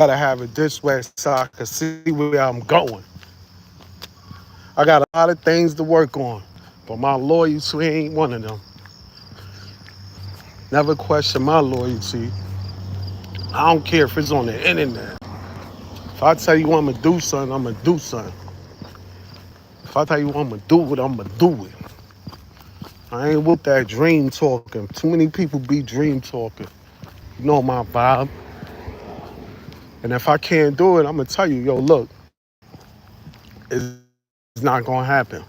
Gotta have it this way so I can see where I'm going. I got a lot of things to work on, but my loyalty ain't one of them. Never question my loyalty. I don't care if it's on the internet. If I tell you I'm gonna do something, I'm gonna do something. If I tell you I'm gonna do it, I'm gonna do it. I ain't with that dream talking. Too many people be dream talking. You know my vibe. And if I can't do it, I'm gonna tell you, yo, look, it's not gonna happen.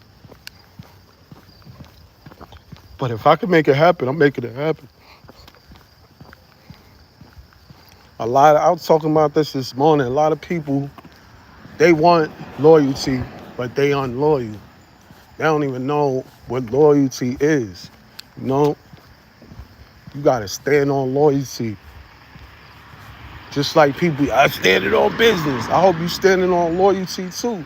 But if I can make it happen, I'm making it happen. I was talking about this morning. A lot of people, they want loyalty, but they unloyal. They don't even know what loyalty is. You know, you gotta stand on loyalty. Just like people, I standing on business. I hope you standing on loyalty too.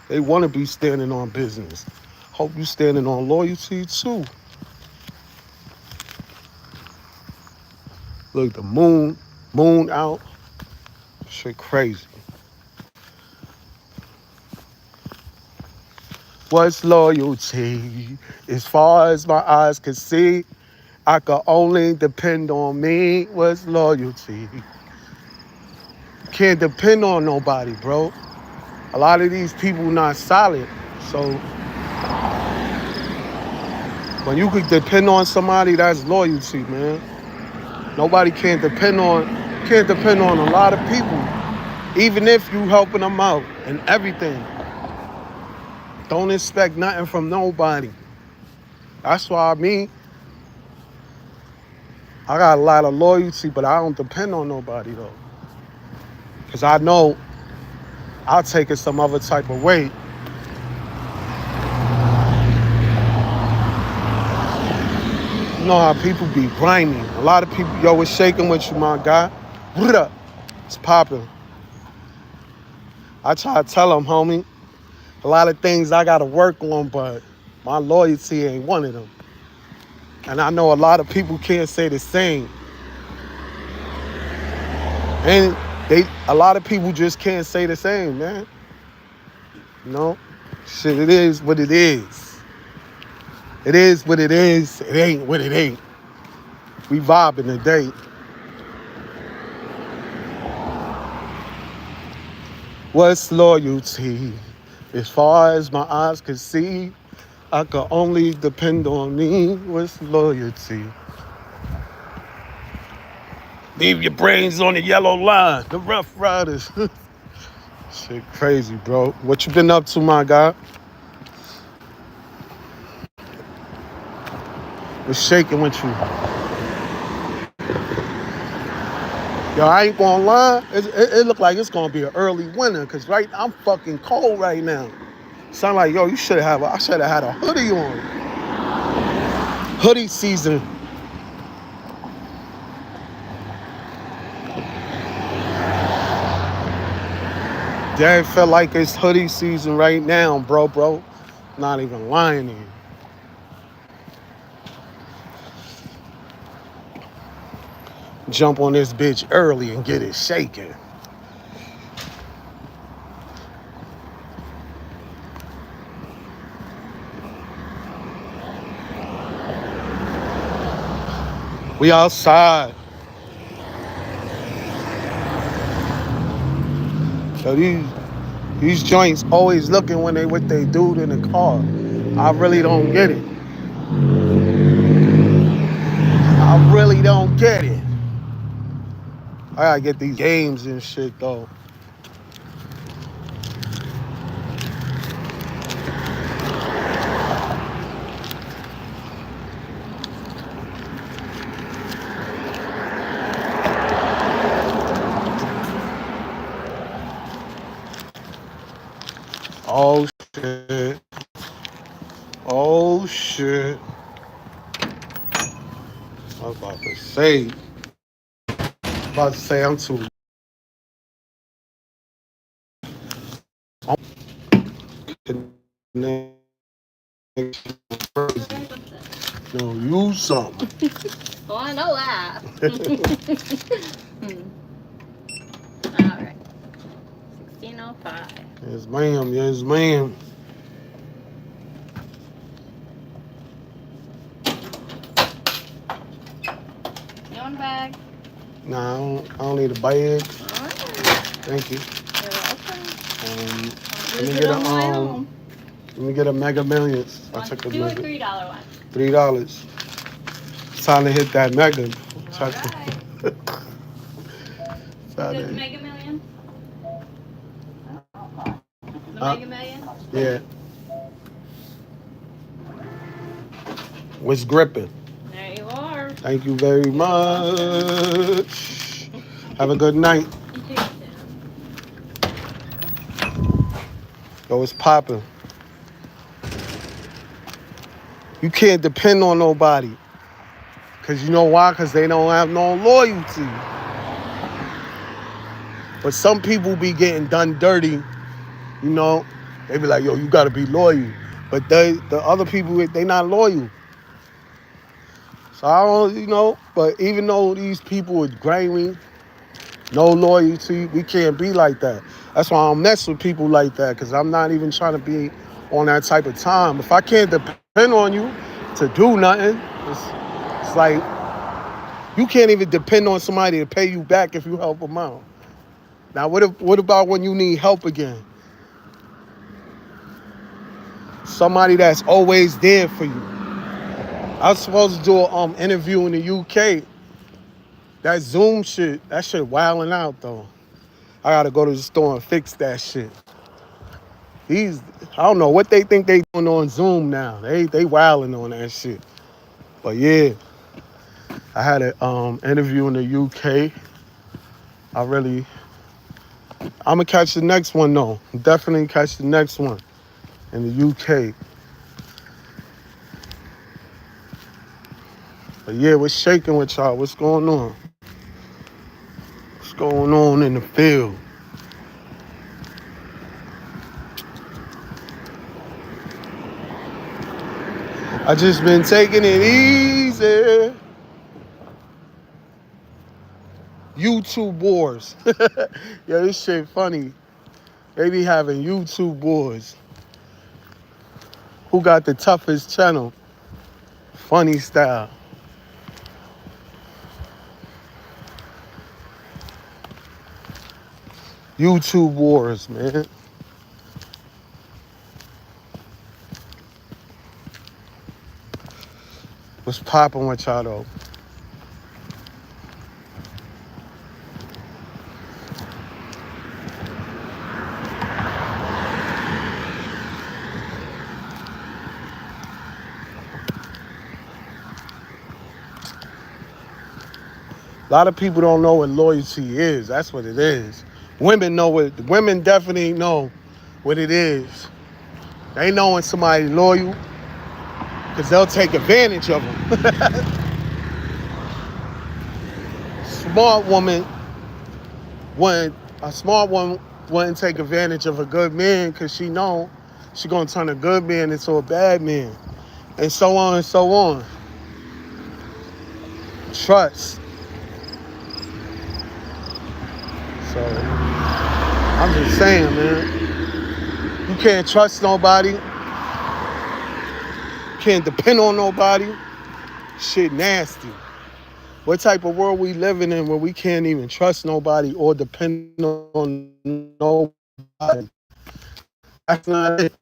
They want to be standing on business. Hope you standing on loyalty too. Look, the moon out. Shit crazy. What's loyalty? As far as my eyes can see, I can only depend on me. What's loyalty? Can't depend on nobody, bro. A lot of these people not solid. So when you could depend on somebody, that's loyalty, man. Nobody can't depend on a lot of people, even if you helping them out and everything. Don't expect nothing from nobody. That's why I got a lot of loyalty, but I don't depend on nobody though. Cause I know I'll take it some other type of way. You know how people be grimy. A lot of people, yo, it's shaking with you, my guy. What up? It's popping. I try to tell them, homie, a lot of things I gotta work on, but my loyalty ain't one of them. And I know a lot of people can't say the same. And a lot of people just can't say the same, man. You know? Shit, it is what it is. It is what it is. It ain't what it ain't. We vibing today. What's loyalty? As far as my eyes can see, I can only depend on me. What's loyalty? Leave your brains on the yellow line. The Rough Riders. Shit crazy, bro. What you been up to, my guy? What's shaking with you? Yo, I ain't gonna lie. It look like it's gonna be an early winter, cause I'm fucking cold right now. Sound like, yo, I should have had a hoodie on. Hoodie season. Dad felt like it's hoodie season right now, bro. Not even lying to you. Jump on this bitch early and get it shaking. We outside. So these joints always looking when they with they dude in the car. I really don't get it. I really don't get it. I gotta get these games and shit though. Oh shit. Oh shit. I was about to say I'm too. No, you something. Oh, I know that. Yes, ma'am. Yes, ma'am. You want a bag? Nah, I don't need a bag. All right. Thank you. You're welcome. Let me Use it get a on the way home. let me get a Mega Millions. I took a Do a Mega. $3 one. $3. It's time to hit that Mega. All right. Is it the Time Mega Million? The uh, Mega Million? yeah. Was gripping. There you are. Thank you very You're welcome. much. Have a good night. You too, Tim. Yo, it's popping. You can't depend on nobody. Because you know why? Because they don't have no loyalty. But some people be getting done dirty, you know. They be like, yo, you got to be loyal. But the other people, they not loyal. So I don't, but even though these people are grimy, no loyalty, we can't be like that. That's why I don't mess with people like that, because I'm not even trying to be on that type of time. If I can't depend on you to do nothing, it's like you can't even depend on somebody to pay you back if you help them out. Now, what about when you need help again? Somebody that's always there for you. I was supposed to do an interview in the UK. That Zoom shit, that shit wilding out though. I gotta go to the store and fix that shit. I don't know what they think they doing on Zoom now. They wilding on that shit. But yeah, I had an interview in the UK. I'm gonna catch the next one though. Definitely catch the next one in the UK. But yeah, what's shaking with y'all? What's going on? What's going on in the field? I just been taking it easy. YouTube wars. Yeah, this shit funny. They be having YouTube wars. Who got the toughest channel? Funny style. YouTube wars, man. What's popping with y'all though? A lot of people don't know what loyalty is. That's what it is. Women definitely know what it is. They know when somebody loyal because they'll take advantage of them. Smart woman when a smart woman wouldn't take advantage of a good man because she know she gonna turn a good man into a bad man. And so on and so on. Trust. So I'm just saying, man. You can't trust nobody. Can't depend on nobody. Shit nasty. What type of world we living in where we can't even trust nobody or depend on nobody? That's not it.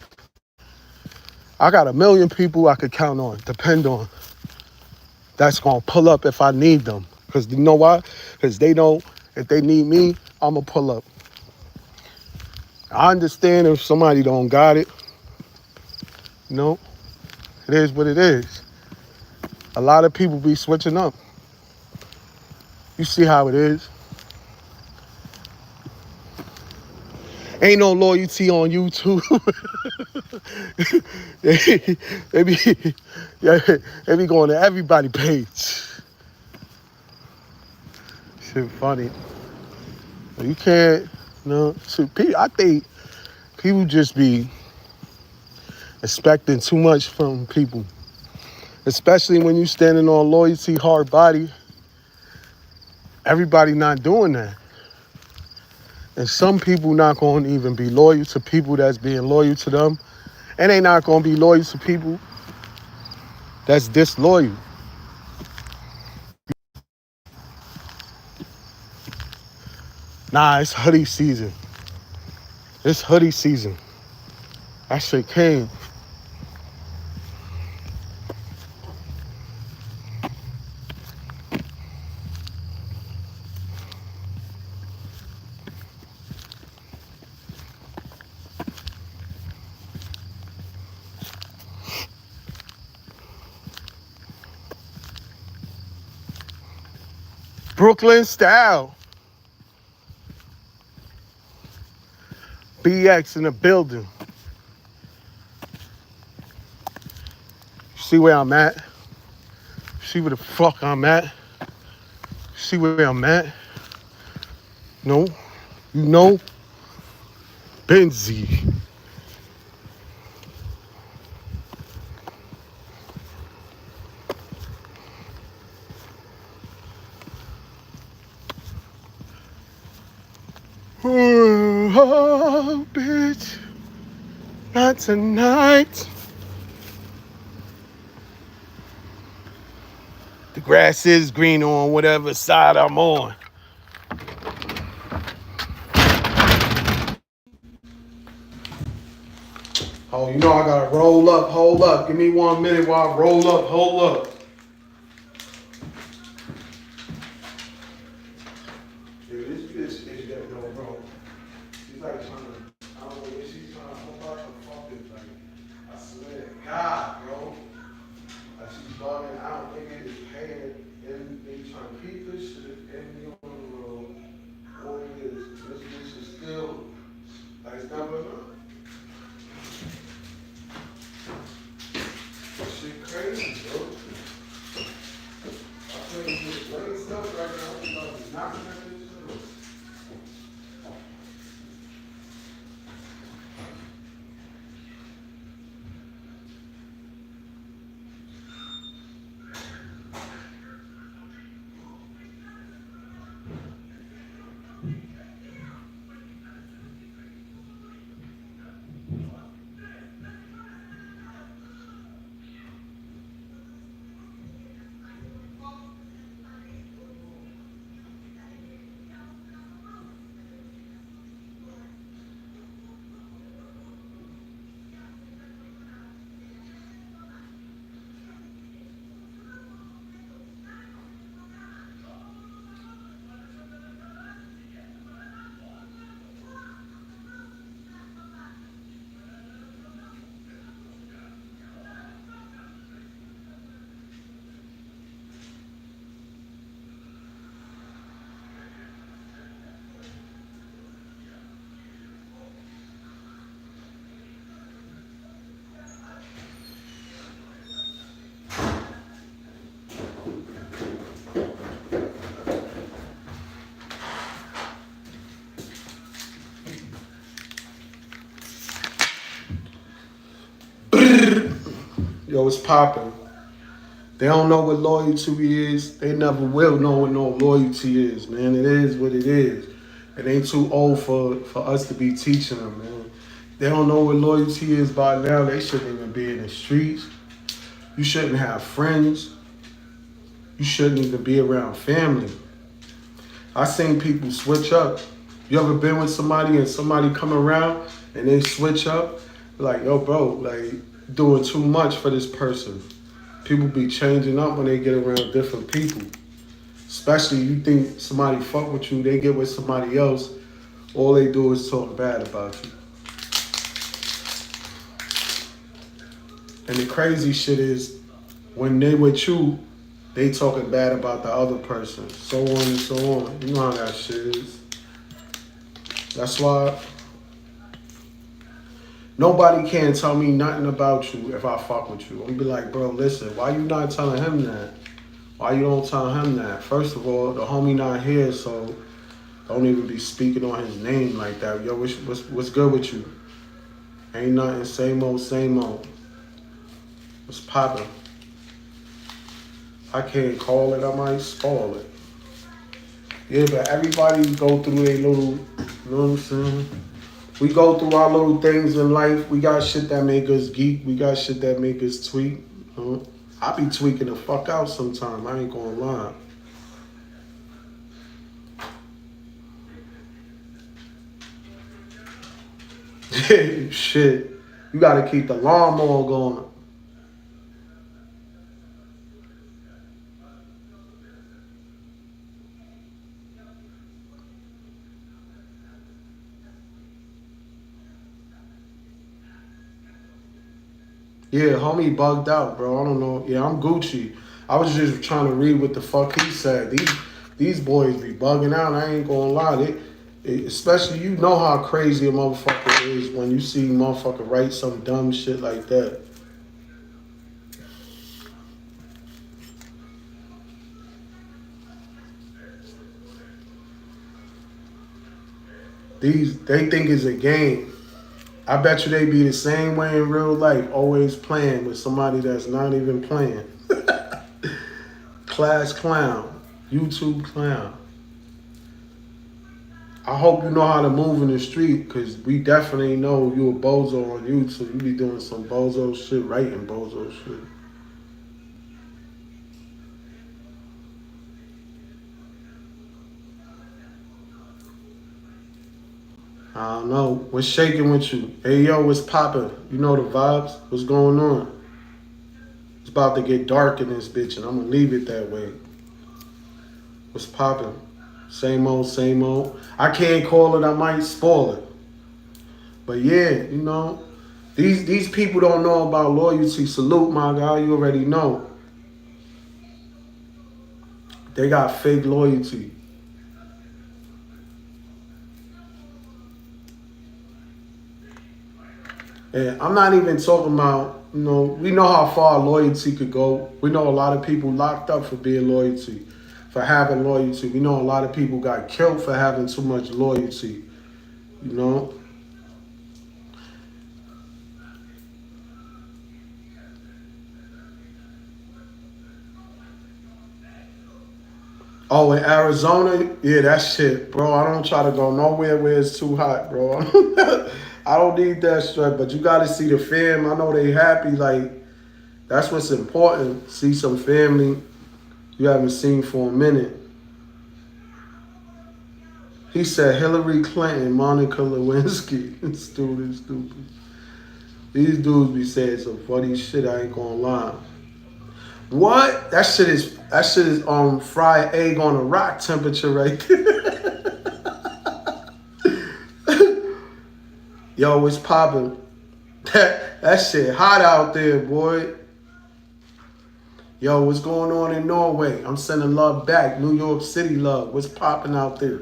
I got a million people I could count on, depend on. That's gonna pull up if I need them. Cause you know why? Cause they know if they need me, I'ma pull up. I understand if somebody don't got it. No, it is what it is. A lot of people be switching up. You see how it is. Ain't no loyalty on YouTube. they be, yeah, they be going to everybody page. Shit funny. You can't, I think people just be expecting too much from people. Especially when you standing on loyalty, hard body. Everybody not doing that. And some people not going to even be loyal to people that's being loyal to them. And they not going to be loyal to people that's disloyal. Nah, it's hoodie season. It's hoodie season. That shit came. Brooklyn style. BX in the building. See where I'm at? See where the fuck I'm at? See where I'm at? No? You know? Benzie. Oh, bitch. Not tonight. The grass is green on whatever side I'm on. Oh, you know I gotta roll up. Hold up. Give me 1 minute while I roll up. Hold up. Dude, this bitch is getting no bro. She's like trying to, I don't know what she's trying to hook up the fucking like. I swear to God, bro. Like she's bugging out, nigga is paying, and they trying to keep this shit in the on the road. All it is, this bitch is still, like it's never enough. That shit crazy, bro. I tell you, this late stuff right now, I'm about to knock that bitch out. Yo, it's popping. They don't know what loyalty is. They never will know what no loyalty is, man. It is what it is. It ain't too old for us to be teaching them, man. They don't know what loyalty is by now. They shouldn't even be in the streets. You shouldn't have friends. You shouldn't even be around family. I seen people switch up. You ever been with somebody and somebody come around and they switch up? Like, yo, bro, like doing too much for this person. People be changing up when they get around different people. Especially you think somebody fuck with you, they get with somebody else, all they do is talk bad about you. And the crazy shit is when they with you, they talking bad about the other person. So on and so on. You know how that shit is. That's why nobody can tell me nothing about you if I fuck with you. I'm gonna be like, bro, listen, why you not telling him that? Why you don't tell him that? First of all, the homie not here, so don't even be speaking on his name like that. Yo, what's good with you? Ain't nothing, same old, same old. What's poppin'? I can't call it, I might spoil it. Yeah, but everybody go through their little You know what I'm saying? We go through our little things in life. We got shit that make us geek. We got shit that make us tweak. You know? I be tweaking the fuck out sometime. I ain't gonna lie. Shit. You gotta keep the lawnmower going. Yeah, homie bugged out, bro. I don't know. Yeah, I'm Gucci. I was just trying to read what the fuck he said. These boys be bugging out. I ain't gonna lie. Especially you know how crazy a motherfucker is when you see motherfucker write some dumb shit like that. They think it's a game. I bet you they be the same way in real life, always playing with somebody that's not even playing. Class clown, YouTube clown. I hope you know how to move in the street, cause we definitely know you a bozo on YouTube. You be doing some bozo shit, writing bozo shit. I don't know. What's shaking with you? Hey yo, what's poppin'? You know the vibes? What's going on? It's about to get dark in this bitch, and I'm gonna leave it that way. What's poppin'? Same old, same old. I can't call it. I might spoil it. But yeah, you know, these people don't know about loyalty. Salute, my guy. You already know. They got fake loyalty. And I'm not even talking about, you know, we know how far loyalty could go. We know a lot of people locked up for being loyalty, for having loyalty. We know a lot of people got killed for having too much loyalty, you know? Oh, in Arizona, yeah, that shit, bro. I don't try to go nowhere where it's too hot, bro. I don't need that stress, but you got to see the fam. I know they happy. Like, that's what's important. See some family you haven't seen for a minute. He said Hillary Clinton, Monica Lewinsky. Stupid. These dudes be saying some funny shit. I ain't gonna lie. What? That shit is fried egg on a rock temperature right there. Yo, it's popping. That shit hot out there, boy. Yo, what's going on in Norway? I'm sending love back. New York City love. What's popping out there?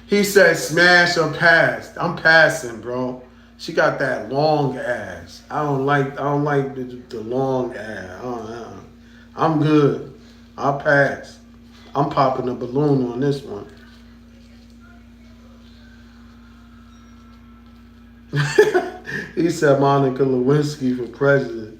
He said smash or pass. I'm passing, bro. She got that long ass. I don't like the long ass. I'm good. I'll pass. I'm popping a balloon on this one. He said Monica Lewinsky for president.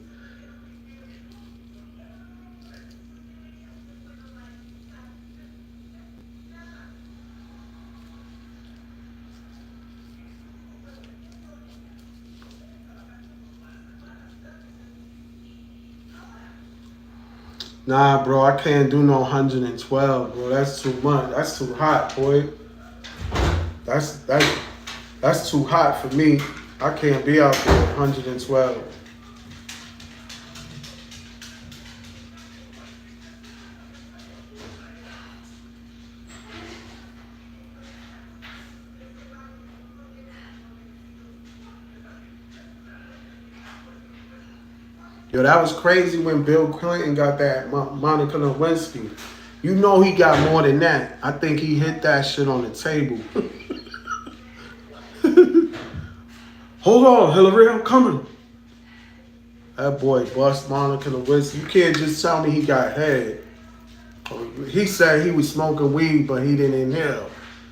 Nah, bro, I can't do no 112, bro. That's too much. That's too hot, boy. That's that. That's too hot for me. I can't be out there at 112. Yo, that was crazy when Bill Clinton got that Monica Lewinsky. You know he got more than that. I think he hit that shit on the table. Hold on, Hillary, I'm coming. That boy bust Monica Lewinsky. You can't just tell me he got head. He said he was smoking weed, but he didn't inhale.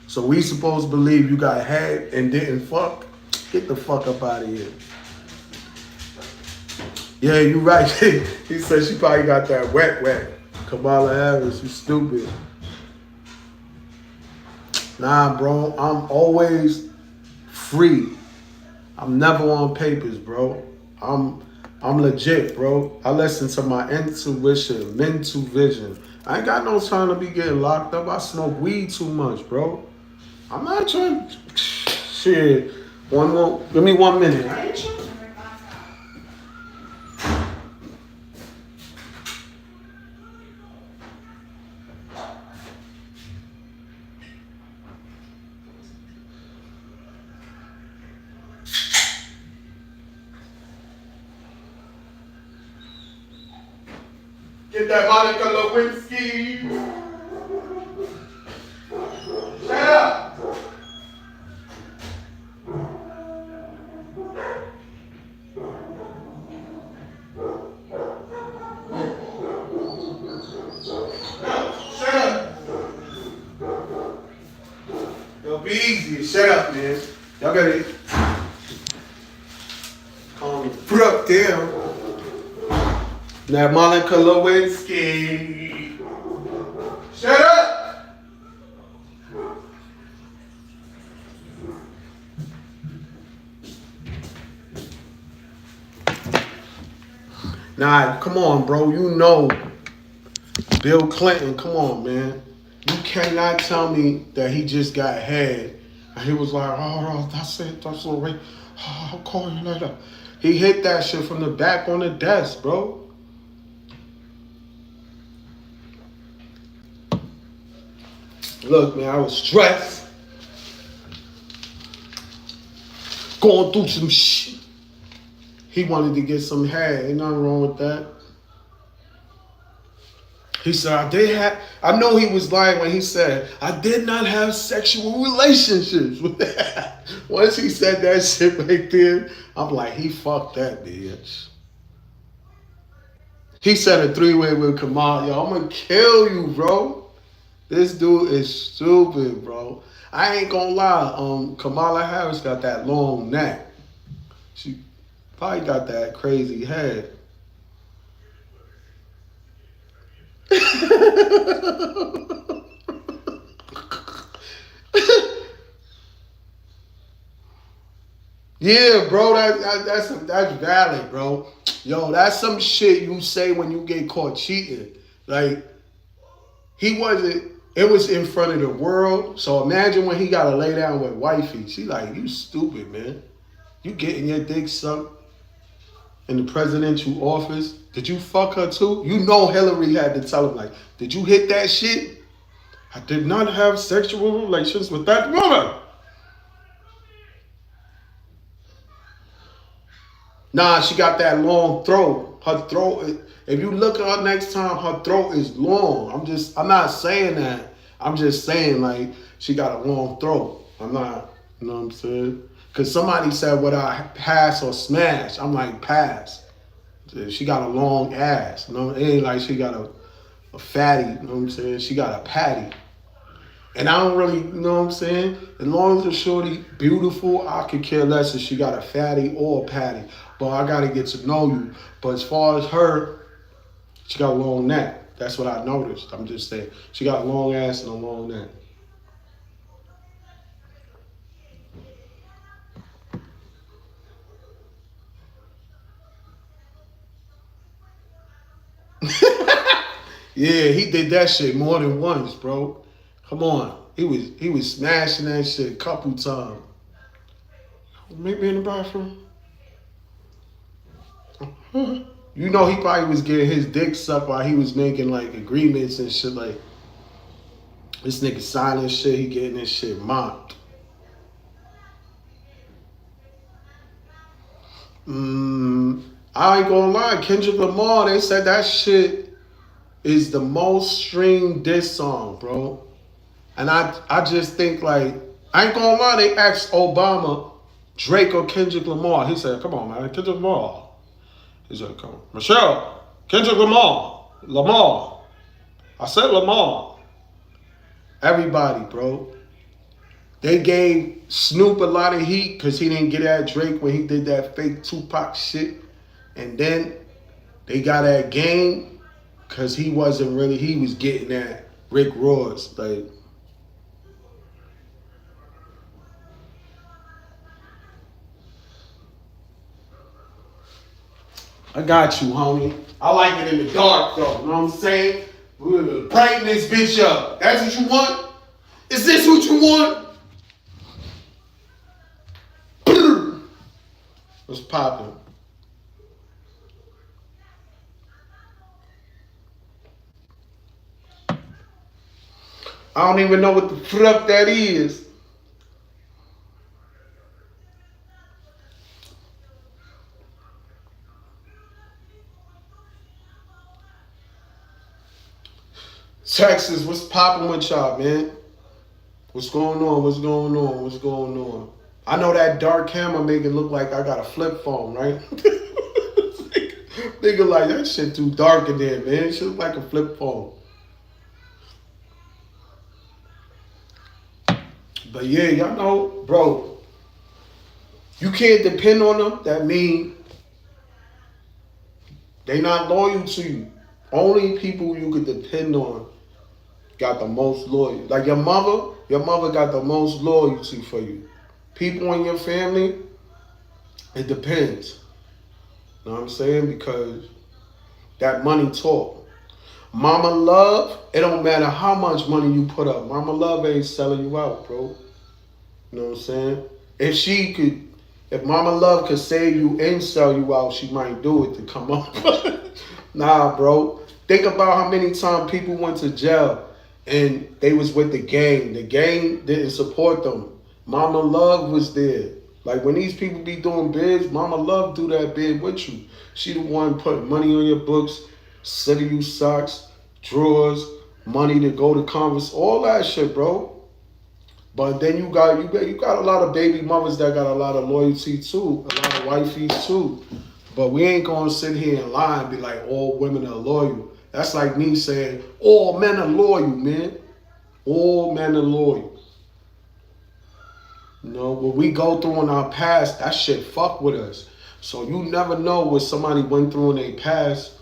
So we supposed to believe you got head and didn't fuck? Get the fuck up out of here. Yeah, you right. He said she probably got that wet. Kamala Harris, you stupid. Nah, bro, I'm always free. I'm never on papers, bro. I'm I'm legit, bro. I listen to my intuition, mental vision. I ain't got no time to be getting locked up. I smoke weed too much, bro. I'm not trying. Shit. One more. Give me 1 minute. I ain't trying. Get that Monica Lewinsky. Shut up. Shut up. It'll be easy. Shut up, man. Y'all gotta put up there. That Monica Lewinsky. Shut up. Nah, come on, bro. You know Bill Clinton. Come on, man. You cannot tell me that he just got head. And he was like, oh, that's it. That's all right. Oh, I'll call you later. He hit that shit from the back on the desk, bro. Look, man, I was stressed. Going through some shit. He wanted to get some head. Ain't nothing wrong with that. He said, I know he was lying when he said, I did not have sexual relationships. Once he said that shit right there, I'm like, he fucked that bitch. He said a three-way with Kamal. Yo, I'm gonna kill you, bro. This dude is stupid, bro. I ain't gonna lie. Kamala Harris got that long neck. She probably got that crazy head. Yeah, bro, that's valid, bro. Yo, that's some shit you say when you get caught cheating. Like, he wasn't. It was in front of the world. So imagine when he got to lay down with wifey. She like, you stupid, man. You getting your dick sucked in the presidential office. Did you fuck her too? You know Hillary had to tell him, like, did you hit that shit? I did not have sexual relations with that woman. Nah, she got that long throat. Her throat, if you look at her next time, her throat is long. I'm not saying that. I'm just saying, like, she got a long throat. I'm not, you know what I'm saying? Because somebody said, would I pass or smash? I'm like, pass. She got a long ass. You know, it ain't like she got a fatty, you know what I'm saying? She got a patty. And I don't really, you know what I'm saying? As long as the shorty beautiful, I could care less if she got a fatty or a patty. But I gotta get to know you. But as far as her, she got a long neck. That's what I noticed. I'm just saying. She got a long ass and a long neck. Yeah, he did that shit more than once, bro. Come on. He was smashing that shit a couple times. Meet me in the bathroom. You know he probably was getting his dick sucked while he was making like agreements and shit like this nigga signing shit, he getting this shit mocked. I ain't gonna lie, Kendrick Lamar, they said that shit is the most streamed diss song, bro. And I just think like, I ain't gonna lie, they asked Obama, Drake or Kendrick Lamar. He said, come on, man, Kendrick Lamar. He said, come on. Michelle, Kendrick Lamar. Lamar. I said Lamar. Everybody, bro. They gave Snoop a lot of heat because he didn't get at Drake when he did that fake Tupac shit. And then they got at Game because he was getting at Rick Ross. Like, I got you, homie. I like it in the dark, though. You know what I'm saying? We're gonna brighten this bitch up. That's what you want? Is this what you want? What's poppin'? I don't even know what the fuck that is. Texas, what's poppin' with y'all, man? What's going on? What's going on? What's going on? I know that dark camera make it look like I got a flip phone, right? Nigga like that shit too dark in there, man. Shit look like a flip phone. But yeah, y'all know, bro, you can't depend on them. That mean they not loyal to you. Only people you could depend on got the most loyalty. Like your mother got the most loyalty for you. People in your family, it depends. You know what I'm saying? Because that money talk. Mama love, it don't matter how much money you put up. Mama love ain't selling you out, bro. You know what I'm saying? If Mama Love could save you and sell you out, she might do it to come up. Nah, bro. Think about how many times people went to jail and they was with the gang. The gang didn't support them. Mama Love was there. Like when these people be doing bids, Mama Love do that bid with you. She the one putting money on your books, sending you socks, drawers, money to go to conference, all that shit, bro. But then you got a lot of baby mothers that got a lot of loyalty too, a lot of wifeys too. But we ain't gonna sit here and lie and be like all women are loyal. That's like me saying all men are loyal, man. All men are loyal. You know, what we go through in our past, that shit fuck with us. So you never know what somebody went through in their past,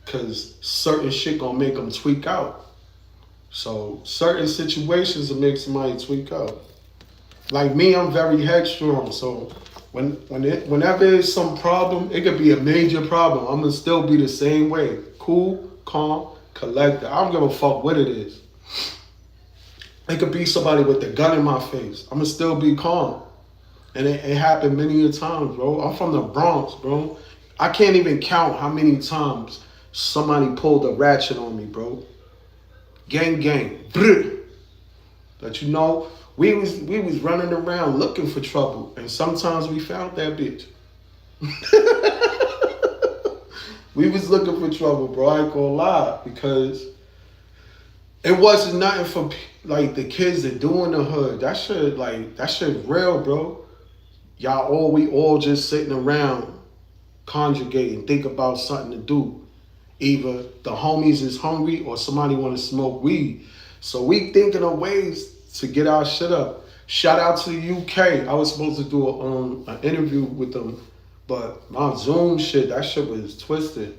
cause certain shit gonna make them tweak out. So certain situations will make somebody tweak out. Like me, I'm very headstrong. So whenever there's some problem, it could be a major problem. I'm gonna still be the same way. Cool, calm, collected. I don't give a fuck what it is. It could be somebody with a gun in my face. I'm gonna still be calm. And it happened many a times, bro. I'm from the Bronx, bro. I can't even count how many times somebody pulled a ratchet on me, bro. Gang, gang. But you know, we was running around looking for trouble, and sometimes we found that bitch. We was looking for trouble, bro. I ain't gonna lie, because it wasn't nothing for like the kids that do in the hood. That shit real, bro. We all just sitting around conjugating, think about something to do. Either the homies is hungry or somebody want to smoke weed. So we thinking of ways to get our shit up. Shout out to the UK. I was supposed to do an interview with them, but my Zoom shit, that shit was twisted.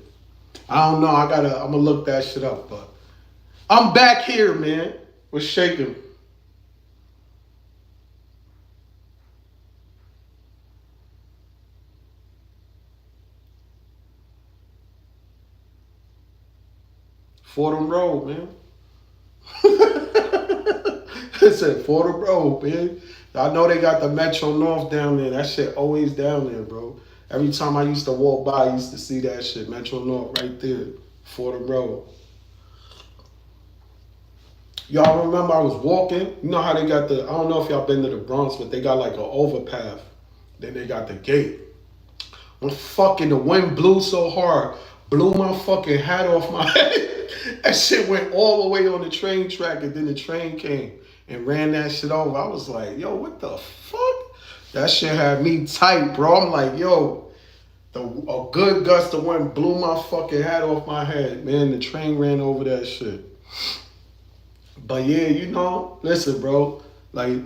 I don't know. I'm gonna look that shit up. But I'm back here, man. We're shaking. Fordham Road, man. It said Fordham Road, man. I know they got the Metro North down there. That shit always down there, bro. Every time I used to walk by, I used to see that shit. Metro North right there. Fordham Road. Y'all remember I was walking? You know how they got I don't know if y'all been to the Bronx, but they got like an overpath. Then they got the gate. When fucking the wind blew so hard, blew my fucking hat off my head. That shit went all the way on the train track, and then the train came and ran that shit over. I was like, yo, what the fuck? That shit had me tight, bro. I'm like, yo, a good gust of wind blew my fucking hat off my head, man. The train ran over that shit. But yeah, you know, listen, bro. Like,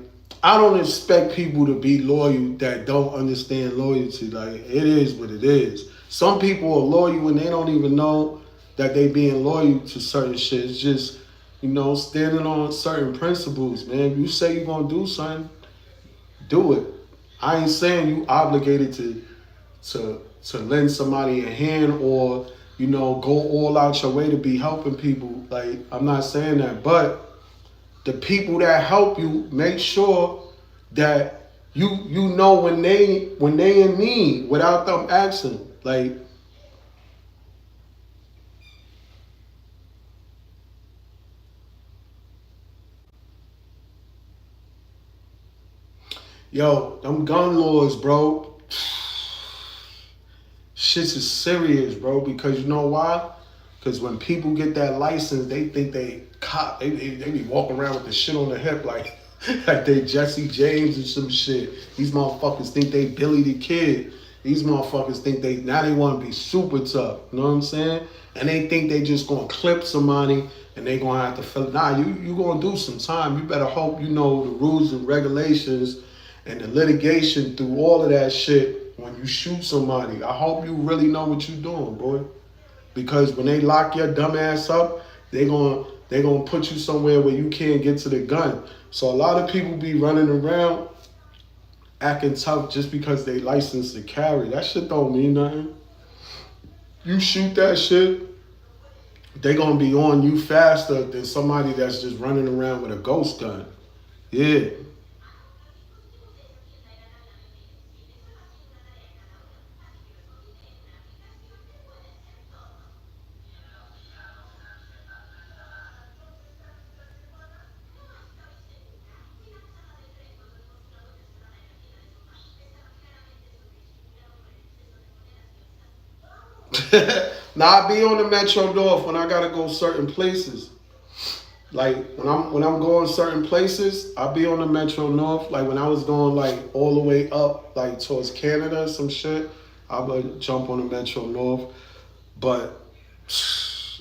I don't expect people to be loyal that don't understand loyalty. Like, it is what it is. Some people are loyal when they don't even know that they being loyal to certain shit. It's just, you know, standing on certain principles, man. If you say you're gonna do something, do it. I ain't saying you obligated to to lend somebody a hand or go all out your way to be helping people. Like, I'm not saying that, but the people that help you, make sure that you know when they in need without them asking. Like, yo, them gun laws, bro. Shit is serious, bro. Because you know why? Because when people get that license, they think they cop. They be walking around with the shit on their hip like like they Jesse James and some shit. These motherfuckers think they Billy the Kid. These motherfuckers think they want to be super tough. You know what I'm saying? And they think they just gonna clip somebody and they gonna have to fill. Nah, you gonna do some time. You better hope you know the rules and regulations and the litigation through all of that shit when you shoot somebody. I hope you really know what you're doing, boy. Because when they lock your dumb ass up, they gonna put you somewhere where you can't get to the gun. So a lot of people be running around acting tough just because they licensed to carry. That shit don't mean nothing. You shoot that shit, they gonna be on you faster than somebody that's just running around with a ghost gun. Yeah. Now I be on the Metro North when I gotta go certain places. Like when I'm going certain places, I be on the Metro North. Like when I was going like all the way up like towards Canada, some shit, I would jump on the Metro North. But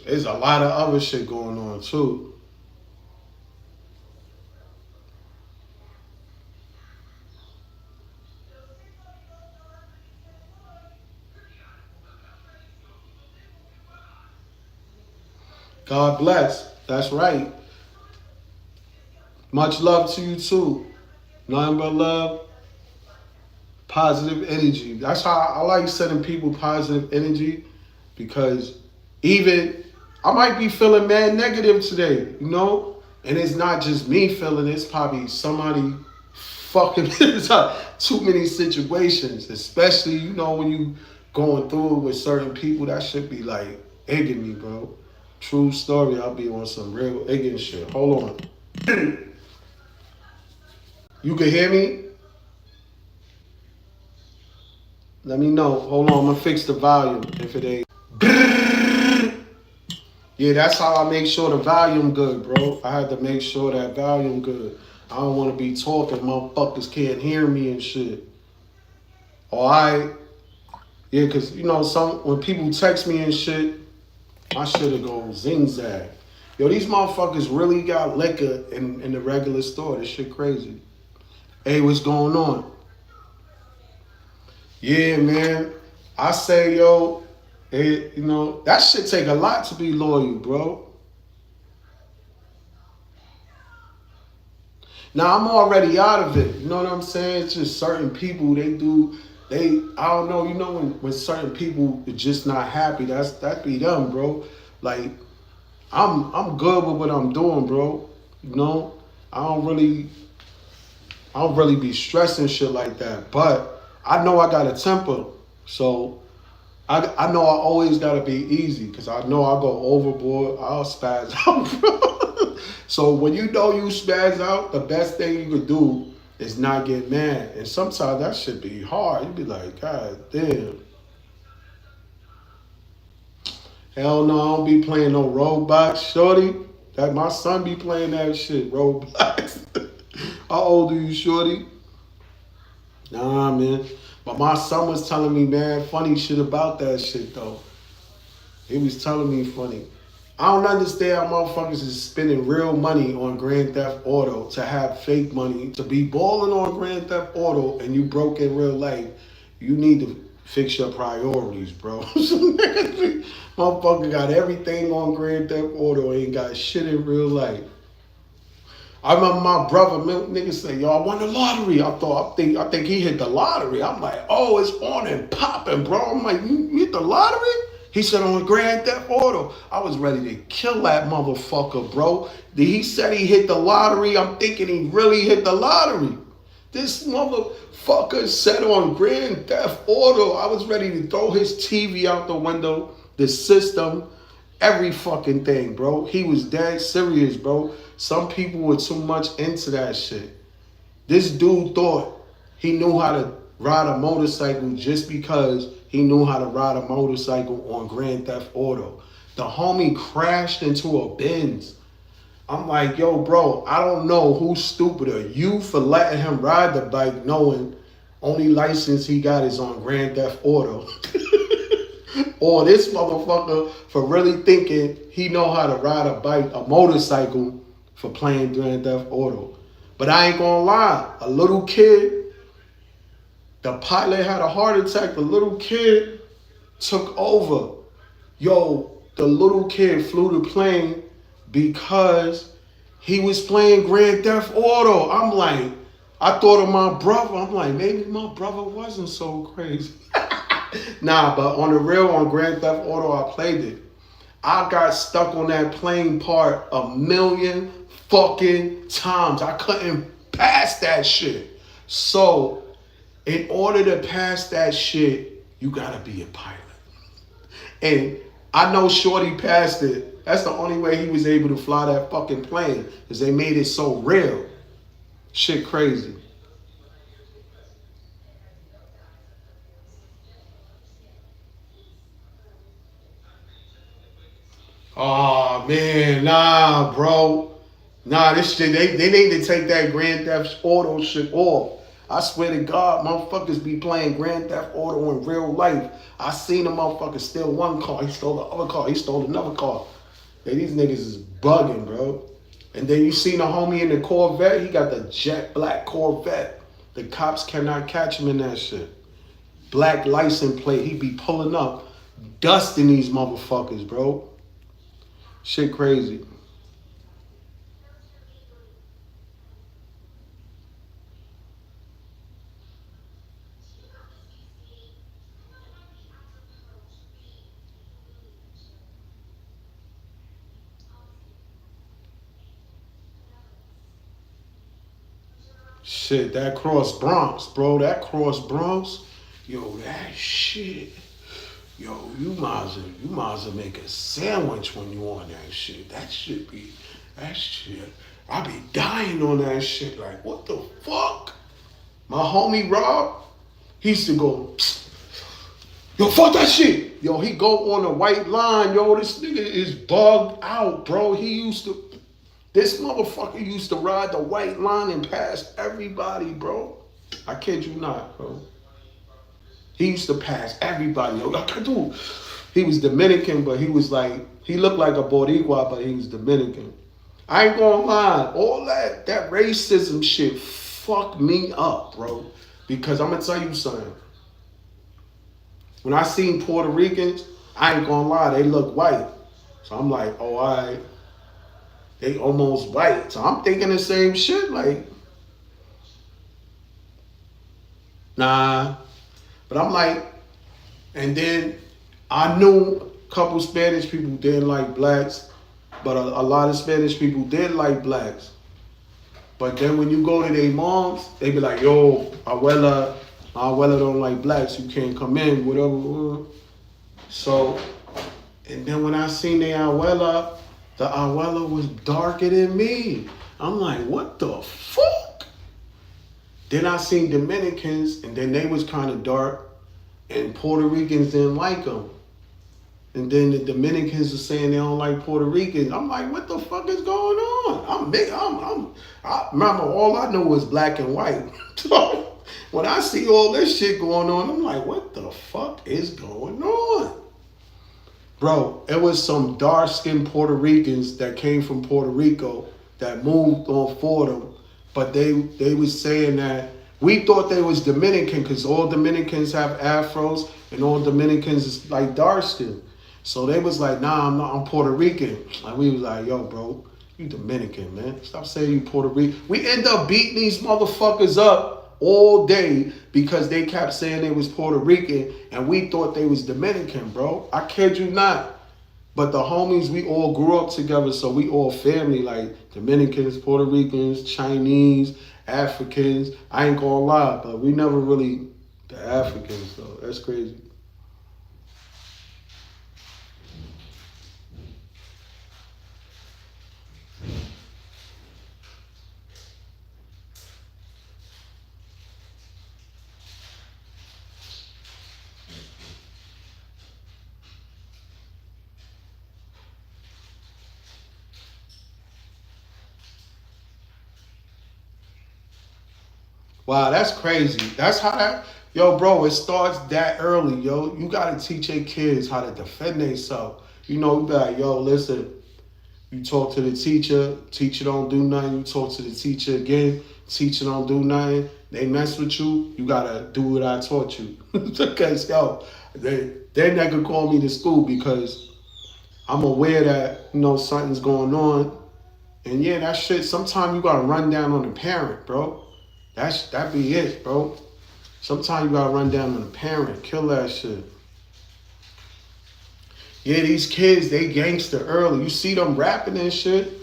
there's a lot of other shit going on too. God bless. That's right. Much love to you too. Nothing but love, positive energy. That's how I like sending people positive energy because even I might be feeling mad negative today, And it's not just me feeling it, it's probably somebody fucking too many situations, especially, when you going through it with certain people, that should be like egging me, bro. True story, I'll be on some real egging shit. Hold on. You can hear me? Let me know. Hold on, I'm gonna fix the volume if it ain't. Yeah, that's how I make sure the volume good, bro. I had to make sure that volume good. I don't want to be talking, motherfuckers can't hear me and shit. Alright? Yeah, cause some when people text me and shit, my shit'll go zing zag. Yo, these motherfuckers really got liquor in the regular store. This shit crazy. Hey, what's going on? Yeah, man. I say, yo, that shit take a lot to be loyal, bro. Now I'm already out of it. You know what I'm saying? It's just certain people I don't know, when certain people are just not happy, that be them, bro. Like I'm good with what I'm doing, bro. You know? I don't really be stressing shit like that. But I know I got a temper. So I know I always gotta be easy because I know I go overboard. I'll spaz out, bro. So when you know you spaz out, the best thing you could do is not get mad. And sometimes that should be hard. You be like, God damn. Hell no, I don't be playing no Roblox, shorty. That my son be playing that shit, Roblox. How old are you, shorty? Nah, man. But my son was telling me, man, funny shit about that shit, though. He was telling me funny. I don't understand how motherfuckers is spending real money on Grand Theft Auto to have fake money. To be balling on Grand Theft Auto and you broke in real life, you need to fix your priorities, bro. Motherfucker got everything on Grand Theft Auto, ain't got shit in real life. I remember my brother, nigga say, yo, I won the lottery. I think he hit the lottery. I'm like, oh, it's on and popping, bro. I'm like, you hit the lottery? He said on Grand Theft Auto. I was ready to kill that motherfucker, bro. He said he hit the lottery. I'm thinking he really hit the lottery. This motherfucker said on Grand Theft Auto. I was ready to throw his TV out the window, the system, every fucking thing, bro. He was dead serious, bro. Some people were too much into that shit. This dude thought he knew how to ride a motorcycle just because he knew how to ride a motorcycle on Grand Theft Auto. The homie crashed into a Benz. I'm like, yo, bro, I don't know who's stupider. You for letting him ride the bike knowing only license he got is on Grand Theft Auto. Or this motherfucker for really thinking he know how to ride a motorcycle for playing Grand Theft Auto. But I ain't gonna lie, a little kid, the pilot had a heart attack, the little kid took over. Yo, the little kid flew the plane because he was playing Grand Theft Auto. I'm like, I thought of my brother. I'm like, maybe my brother wasn't so crazy. Nah, but on the real, on Grand Theft Auto, I played it. I got stuck on that plane part a million fucking times. I couldn't pass that shit. So, in order to pass that shit, you gotta be a pilot. And I know Shorty passed it. That's the only way he was able to fly that fucking plane, because they made it so real. Shit crazy. Oh man, nah, bro. Nah, this shit, they need to take that Grand Theft Auto shit off. I swear to God, motherfuckers be playing Grand Theft Auto in real life. I seen a motherfucker steal one car, he stole the other car, he stole another car. Hey, these niggas is bugging, bro. And then you seen a homie in the Corvette, he got the jet black Corvette. The cops cannot catch him in that shit. Black license plate, he be pulling up, dusting these motherfuckers, bro. Shit crazy. Shit, that cross Bronx, bro. That cross Bronx. Yo, that shit. Yo, you might as well make a sandwich when you on that shit. That shit. I be dying on that shit. Like, what the fuck? My homie Rob, he used to go, yo, fuck that shit. Yo, he go on a white line. Yo, this nigga is bugged out, bro. This motherfucker used to ride the white line and pass everybody, bro. I kid you not, bro. He used to pass everybody. Yo, dude, he was Dominican, but he looked like a Boricua, but he was Dominican. I ain't gonna lie, all that racism shit fucked me up, bro. Because I'm gonna tell you something. When I seen Puerto Ricans, I ain't gonna lie, they look white. So I'm like, oh, all right. They almost white. So I'm thinking the same shit, like, nah. But I'm like, and then I knew a couple Spanish people didn't like blacks, but a lot of Spanish people did like blacks. But then when you go to their moms, they be like, yo, my abuela don't like blacks, you can't come in, whatever. So, and then when I seen the abuela was darker than me. I'm like, what the fuck? Then I seen Dominicans, and then they was kind of dark, and Puerto Ricans didn't like them. And then the Dominicans are saying they don't like Puerto Ricans. I'm like, what the fuck is going on? I remember all I knew was black and white. So when I see all this shit going on, I'm like, what the fuck is going on? Bro, it was some dark-skinned Puerto Ricans that came from Puerto Rico that moved on Fordham, but they was saying that we thought they was Dominican because all Dominicans have afros and all Dominicans is like dark-skinned. So they was like, nah, I'm Puerto Rican. And we was like, yo, bro, You Dominican, man. Stop saying you Puerto Rican. We end up beating these motherfuckers up all day because they kept saying they was Puerto Rican and we thought they was Dominican, bro. I kid you not. But the homies, we all grew up together, so we all family, like Dominicans, Puerto Ricans, Chinese, Africans. I ain't gonna lie, but we never really the Africans, though. That's crazy. Wow, that's crazy. That's how that, yo, bro. It starts that early, yo. You gotta teach your kids how to defend themselves. You be like, yo, listen. You talk to the teacher. Teacher don't do nothing. You talk to the teacher again. Teacher don't do nothing. They mess with you. You gotta do what I taught you. Because yo, they're not gonna call me to school because I'm aware that something's going on. And yeah, that shit. Sometimes you gotta run down on the parent, bro. That be it, bro. Sometimes you gotta run down on the parent, kill that shit. Yeah, these kids, they gangster early. You see them rapping and shit.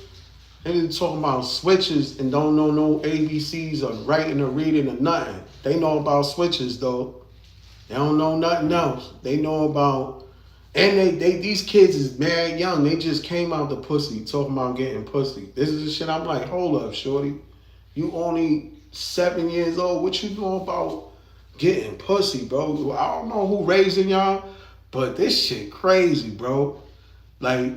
They be talking about switches and don't know no ABCs or writing or reading or nothing. They know about switches though. They don't know nothing else. They know about, and they these kids is mad young. They just came out the pussy talking about getting pussy. This is the shit I'm like, hold up, shorty. You only 7 years old. What you know about getting pussy, bro? I don't know who raising y'all, but this shit crazy, bro. Like,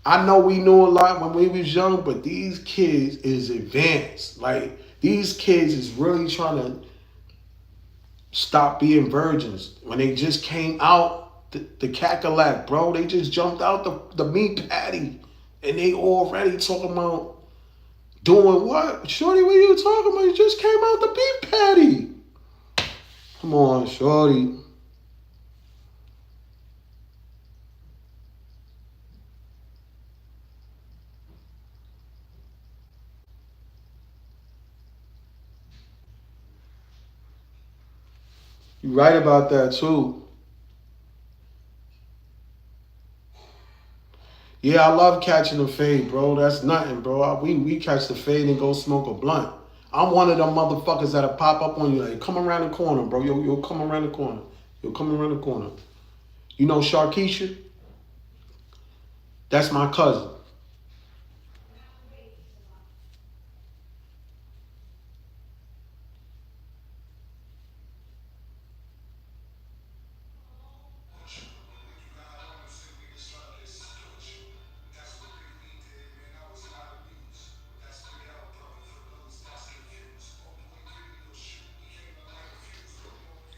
I know we knew a lot when we was young, but these kids is advanced. Like, these kids is really trying to stop being virgins. When they just came out the cackalack, bro, they just jumped out the meat patty, and they already talking about doing what? Shorty, what are you talking about? You just came out the beef patty. Come on, shorty. You right about that too. Yeah, I love catching the fade, bro. That's nothing, bro. We catch the fade and go smoke a blunt. I'm one of them motherfuckers that'll pop up on you like, come around the corner, bro. You'll come around the corner. You'll come around the corner. You know Sharkeisha? That's my cousin.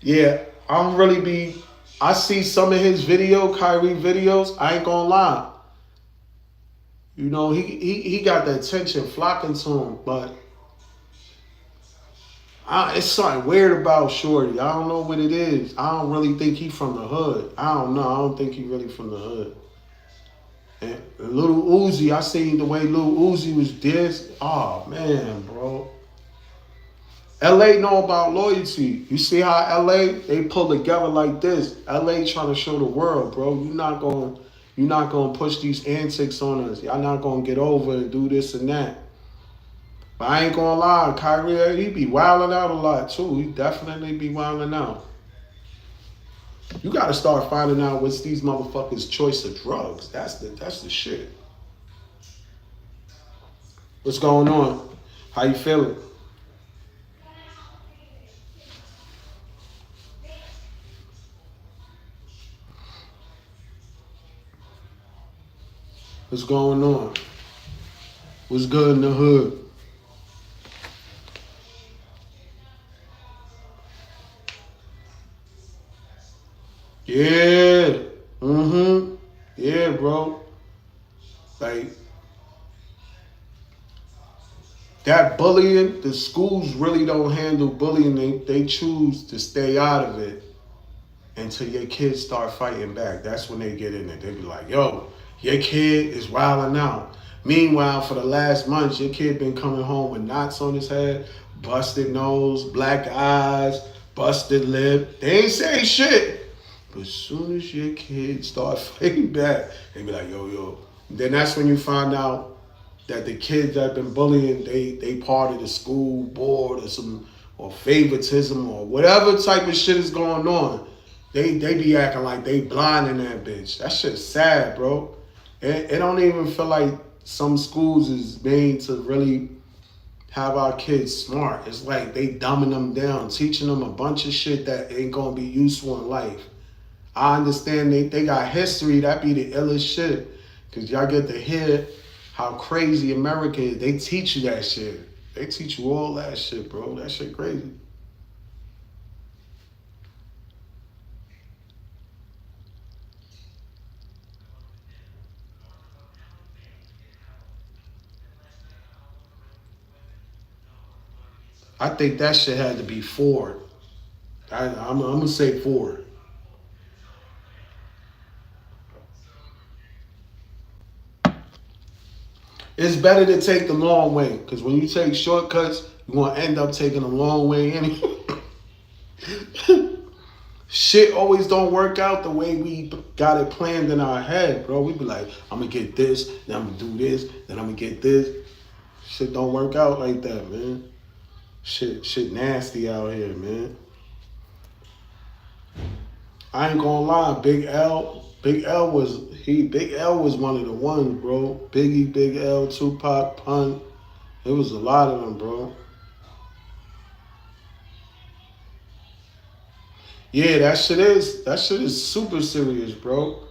Yeah, I don't really be. I see some of his Kyrie videos. I ain't gonna lie. He got the attention flocking to him, but it's something weird about Shorty. I don't know what it is. I don't really think he from the hood. I don't know. I don't think he really from the hood. And Lil Uzi, I seen the way Lil Uzi was this. Oh man, bro. LA know about loyalty. You see how LA they pull together like this. LA trying to show the world, bro. You're not gonna push these antics on us. Y'all not gonna get over and do this and that. But I ain't gonna lie, Kyrie, he be wilding out a lot too. He definitely be wilding out. You gotta start finding out what's these motherfuckers' choice of drugs. That's the shit. What's going on? How you feeling? What's going on? What's good in the hood? Yeah. Mm-hmm. Yeah, bro. Like that bullying, the schools really don't handle bullying. They choose to stay out of it until your kids start fighting back. That's when they get in it. They be like, yo, your kid is wilding out. Meanwhile, for the last month, your kid been coming home with knots on his head, busted nose, black eyes, busted lip. They ain't say shit. But as soon as your kid start fighting back, they be like, yo, yo. Then that's when you find out that the kids that been bullying, they part of the school board or some or favoritism or whatever type of shit is going on. They be acting like they blind in that bitch. That shit's sad, bro. It don't even feel like some schools is made to really have our kids smart. It's like they dumbing them down, teaching them a bunch of shit that ain't gonna be useful in life. I understand they got history, that be the illest shit. Cause y'all get to hear how crazy America is. They teach you that shit. They teach you all that shit, bro. That shit crazy. I think that shit had to be Ford. I'm gonna say Ford. It's better to take the long way, because when you take shortcuts, you're gonna end up taking the long way anyway. Shit always don't work out the way we got it planned in our head, bro. We be like, I'm gonna get this, then I'm gonna do this, then I'm gonna get this. Shit don't work out like that, man. Shit nasty out here, man. I ain't gonna lie, Big L was one of the ones, bro. Biggie, Big L, Tupac, Pun. It was a lot of them, bro. Yeah, that shit is super serious, bro.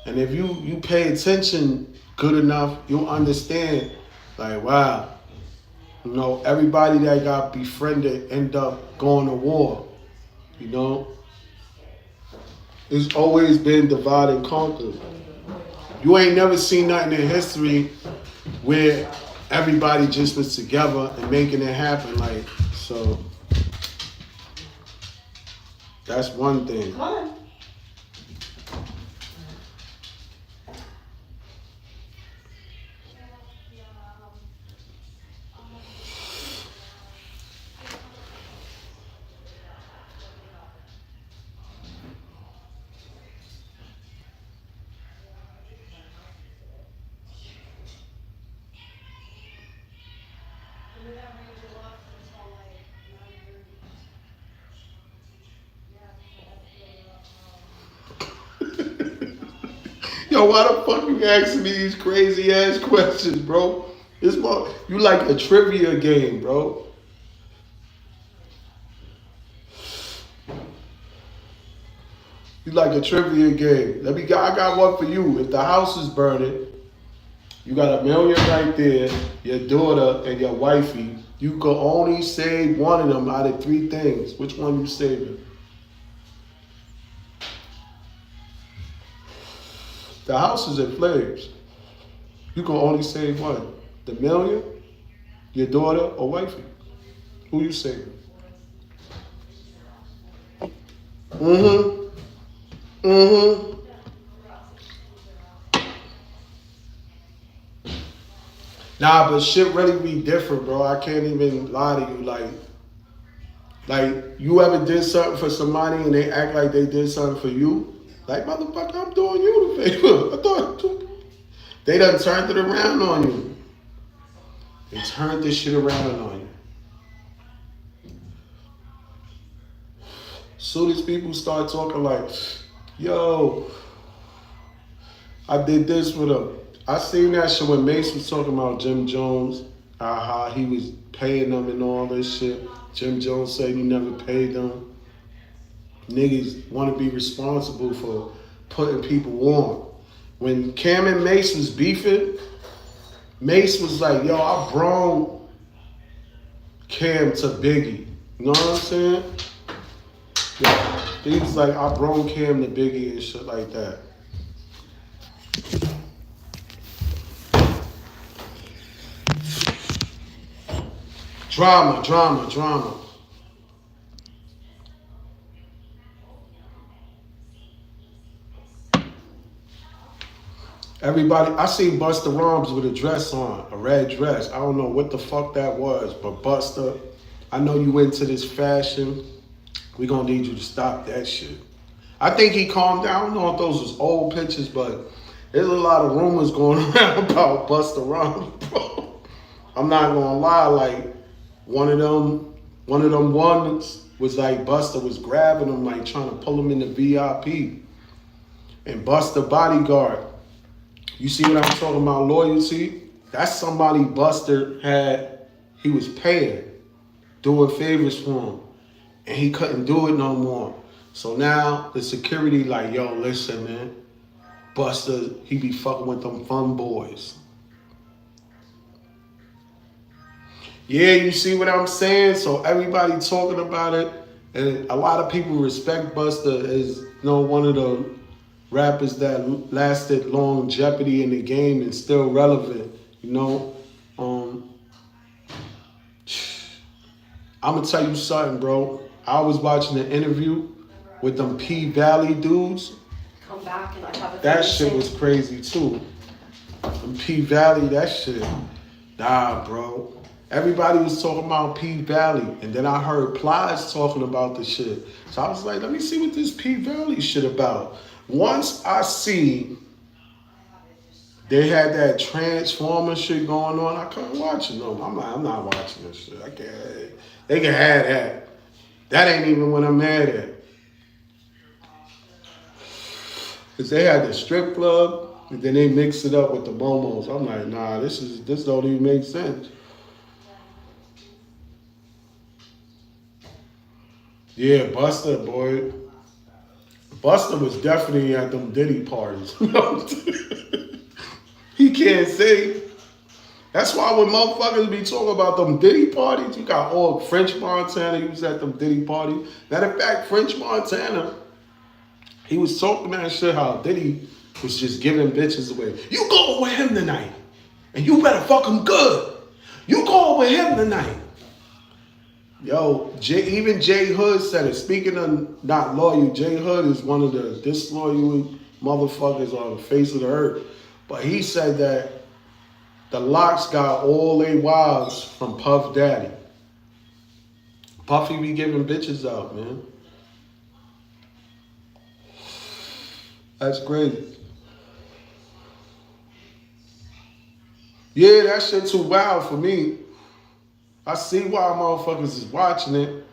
And if you pay attention good enough, you'll understand, like, wow, everybody that got befriended end up going to war. You know, it's always been divide and conquer. You ain't never seen nothing in history where everybody just was together and making it happen. Like, so that's one thing. Come on. Yo, why the fuck you asking me these crazy ass questions, bro? You like a trivia game, bro. You like a trivia game. I got one for you. If the house is burning, you got $1 million right there, your daughter and your wifey. You could only save one of them out of three things. Which one you saving? The house is in flames. You can only save one. The million, your daughter or wifey. Who you saving? Mm-hmm. Mm-hmm. Nah, but shit really be different, bro. I can't even lie to you. Like you ever did something for somebody and they act like they did something for you? Like, motherfucker, I'm doing you the favor. I thought they done turned it around on you. They turned this shit around on you. Soon as people start talking like, yo, I did this with him. I seen that shit when Mace was talking about Jim Jones, how he was paying them and all this shit. Jim Jones said he never paid them. Niggas want to be responsible for putting people on. When Cam and Mace was beefing, Mace was like, yo, I brung Cam to Biggie. You know what I'm saying? Yeah. He was like, I brung Cam to Biggie and shit like that. Drama, drama, drama. Everybody, I seen Busta Rhymes with a dress on, a red dress. I don't know what the fuck that was, but Busta, I know you into this fashion. We gonna need you to stop that shit. I think he calmed down. I don't know if those was old pictures, but there's a lot of rumors going around about Busta Rhymes, bro. I'm not gonna lie, like one of them ones was like Busta was grabbing him, like trying to pull him in the VIP. And Busta bodyguard. You see what I'm talking about? Loyalty. That's somebody Buster had. He was paying, doing favors for him, and he couldn't do it no more. So now the security like, yo, listen, man. Buster, he be fucking with them fun boys. Yeah, you see what I'm saying? So everybody talking about it, and a lot of people respect Buster as one of the rappers that lasted longevity in the game and still relevant. Um, I'm gonna tell you something, bro. I was watching an interview with them P Valley dudes. Come back and I have a That shit was crazy too. Them P Valley, that shit. Nah, bro. Everybody was talking about P Valley, and then I heard Plies talking about the shit. So I was like, let me see what this P Valley shit about. Once I see they had that Transformer shit going on, I couldn't watch it no more. I'm not watching this shit. I can't. They can have that. That ain't even what I'm mad at. Cause they had the strip club, and then they mix it up with the momos. I'm like, nah, this don't even make sense. Yeah, Buster, boy. Buster was definitely at them Diddy parties. He can't say. That's why when motherfuckers be talking about them Diddy parties, you got all French Montana, he was at them Diddy parties. Matter of fact, French Montana, he was talking that shit how Diddy was just giving bitches away. You go with him tonight, and you better fuck him good. You go with him tonight. Yo, even J Hood said it. Speaking of not loyal, J Hood is one of the disloyal motherfuckers on the face of the earth. But he said that the Locks got all they wives from Puff Daddy. Puffy be giving bitches out, man. That's crazy. Yeah, that shit too wild for me. I see why motherfuckers is watching it.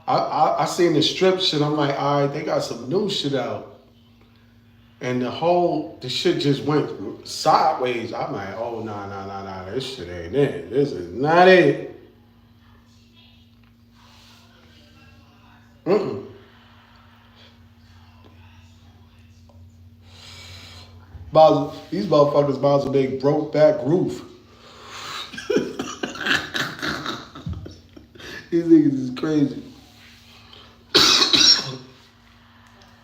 I seen the strip shit. I'm like, all right, they got some new shit out. And the shit just went sideways. I'm like, oh, nah, this shit ain't it. This is not it. Mm-mm. These motherfuckers about to make broke back roof. These niggas is crazy.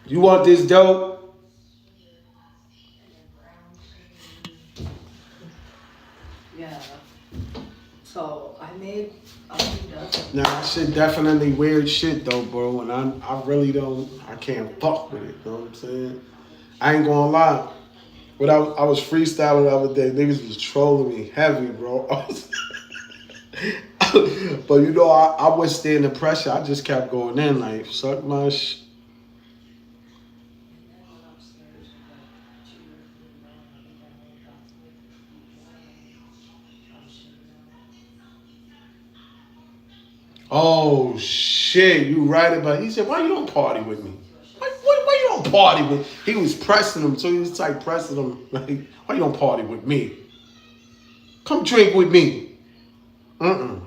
You want this dope? Yeah. So I made a pita. Nah, that shit definitely weird shit though, bro. And I really I can't fuck with it. You know what I'm saying? I ain't gonna lie. When I was freestyling the other day, niggas was trolling me heavy, bro. But I withstand the pressure. I just kept going in like, suck my Oh shit, you right about. He said, "Why you don't party with me? Why you don't party with?" He was pressing him, so he was like pressing him, like, "Why you don't party with me? Come drink with me." Mm.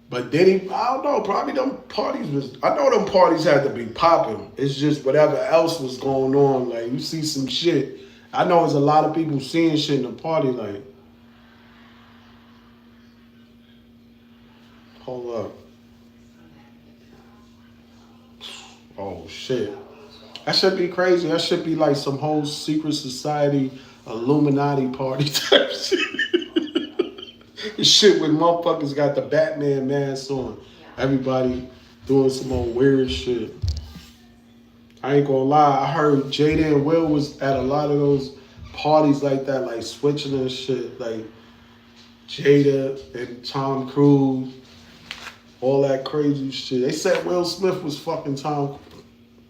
But then I don't know, probably them parties was. I know them parties had to be popping. It's just whatever else was going on. Like you see some shit. I know there's a lot of people seeing shit in the party. Like, hold up. Oh shit. That should be crazy. That should be like some whole secret society Illuminati party type shit. Shit when motherfuckers got the Batman mask on. Everybody doing some old weird shit. I ain't gonna lie. I heard Jada and Will was at a lot of those parties like that, like switching and shit. Like Jada and Tom Cruise, all that crazy shit. They said Will Smith was fucking Tom.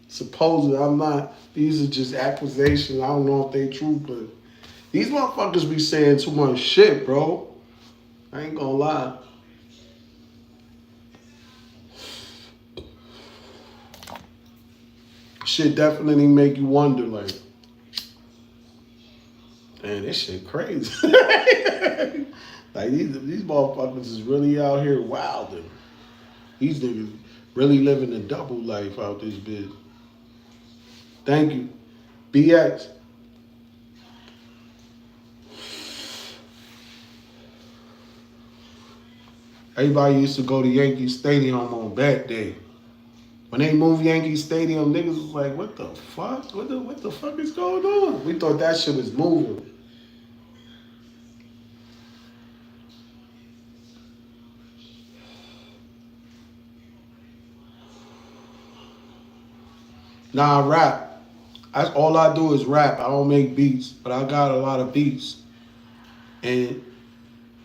Supposedly, I'm not. These are just accusations. I don't know if they true, but these motherfuckers be saying too much shit, bro. I ain't gonna lie. Shit definitely make you wonder, like, man, this shit crazy. Like these motherfuckers is really out here wilding. These niggas really living a double life out this bitch. Thank you. BX. Everybody used to go to Yankee Stadium on bat day. When they moved Yankee Stadium, niggas was like, what the fuck? What the fuck is going on? We thought that shit was moving. Nah, I rap. That's all I do is rap. I don't make beats, but I got a lot of beats. And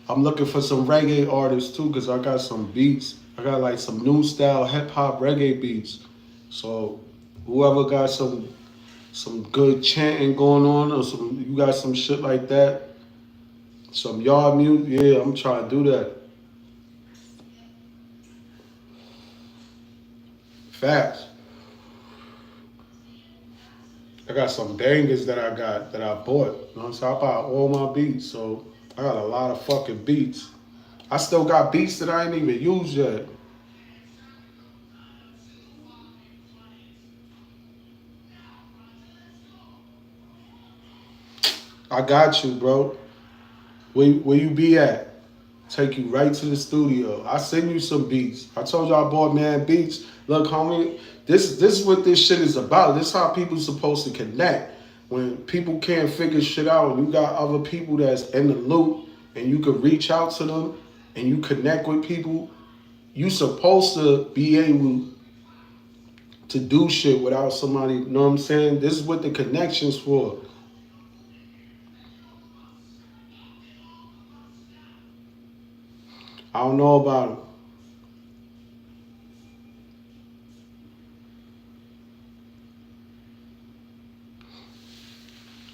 I'm looking for some reggae artists too, because I got some beats. I got like some new style hip hop reggae beats. So whoever got some good chanting going on, or some you got some shit like that, some yard music, yeah, I'm trying to do that. Facts. I got some bangers that I got that I bought. You know what I'm saying? I buy all my beats, so I got a lot of fucking beats. I still got beats that I ain't even used yet. I got you, bro. Where you be at? Take you right to the studio. I send you some beats. I told you I bought mad beats. Look, homie, this is what this shit is about. This is how people supposed to connect. When people can't figure shit out, you got other people that's in the loop, and you can reach out to them, and you connect with people. You supposed to be able to do shit without somebody. You know what I'm saying? This is what the connection's for. I don't know about it.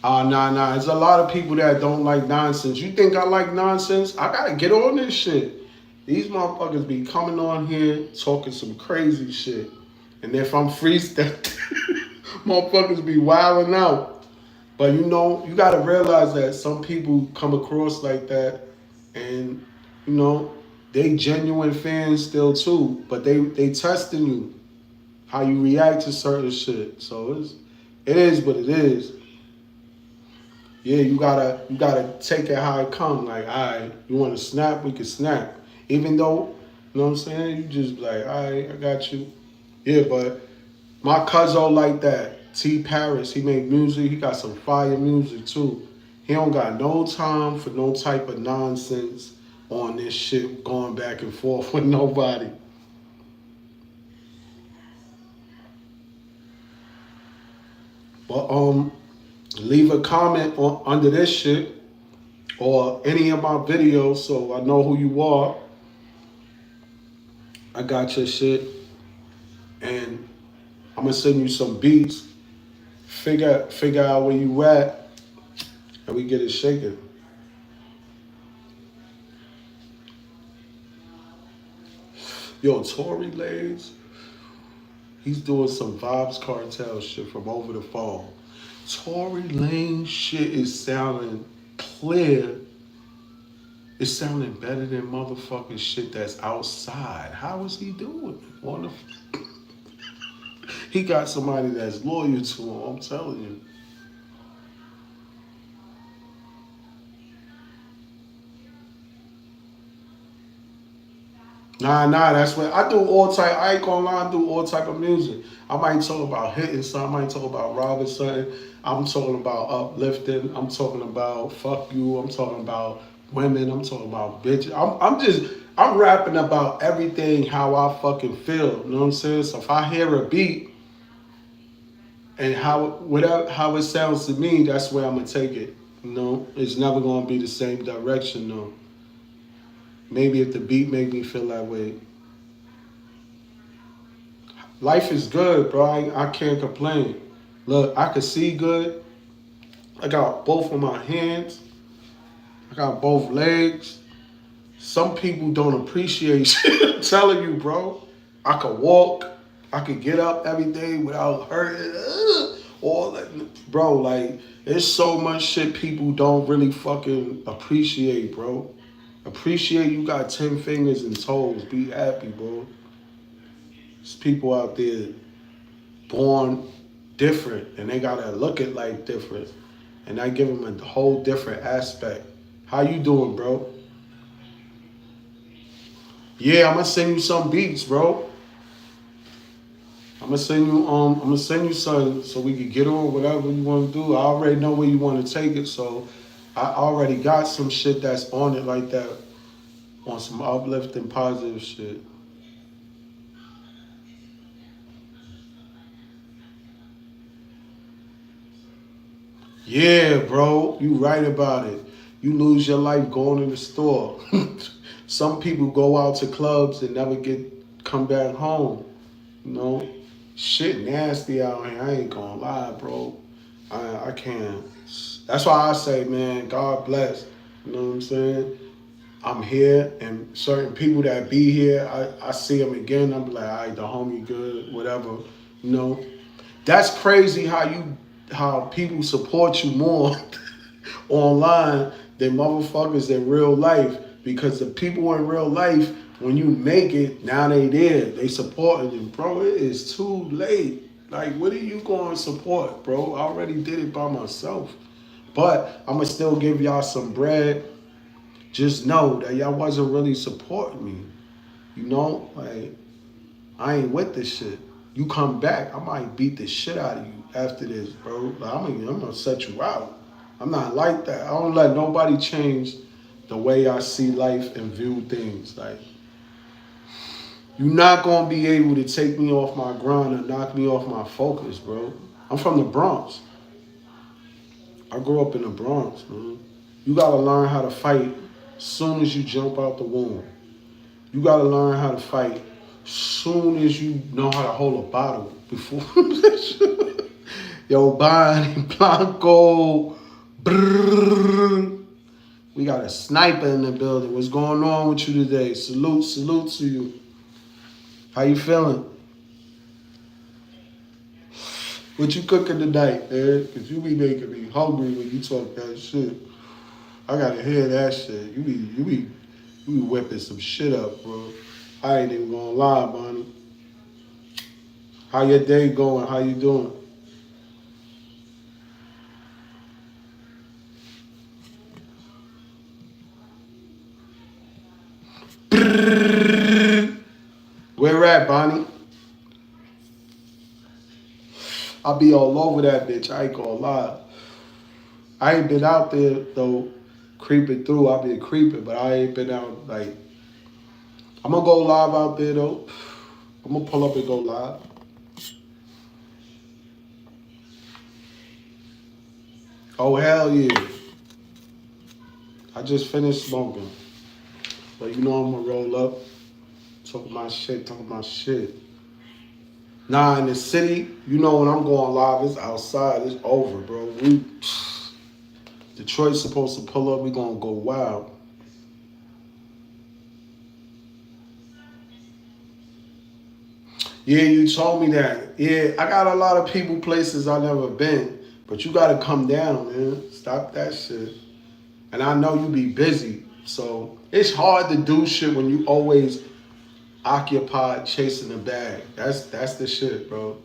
Nah. There's a lot of people that don't like nonsense. You think I like nonsense? I gotta get on this shit. These motherfuckers be coming on here talking some crazy shit. And if I'm freestyle, motherfuckers be wilding out. But you know, you gotta realize that some people come across like that, and you know, they genuine fans still too. But they testing you, how you react to certain shit. So it is what it is. Yeah, you gotta take it how it come. Like, all right, you want to snap, we can snap. Even though, you know what I'm saying, you just be like, all right, I got you. Yeah, but my cousin like that. T Paris, he make music. He got some fire music too. He don't got no time for no type of nonsense on this shit going back and forth with nobody. But leave a comment on under this shit or any of my videos so I know who you are. I got your shit, and I'm gonna send you some beats. Figure out where you at, and we get it shaking. Yo, Tory Lanez, he's doing some Vibes Cartel shit from over the phone. Tory Lanez shit is sounding clear. It's sounding better than motherfucking shit that's outside. How is he doing it? He got somebody that's loyal to him, I'm telling you. Nah, that's what I do all type. I ain't gonna lie, I do all type of music. I might talk about hitting something, I might talk about robbing something. I'm talking about uplifting. I'm talking about fuck you. I'm talking about women. I'm talking about bitches. I'm rapping about everything how I fucking feel. You know what I'm saying? So if I hear a beat And how it sounds to me, that's where I'm gonna take it. You know, it's never gonna be the same direction though. Maybe if the beat make me feel that way. Life is good, bro. I can't complain. Look, I can see good. I got both of my hands. I got both legs. Some people don't appreciate shit. I'm telling you, bro. I could walk. I could get up every day without hurting. All that, bro. Like, there's so much shit people don't really fucking appreciate, bro. Appreciate you got 10 fingers and toes. Be happy, bro. There's people out there born different and they gotta look at life different. And I give them a whole different aspect. How you doing, bro? Yeah, I'm gonna send you some beats, bro. I'm gonna send you some so we can get on whatever you want to do. I already know where you want to take it, so I already got some shit that's on it like that, on some uplifting, positive shit. Yeah, bro, you right about it. You lose your life going in the store. Some people go out to clubs and never come back home. You know, shit nasty out here. I ain't gonna lie, bro. I can't. That's why I say, man, God bless. You know what I'm saying? I'm here, and certain people that be here, I see them again. I'm like, all right, the homie good, whatever. You know, that's crazy how people support you more online than motherfuckers in real life. Because the people in real life, when you make it, now they there, they supporting you, bro. It is too late. Like, what are you going to support, bro? I already did it by myself. But I'ma still give y'all some bread. Just know that y'all wasn't really supporting me. You know, like I ain't with this shit. You come back, I might beat the shit out of you after this, bro. Like, I'm gonna set you out. I'm not like that. I don't let nobody change the way I see life and view things. Like, you're not gonna be able to take me off my grind or knock me off my focus, bro. I'm from the Bronx. I grew up in the Bronx, man. You gotta learn how to fight soon as you jump out the womb. You gotta learn how to fight soon as you know how to hold a bottle before. Yo, Bonnie Blanco. Brrr. We got a sniper in the building. What's going on with you today? Salute to you. How you feeling? What you cooking tonight, man? Cause you be making me hungry when you talk that shit. I gotta hear that shit. You be whipping some shit up, bro. I ain't even gonna lie, Bonnie. How your day going? How you doing? Where at, Bonnie? I'll be all over that bitch. I ain't gonna lie. I ain't been out there though, creeping through. I've been creeping, but I ain't been out like. I'm gonna go live out there though. I'm gonna pull up and go live. Oh hell yeah! I just finished smoking, but you know I'm gonna roll up, talk my shit. Nah, in the city, you know when I'm going live, it's outside. It's over, bro. Detroit's supposed to pull up. We gonna go wild. Yeah, you told me that. Yeah, I got a lot of people, places I never been, but you gotta come down, man. Stop that shit. And I know you be busy, so it's hard to do shit when you always occupied chasing the bag. That's the shit, bro.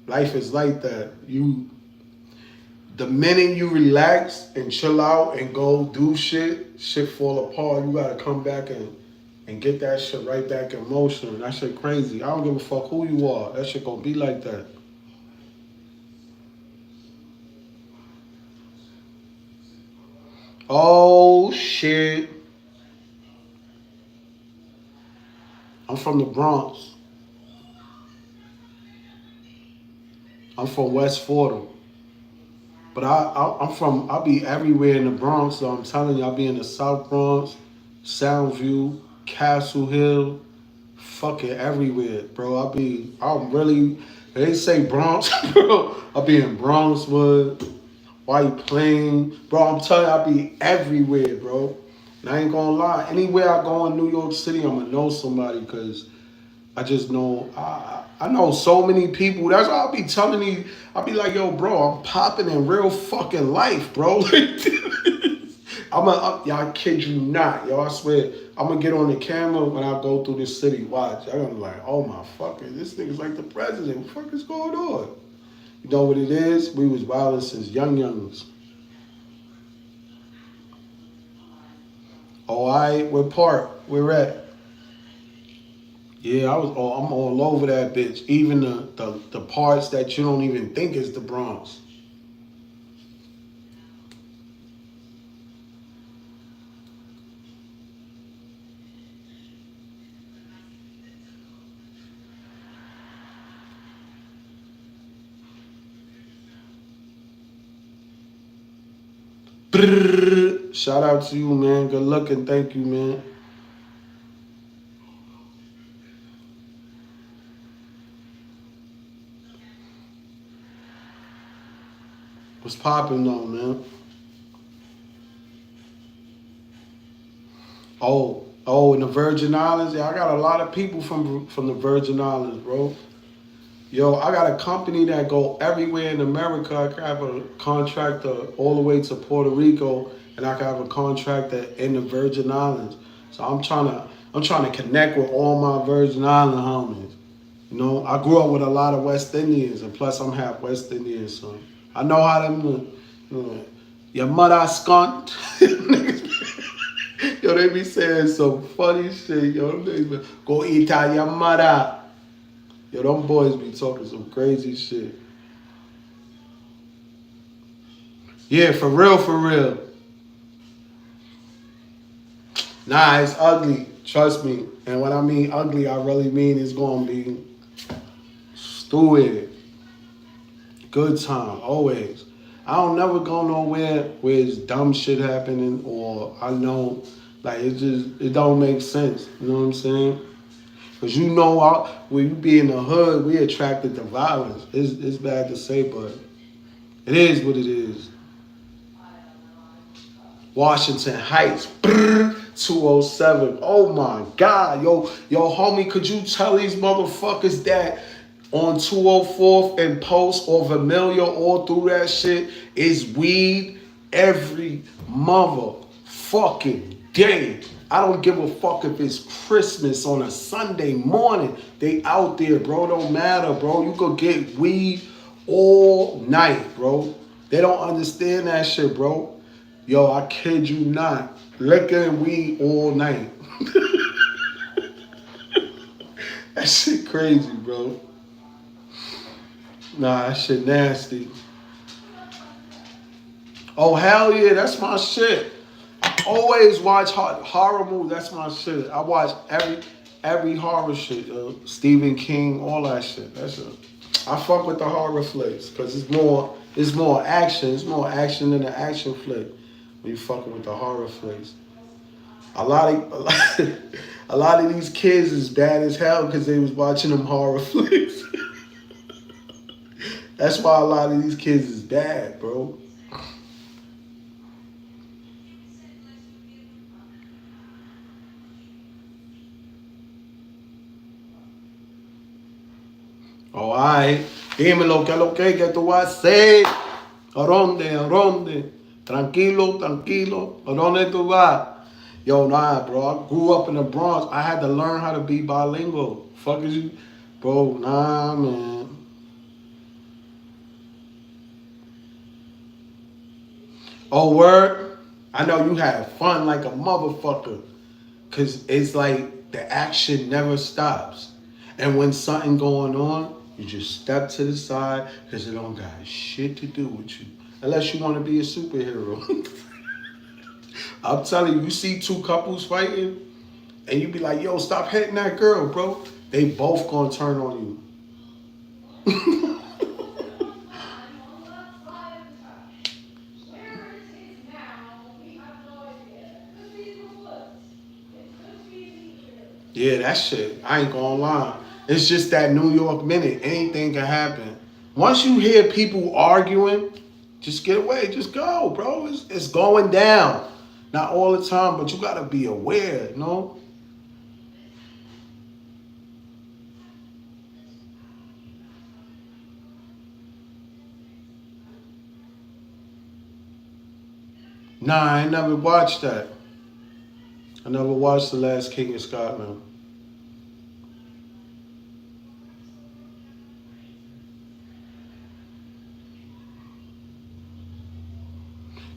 Life is like that. The minute you relax and chill out and go do shit fall apart. You gotta come back and get that shit right back in motion. That shit crazy. I don't give a fuck who you are. That shit gonna be like that. Oh shit. I'm from the Bronx. I'm from West Fordham. But I'll be everywhere in the Bronx, so I'm telling you, I'll be in the South Bronx, Soundview, Castle Hill, fucking everywhere, bro. I'm really, they say Bronx, bro. I'll be in Bronxwood, White Plain, bro. I'm telling you, I'll be everywhere, bro. And I ain't gonna lie, anywhere I go in New York City, I'm gonna know somebody, because I just know I know so many people. That's why I'll be telling you. I'll be like, yo, bro, I'm popping in real fucking life, bro. Yo, I kid you not, yo. I swear, I'm gonna get on the camera when I go through this city. Watch, I'm gonna be like, oh my fucking, this nigga's like the president. What the fuck is going on? You know what it is? We was wilding since youngs. Oh, all right, what part? Where at? Yeah, I'm all over that bitch. Even the parts that you don't even think is the Bronx. Brrr. Shout out to you, man. Good luck and thank you, man. What's popping though, man? Oh, in the Virgin Islands, yeah, I got a lot of people from the Virgin Islands, bro. Yo, I got a company that go everywhere in America. I can have a contractor all the way to Puerto Rico, and I can have a contractor in the Virgin Islands. So I'm trying to connect with all my Virgin Island homies. You know, I grew up with a lot of West Indians, and plus I'm half West Indian, so I know how them. Your mother skunt. Yo, they be saying some funny shit. Yo, they be, go eat out your mother. Yo, them boys be talking some crazy shit. Yeah, for real, for real. Nah, it's ugly. Trust me. And when I mean ugly, I really mean it's gonna be stupid. Good time, always. I don't never go nowhere where it's dumb shit happening or I know like it don't make sense. You know what I'm saying? Cause you know when you be in the hood, we attracted to violence. It's bad to say, but it is what it is. Washington Heights, 207. Oh my God, yo, homie, could you tell these motherfuckers that on 204th and Post or Vermilion all through that shit is weed every motherfucking day. I don't give a fuck if it's Christmas on a Sunday morning. They out there, bro. Don't matter, bro. You could get weed all night, bro. They don't understand that shit, bro. Yo, I kid you not. Liquor and weed all night. That shit crazy, bro. Nah, that shit nasty. Oh, hell yeah, that's my shit. I always watch horror movies. That's my shit. I watch every horror shit. Stephen King, all that shit. That's it. I fuck with the horror flicks because it's more action. It's more action than an action flick when you fucking with the horror flicks. A lot of these kids is bad as hell because they was watching them horror flicks. That's why a lot of these kids is bad, bro. Oh, ay. Dímelo, ¿qué es lo que tú vas a hacer? ¿A dónde? ¿A dónde? Tranquilo, tranquilo. ¿A dónde tú vas? Yo, nah, bro. I grew up in the Bronx. I had to learn how to be bilingual. Fuck is you? Bro, nah, man. Oh, word? I know you had fun like a motherfucker. Because it's like the action never stops. And when something going on, you just step to the side because it don't got shit to do with you. Unless you want to be a superhero. I'm telling you, you see two couples fighting and you be like, yo, stop hitting that girl, bro. They both gonna turn on you. Yeah, that shit, I ain't gonna lie. It's just that New York minute. Anything can happen. Once you hear people arguing, just get away. Just go, bro. It's going down. Not all the time, but you gotta be aware, you know? Nah, I ain't never watched that. I never watched The Last King of Scotland.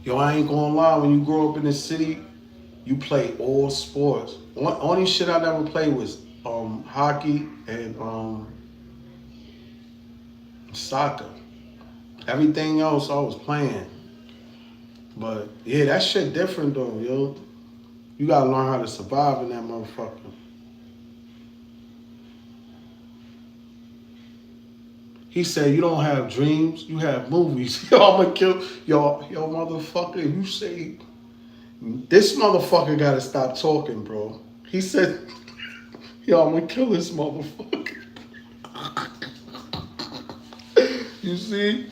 Yo, I ain't gonna lie, when you grow up in the city, you play all sports. Only shit I never played was hockey and soccer. Everything else I was playing. But yeah, that shit different though, yo. You gotta learn how to survive in that motherfucker. He said you don't have dreams, you have movies. Yo, I'ma kill yo motherfucker. You say this motherfucker gotta stop talking, bro. He said, yo, I'm gonna kill this motherfucker. You see?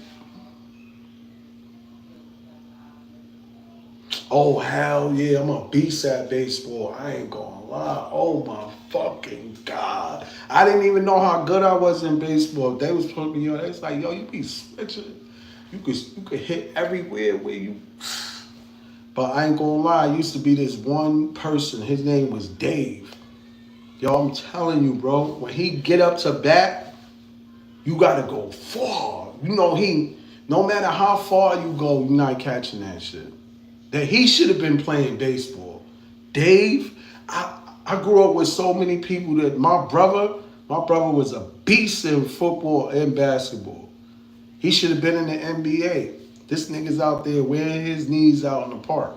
Oh hell yeah, I'm a beast at baseball. I ain't gonna lie. Oh my fucking god. I didn't even know how good I was in baseball. They was putting me on. They was like, yo, you be switching. You could hit everywhere where you. But I ain't gonna lie, I used to be this one person. His name was Dave. Yo, I'm telling you, bro, when he get up to bat, you gotta go far. You know, no matter how far you go, you're not catching that shit. That he should have been playing baseball. Dave, I grew up with so many people that my brother was a beast in football and basketball. He should have been in the NBA. This nigga's out there wearing his knees out in the park.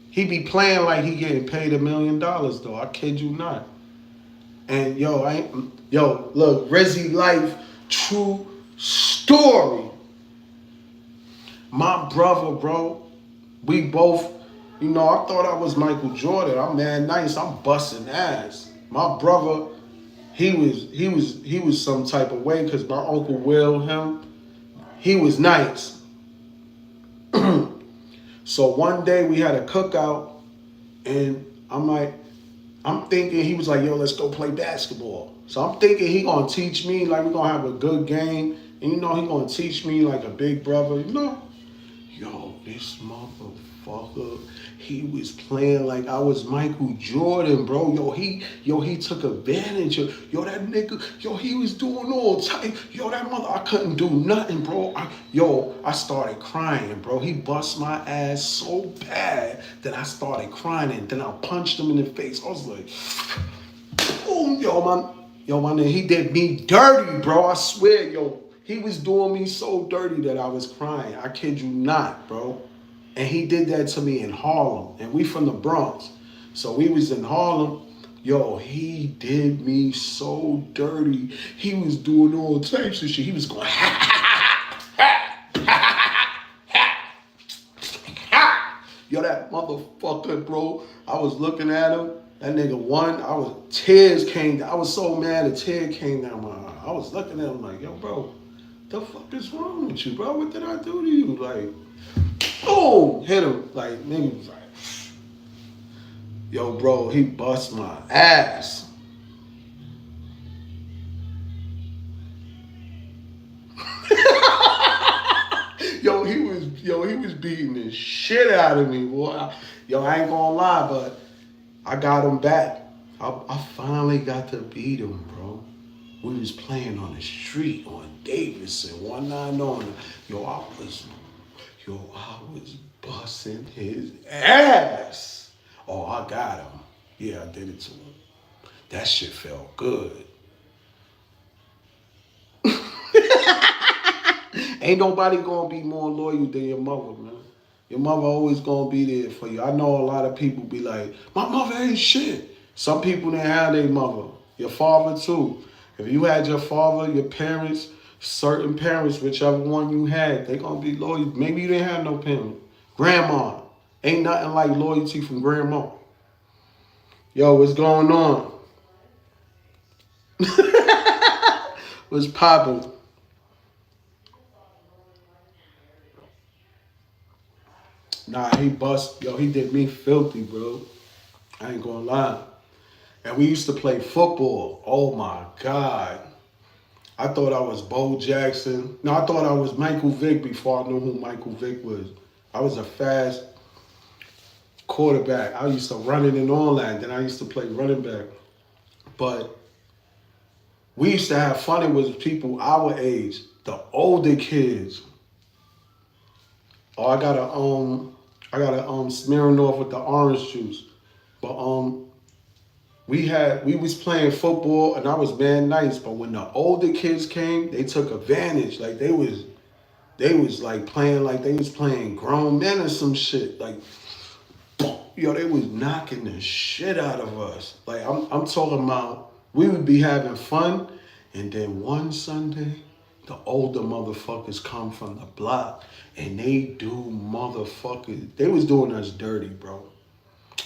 He be playing like he getting paid $1 million though. I kid you not. And look, Rizzylife, true story. My brother, bro, we both, I thought I was Michael Jordan. I'm mad nice. I'm busting ass. My brother, he was some type of way because my uncle Will him. He was nice. So one day we had a cookout, and I'm thinking he was like, yo, let's go play basketball. So I'm thinking he gonna teach me, like we're gonna have a good game. And he gonna teach me like a big brother, Yo, this motherfucker, he was playing like I was Michael Jordan, bro. He took advantage of, that nigga, he was doing all type. Yo, that mother, I couldn't do nothing, bro. I started crying, bro. He bust my ass so bad that I started crying, and then I punched him in the face. I was like, boom, my nigga, he did me dirty, bro. I swear, he was doing me so dirty that I was crying. I kid you not, bro. And he did that to me in Harlem. And we from the Bronx. So we was in Harlem. Yo, he did me so dirty. He was doing all types of shit. He was going, yo, that motherfucker, bro. I was looking at him. That nigga won. Tears came down. I was so mad a tear came down my eye. I was looking at him like, yo, bro, the fuck is wrong with you, bro? What did I do to you? Like, boom, hit him. Like, nigga was like, yo, bro, he bust my ass. He was beating the shit out of me, boy. I ain't gonna lie, but I got him back. I finally got to beat him, bro. We was playing on the street on Davidson, 190. I was busting his ass. Oh, I got him. Yeah, I did it to him. That shit felt good. Ain't nobody gonna be more loyal than your mother, man. Your mother always gonna be there for you. I know a lot of people be like, my mother ain't shit. Some people didn't have their mother. Your father too. If you had your father, your parents, certain parents, whichever one you had, they gonna be loyal. Maybe you didn't have no parent. Grandma. Ain't nothing like loyalty from grandma. Yo, what's going on? What's poppin'? Nah, he bust. Yo, he did me filthy, bro. I ain't gonna lie. And we used to play football. Oh my God. I thought I was Bo Jackson. No, I thought I was Michael Vick before I knew who Michael Vick was. I was a fast quarterback. I used to run it and all that. Then I used to play running back. But we used to have fun. It was people our age, the older kids. Oh, I got a smearing off with the orange juice. But we was playing football and I was mad nice. But when the older kids came, they took advantage. Like they was like playing like they was playing grown men or some shit. Like yo, they was knocking the shit out of us. Like I'm talking about we would be having fun, and then one Sunday, the older motherfuckers come from the block and they do motherfuckers. They was doing us dirty, bro.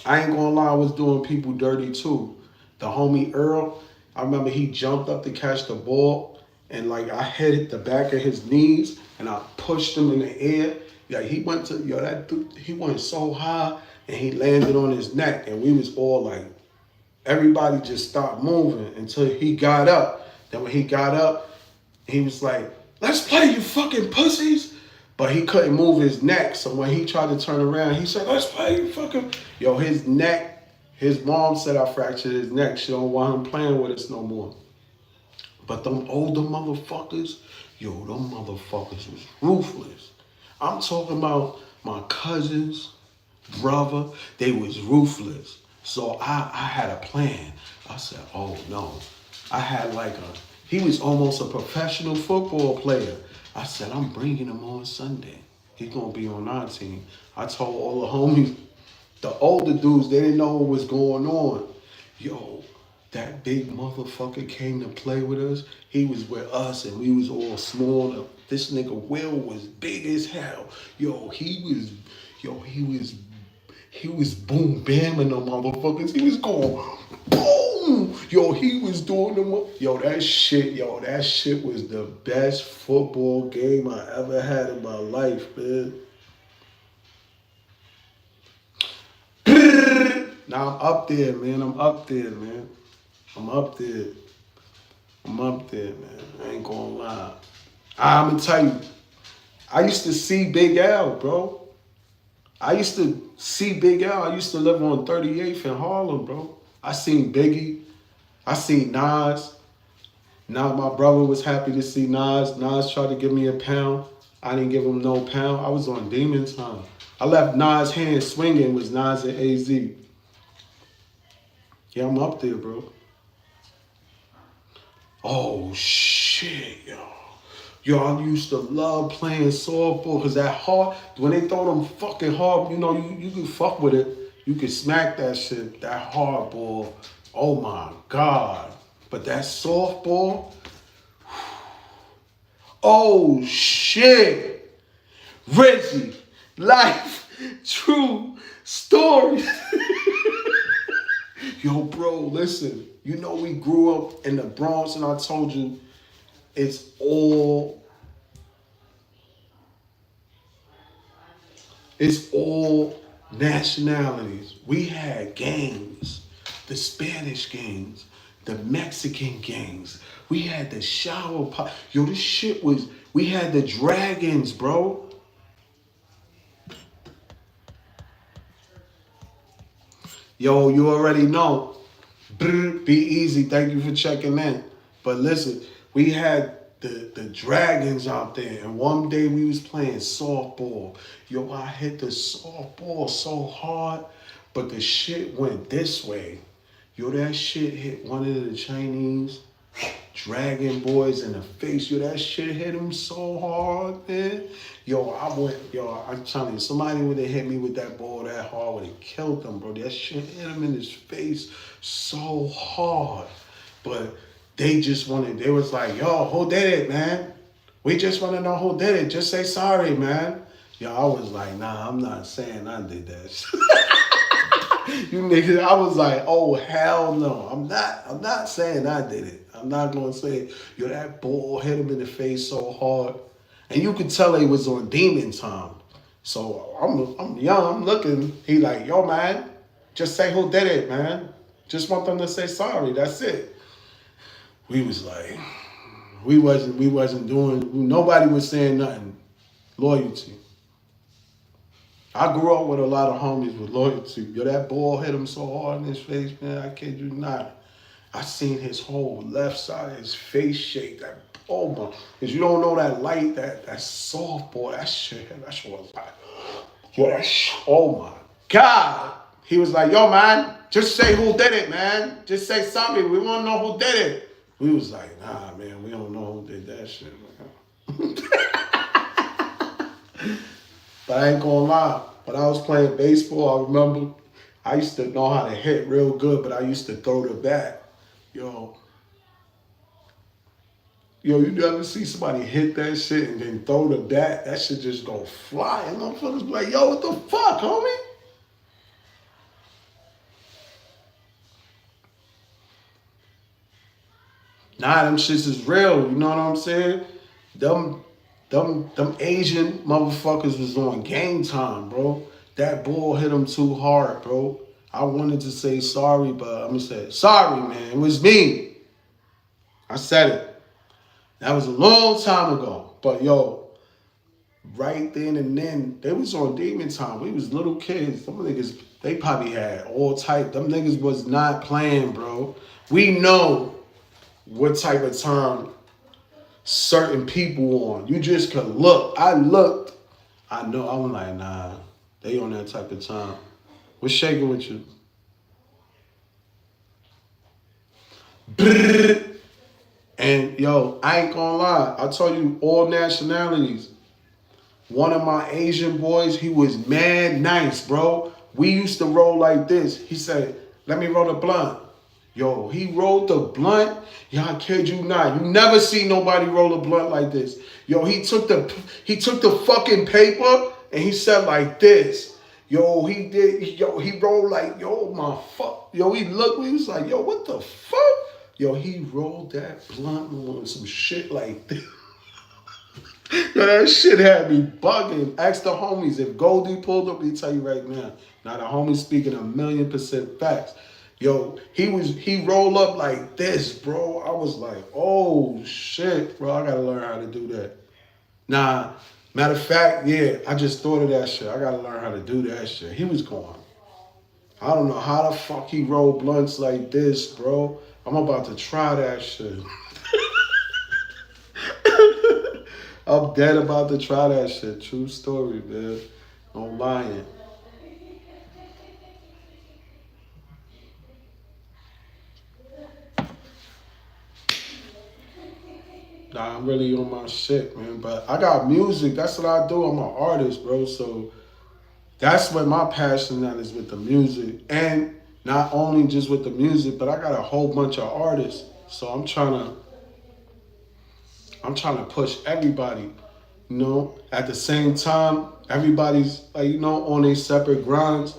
I ain't gonna lie, I was doing people dirty too. The homie Earl, I remember he jumped up to catch the ball and like I hit the back of his knees and I pushed him in the air. Yeah, he went to that dude, he went so high and he landed on his neck and we was all like everybody just stopped moving until he got up. Then when he got up, he was like, "Let's play, you fucking pussies." But he couldn't move his neck. So when he tried to turn around, he said, "Let's play, you fucking." Yo, his neck, his mom said I fractured his neck. She don't want him playing with us no more. But them older motherfuckers, yo, them motherfuckers was ruthless. I'm talking about my cousins, brother, they was ruthless. So I had a plan. I said, oh no. I had like he was almost a professional football player. I said, I'm bringing him on Sunday. He's gonna be on our team. I told all the homies, the older dudes, they didn't know what was going on. Yo, that big motherfucker came to play with us. He was with us and we was all small. This nigga Will was big as hell. Yo, he was boom bamming them motherfuckers. He was going boom. Yo, he was doing them. Yo, that shit was the best football game I ever had in my life, man. Now I'm up there, man. I'm up there, man. I'm up there. I'm up there, man. I ain't gonna lie. I'm gonna tell you, I used to see Big L, bro. I used to see Big L. I used to live on 38th in Harlem, bro. I seen Biggie. I seen Nas. Now my brother was happy to see Nas. Nas tried to give me a pound. I didn't give him no pound. I was on demon time. I left Nas' hand swinging was Nas and AZ. Yeah, I'm up there, bro. Oh shit, yo. Yo, I used to love playing softball because that hard, when they throw them fucking hard, you can fuck with it. You can smack that shit, that hard ball. Oh my God. But that softball, oh shit. Rizzy, life, true story. Yo, bro, listen. You know we grew up in the Bronx and I told you it's all It's all nationalities. We had gangs, the Spanish gangs, the Mexican gangs. We had the shower pot. Yo, this shit was, we had the dragons, bro. Yo, you already know. Be easy. Thank you for checking in. But listen, we had the dragons out there, and one day we was playing softball. Yo, I hit the softball so hard, but the shit went this way. Yo, that shit hit one of the Chinese dragon boys in the face. Yo, that shit hit him so hard, man. I'm telling you, somebody would have hit me with that ball that hard would have killed him, bro. That shit hit him in his face so hard. But they was like, yo, who did it, man? We just want to know who did it. Just say sorry, man. Yo, I was like, nah, I'm not saying I did that. You niggas, I was like, oh hell no. I'm not saying I did it. I'm not gonna say, yo, that ball hit him in the face so hard. And you could tell he was on demon time. So I'm young, I'm looking, he like, yo man, just say who did it, man. Just want them to say sorry. That's it. We was like, we wasn't doing, nobody was saying nothing. Loyalty. I grew up with a lot of homies with loyalty. Yo, that ball hit him so hard in his face, man. I kid you not. I seen his whole left side of his face shake. That oh my, cause you don't know that light, that softball, that shit was like, yo, oh my God. He was like, yo, man, just say who did it, man. Just say something. We want to know who did it. We was like, nah, man, we don't know who did that shit, man. But I ain't gonna lie. When I was playing baseball, I remember I used to know how to hit real good, but I used to throw the bat. Yo, you never see somebody hit that shit and then throw the bat, that shit just go flying. Motherfuckers be like, yo, what the fuck, homie? Nah, them shits is real, you know what I'm saying? Them them Asian motherfuckers was on game time, bro. That ball hit them too hard, bro. I wanted to say sorry, but I'm gonna say sorry, man. It was me. I said it. That was a long time ago. But yo, right then and then, they was on demon time. We was little kids. Them niggas, they probably had all type. Them niggas was not playing, bro. We know what type of time certain people on. You just could look. I looked. I know. I'm like, nah, they on that type of time. What's shaking with you? And yo, I ain't gonna lie. I told you all nationalities. One of my Asian boys, he was mad nice, bro. We used to roll like this. He said, let me roll a blunt. Yo, he rolled the blunt. Yo, I kid you not. You never see nobody roll a blunt like this. Yo, he took the fucking paper and he said like this. Yo, he rolled like, yo, my fuck. Yo, he looked, he was like, yo, what the fuck? Yo, he rolled that blunt on some shit like this. Yo, that shit had me bugging. Ask the homies. If Goldie pulled up, he tell you right now. Now the homies speaking 1,000,000% facts. Yo, he roll up like this, bro. I was like, oh shit, bro. I gotta learn how to do that. Nah, matter of fact, yeah, I just thought of that shit. I gotta learn how to do that shit. He was going. I don't know how the fuck he rolled blunts like this, bro. I'm about to try that shit. I'm dead about to try that shit. True story, man. No lying. Nah, I'm really on my shit, man. But I got music. That's what I do. I'm an artist, bro. So that's what my passion at is with the music. And not only just with the music, but I got a whole bunch of artists. So I'm trying to push everybody. At the same time, everybody's like, on their separate grinds.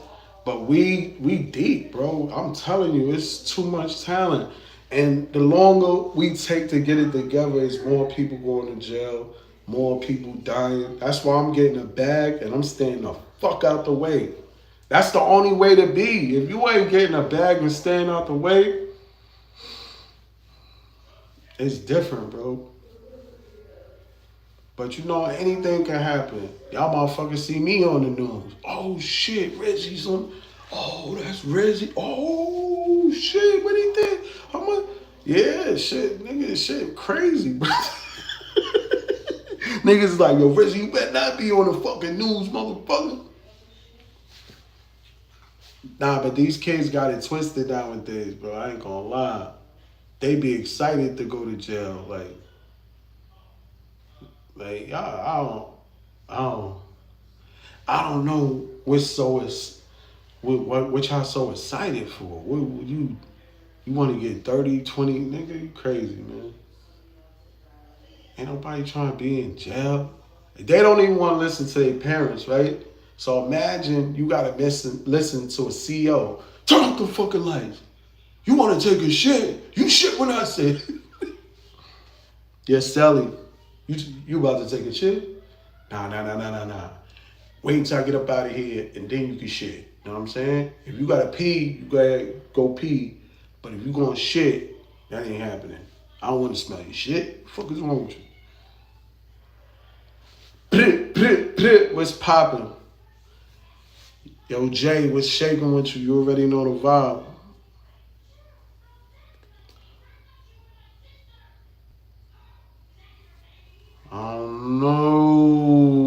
But we deep, bro. I'm telling you, it's too much talent. And the longer we take to get it together, is more people going to jail, more people dying. That's why I'm getting a bag and I'm staying the fuck out the way. That's the only way to be. If you ain't getting a bag and staying out the way, it's different, bro. But anything can happen. Y'all motherfuckers see me on the news. Oh shit, Rizzy's on. Oh, that's Rizzy. Oh shit, what he think? Yeah, shit, nigga, shit, crazy, bro. Niggas like, yo, Rizzy, you better not be on the fucking news, motherfucker. Nah, but these kids got it twisted nowadays, bro. I ain't gonna lie. They be excited to go to jail, y'all, I don't, I don't know what y'all so excited for. What you want to get 30, 20, nigga? You crazy, man. Ain't nobody trying to be in jail. They don't even want to listen to their parents, right? So imagine you gotta listen to a CEO. Turn off the fucking lights. You wanna take a shit? You shit when I say. Yes, Sally. You about to take a shit? Nah. Wait until I get up out of here and then you can shit. You know what I'm saying? If you gotta pee, you gotta go pee. But if you gonna shit, that ain't happening. I don't wanna smell your shit. What the fuck is wrong with you? What's popping? Yo, Jay, what's shaking with you? You already know the vibe. I don't know.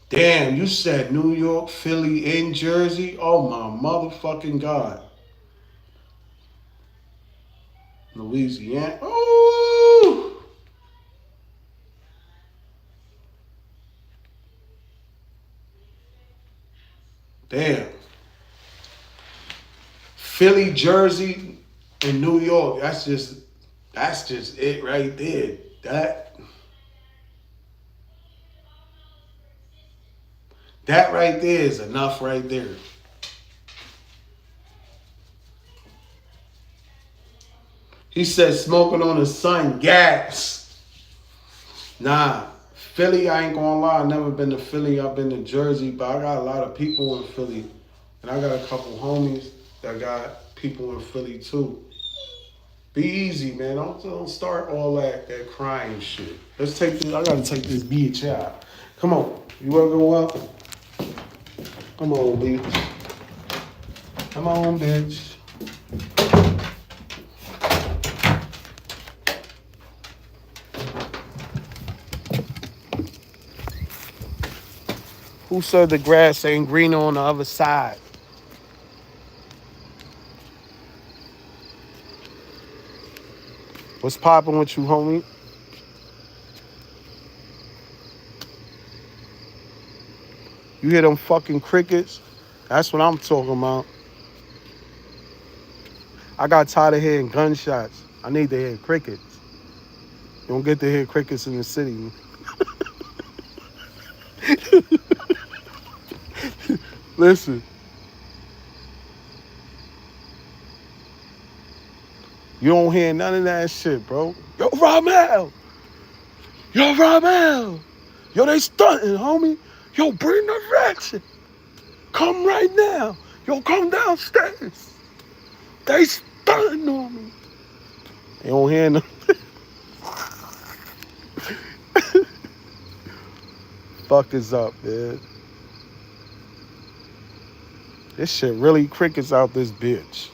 Damn, you said New York, Philly, and Jersey? Oh my motherfucking God. Louisiana. Ooh. Damn. Philly, Jersey, and New York. That's just it right there. That right there is enough right there. He said smoking on the sun, gas. Nah, Philly, I ain't gonna lie, I never been to Philly. I've been to Jersey, but I got a lot of people in Philly. And I got a couple homies that got people in Philly too. Be easy, man. Don't start all that crying shit. Let's take this. I gotta take this bitch out. Come on. You wanna go up? Come on, bitch. Come on, bitch. Who said the grass ain't greener on the other side? What's popping with you, homie? You hear them fucking crickets? That's what I'm talking about. I got tired of hearing gunshots. I need to hear crickets. You don't get to hear crickets in the city. Listen, you don't hear none of that shit, bro. Yo, Ramel! Yo, Ramel! Yo, they stunting, homie. Yo, bring the ratchet. Come right now. Yo, come downstairs. They stunting on me. They don't hear no. Fuck is up, man. This shit really crickets out this bitch.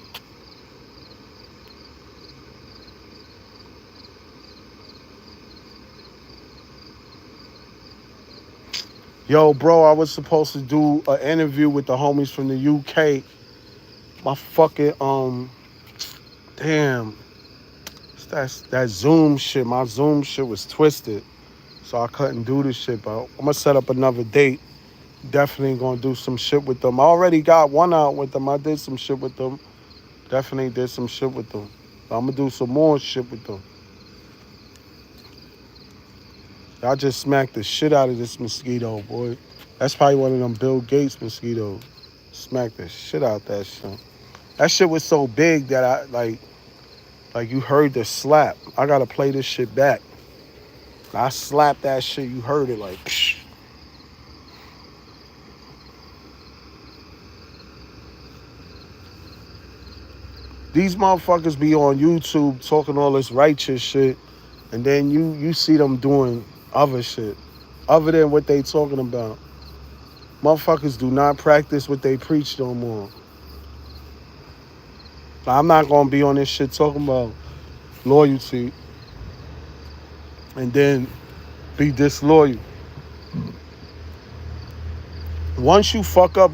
Yo, bro, I was supposed to do an interview with the homies from the UK. My fucking damn, that Zoom shit. My Zoom shit was twisted, so I couldn't do this shit. But I'm gonna set up another date. Definitely gonna do some shit with them. I already got one out with them. I did some shit with them. Definitely did some shit with them. I'm gonna do some more shit with them. I just smacked the shit out of this mosquito, boy. That's probably one of them Bill Gates mosquitoes. Smacked the shit out that shit. That shit was so big that I like you heard the slap. I gotta play this shit back. I slapped that shit. You heard it like. Psh. These motherfuckers be on YouTube talking all this righteous shit, and then you see them doing other shit, other than what they talking about. Motherfuckers do not practice what they preach no more. I'm not gonna be on this shit talking about loyalty and then be disloyal. Once you fuck up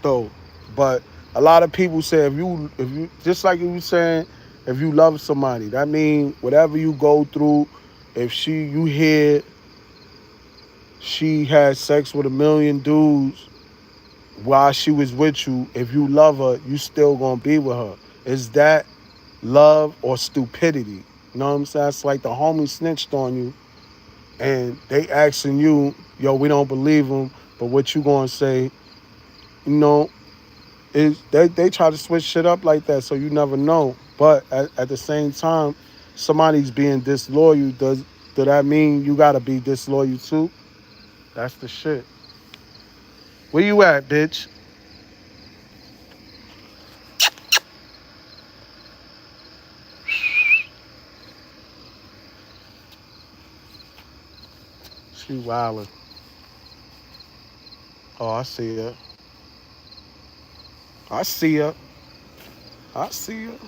though. But a lot of people say if you just like you were saying, if you love somebody, that means whatever you go through, if you hear she had sex with a million dudes while she was with you, if you love her, you still gonna be with her. Is that love or stupidity? You know what I'm saying? It's like the homie snitched on you. and they asking you, yo, we don't believe them, but what you gonna say, you know, is they try to switch shit up like that, so you never know. But at the same time, somebody's being disloyal. Does that mean you gotta be disloyal too? That's the shit. Where you at, bitch? She wildin'. Oh, I see her. I see her. I see her.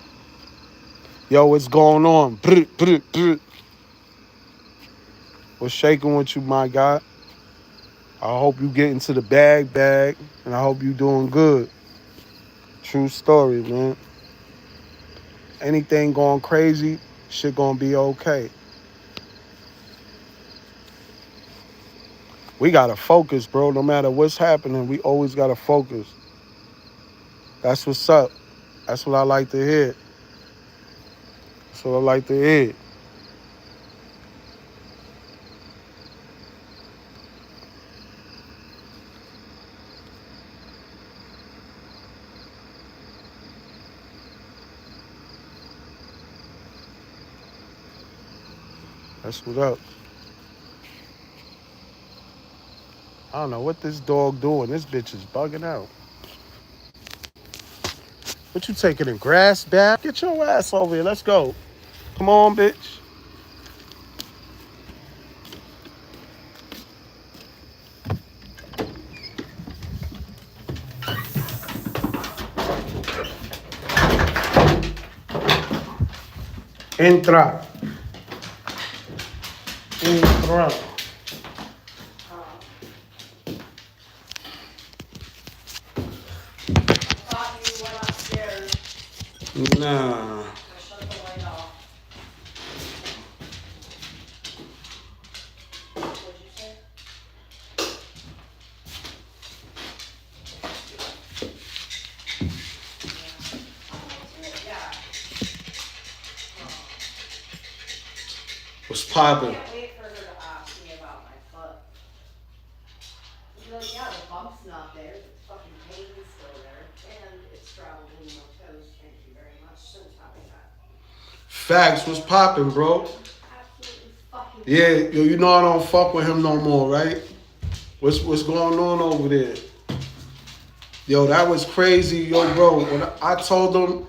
Yo, what's going on? Brr, brr, brr. What's shaking with you, my guy? I hope you get into the bag, and I hope you doing good. True story, man. Anything going crazy, shit gonna be okay. We gotta focus, bro. No matter what's happening, we always gotta focus. That's what's up. That's what I like to hear. That's what I like to hear. That's what up. I don't know what this dog doing. This bitch is bugging out. What you taking in grass bath? Get your ass over here. Let's go. Come on, bitch. Entra. Entra. Thought you went upstairs. Nah. I shut the light off. What'd you say? Yeah. What's I poppin'? can't wait for her to ask me about my foot. She's like, yeah, the bump's not there, but the fucking pain's still there, and it's traveled in my toes. Thank you very much since having that. Facts. What's poppin', bro? Absolutely fucking. Yeah, yo, you know I don't fuck with him no more, right? What's going on over there? Yo, that was crazy, yo, bro. When I told him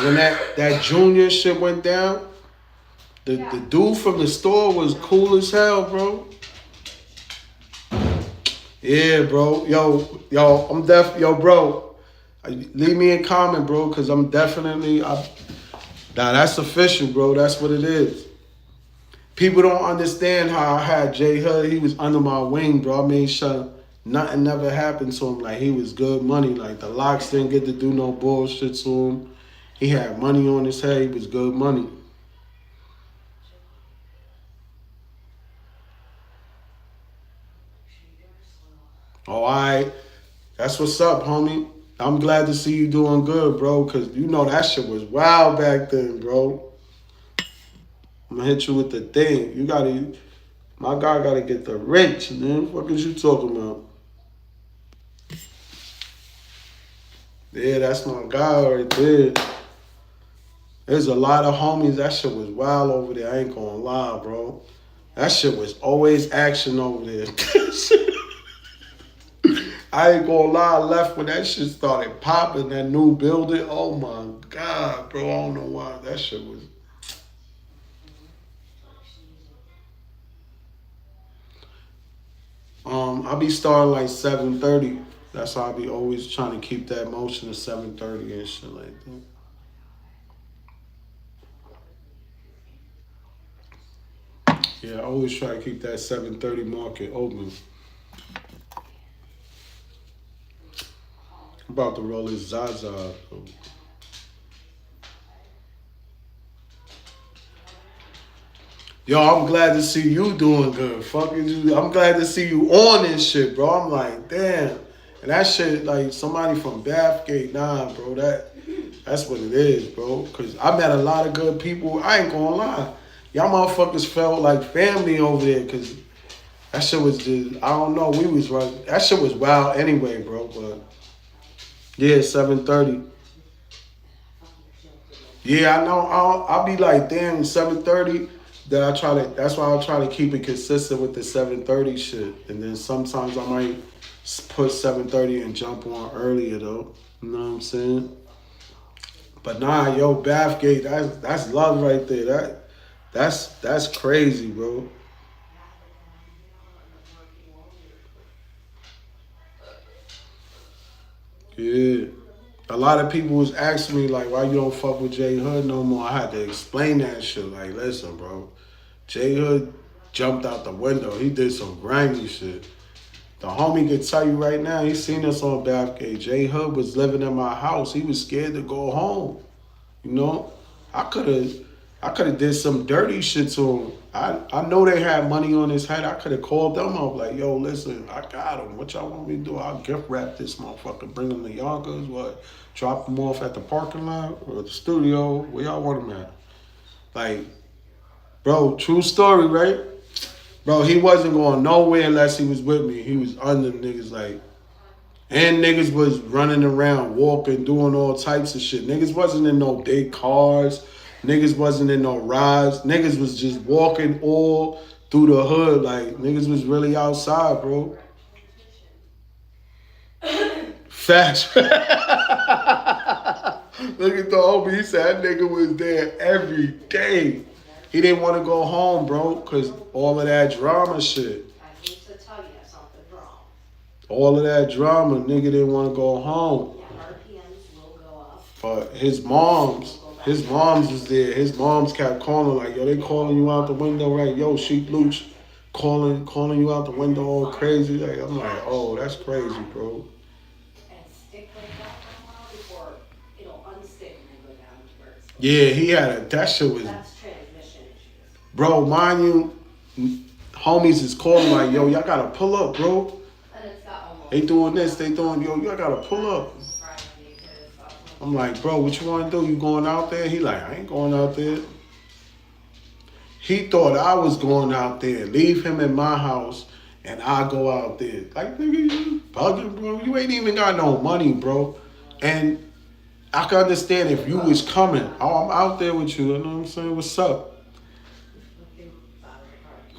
when that junior shit went down, the dude from the store was cool as hell, bro. Yeah, bro. Yo, yo, bro. Leave me a comment, bro, cause I'm definitely nah, that's official, bro. That's what it is. People don't understand how I had J Hood. He was under my wing, bro. I made sure nothing never happened to him. Like he was good money. Like the locks didn't get to do no bullshit to him. He had money on his head. He was good money. Oh, all right. That's what's up, homie. I'm glad to see you doing good, bro. Cause you know that shit was wild back then, bro. I'm gonna hit you with the thing. My guy gotta get the rich, man. What is you talking about? Yeah, that's my guy right there. There's a lot of homies. That shit was wild over there. I ain't gonna lie, bro. That shit was always action over there. I ain't gonna lie. I left when that shit started popping. That new building. Oh my god, bro. I don't know why that shit was. I be starting like 7:30. That's how I be always trying to keep that motion to 7:30 and shit like that. Yeah, I always try to keep that 7:30 market open. I'm about to roll this Zaza. Yo, I'm glad to see you doing good. Fucking you. I'm glad to see you on this shit, bro. I'm like, damn. And that shit, like somebody from Bathgate, nah, bro. That's what it is, bro. Cause I met a lot of good people. I ain't gonna lie. Y'all motherfuckers felt like family over there, cause that shit was just, I don't know, we was right. That shit was wild anyway, bro. But yeah, 7:30. Yeah, I know. I'll be like, damn, 7:30. Then I try to. That's why I try to keep it consistent with the 7:30 shit. And then sometimes I might put 7:30 and jump on earlier though. You know what I'm saying? But nah, yo, Bathgate, that's love right there. That's crazy, bro. Yeah. A lot of people was asking me like, why you don't fuck with J Hood no more? I had to explain that shit. Like, listen, bro, J Hood jumped out the window. He did some grimy shit. The homie could tell you right now, he seen us on Bathgate. J Hood was living in my house. He was scared to go home. You know, I could have, I could have did some dirty shit to him. I know they had money on his head. I could have called them up like, yo, listen, I got him. What y'all want me to do? I'll gift wrap this motherfucker, bring him to Yonkers, what? Drop him off at the parking lot or the studio. Where y'all want him at? Like, bro, true story, right? Bro, he wasn't going nowhere unless he was with me. He was under niggas like, and niggas was running around, walking, doing all types of shit. Niggas wasn't in no big cars. Niggas wasn't in no rides. Niggas was just walking all through the hood. Like, niggas was really outside, bro. Facts. Look at the homie. He said that nigga was there every day. He didn't want to go home, bro, because all of that drama shit. I hate to tell you something wrong. All of that drama, nigga didn't want to go home. Yeah, RPMs will go up. But his moms was there. His moms kept calling like, yo, they calling you out the window, right? Yo, Sheik Luch calling you out the window all crazy. Like, I'm like, oh, that's crazy, bro. And stick like that for a while before it'll unstick and then go down to where it's supposed Yeah, he had that shit was, That's transmission issues. bro, mind you, homies is calling like, yo, y'all gotta pull up, bro. And it's got almost. They doing this, they doing, yo, y'all gotta pull up. I'm like, bro, what you want to do? You going out there? He like, I ain't going out there. He thought I was going out there, leave him in my house, and I go out there. Like, nigga, you bugging, bro. You ain't even got no money, bro. And I can understand if you was coming. Oh, I'm out there with you. You know what I'm saying? What's up?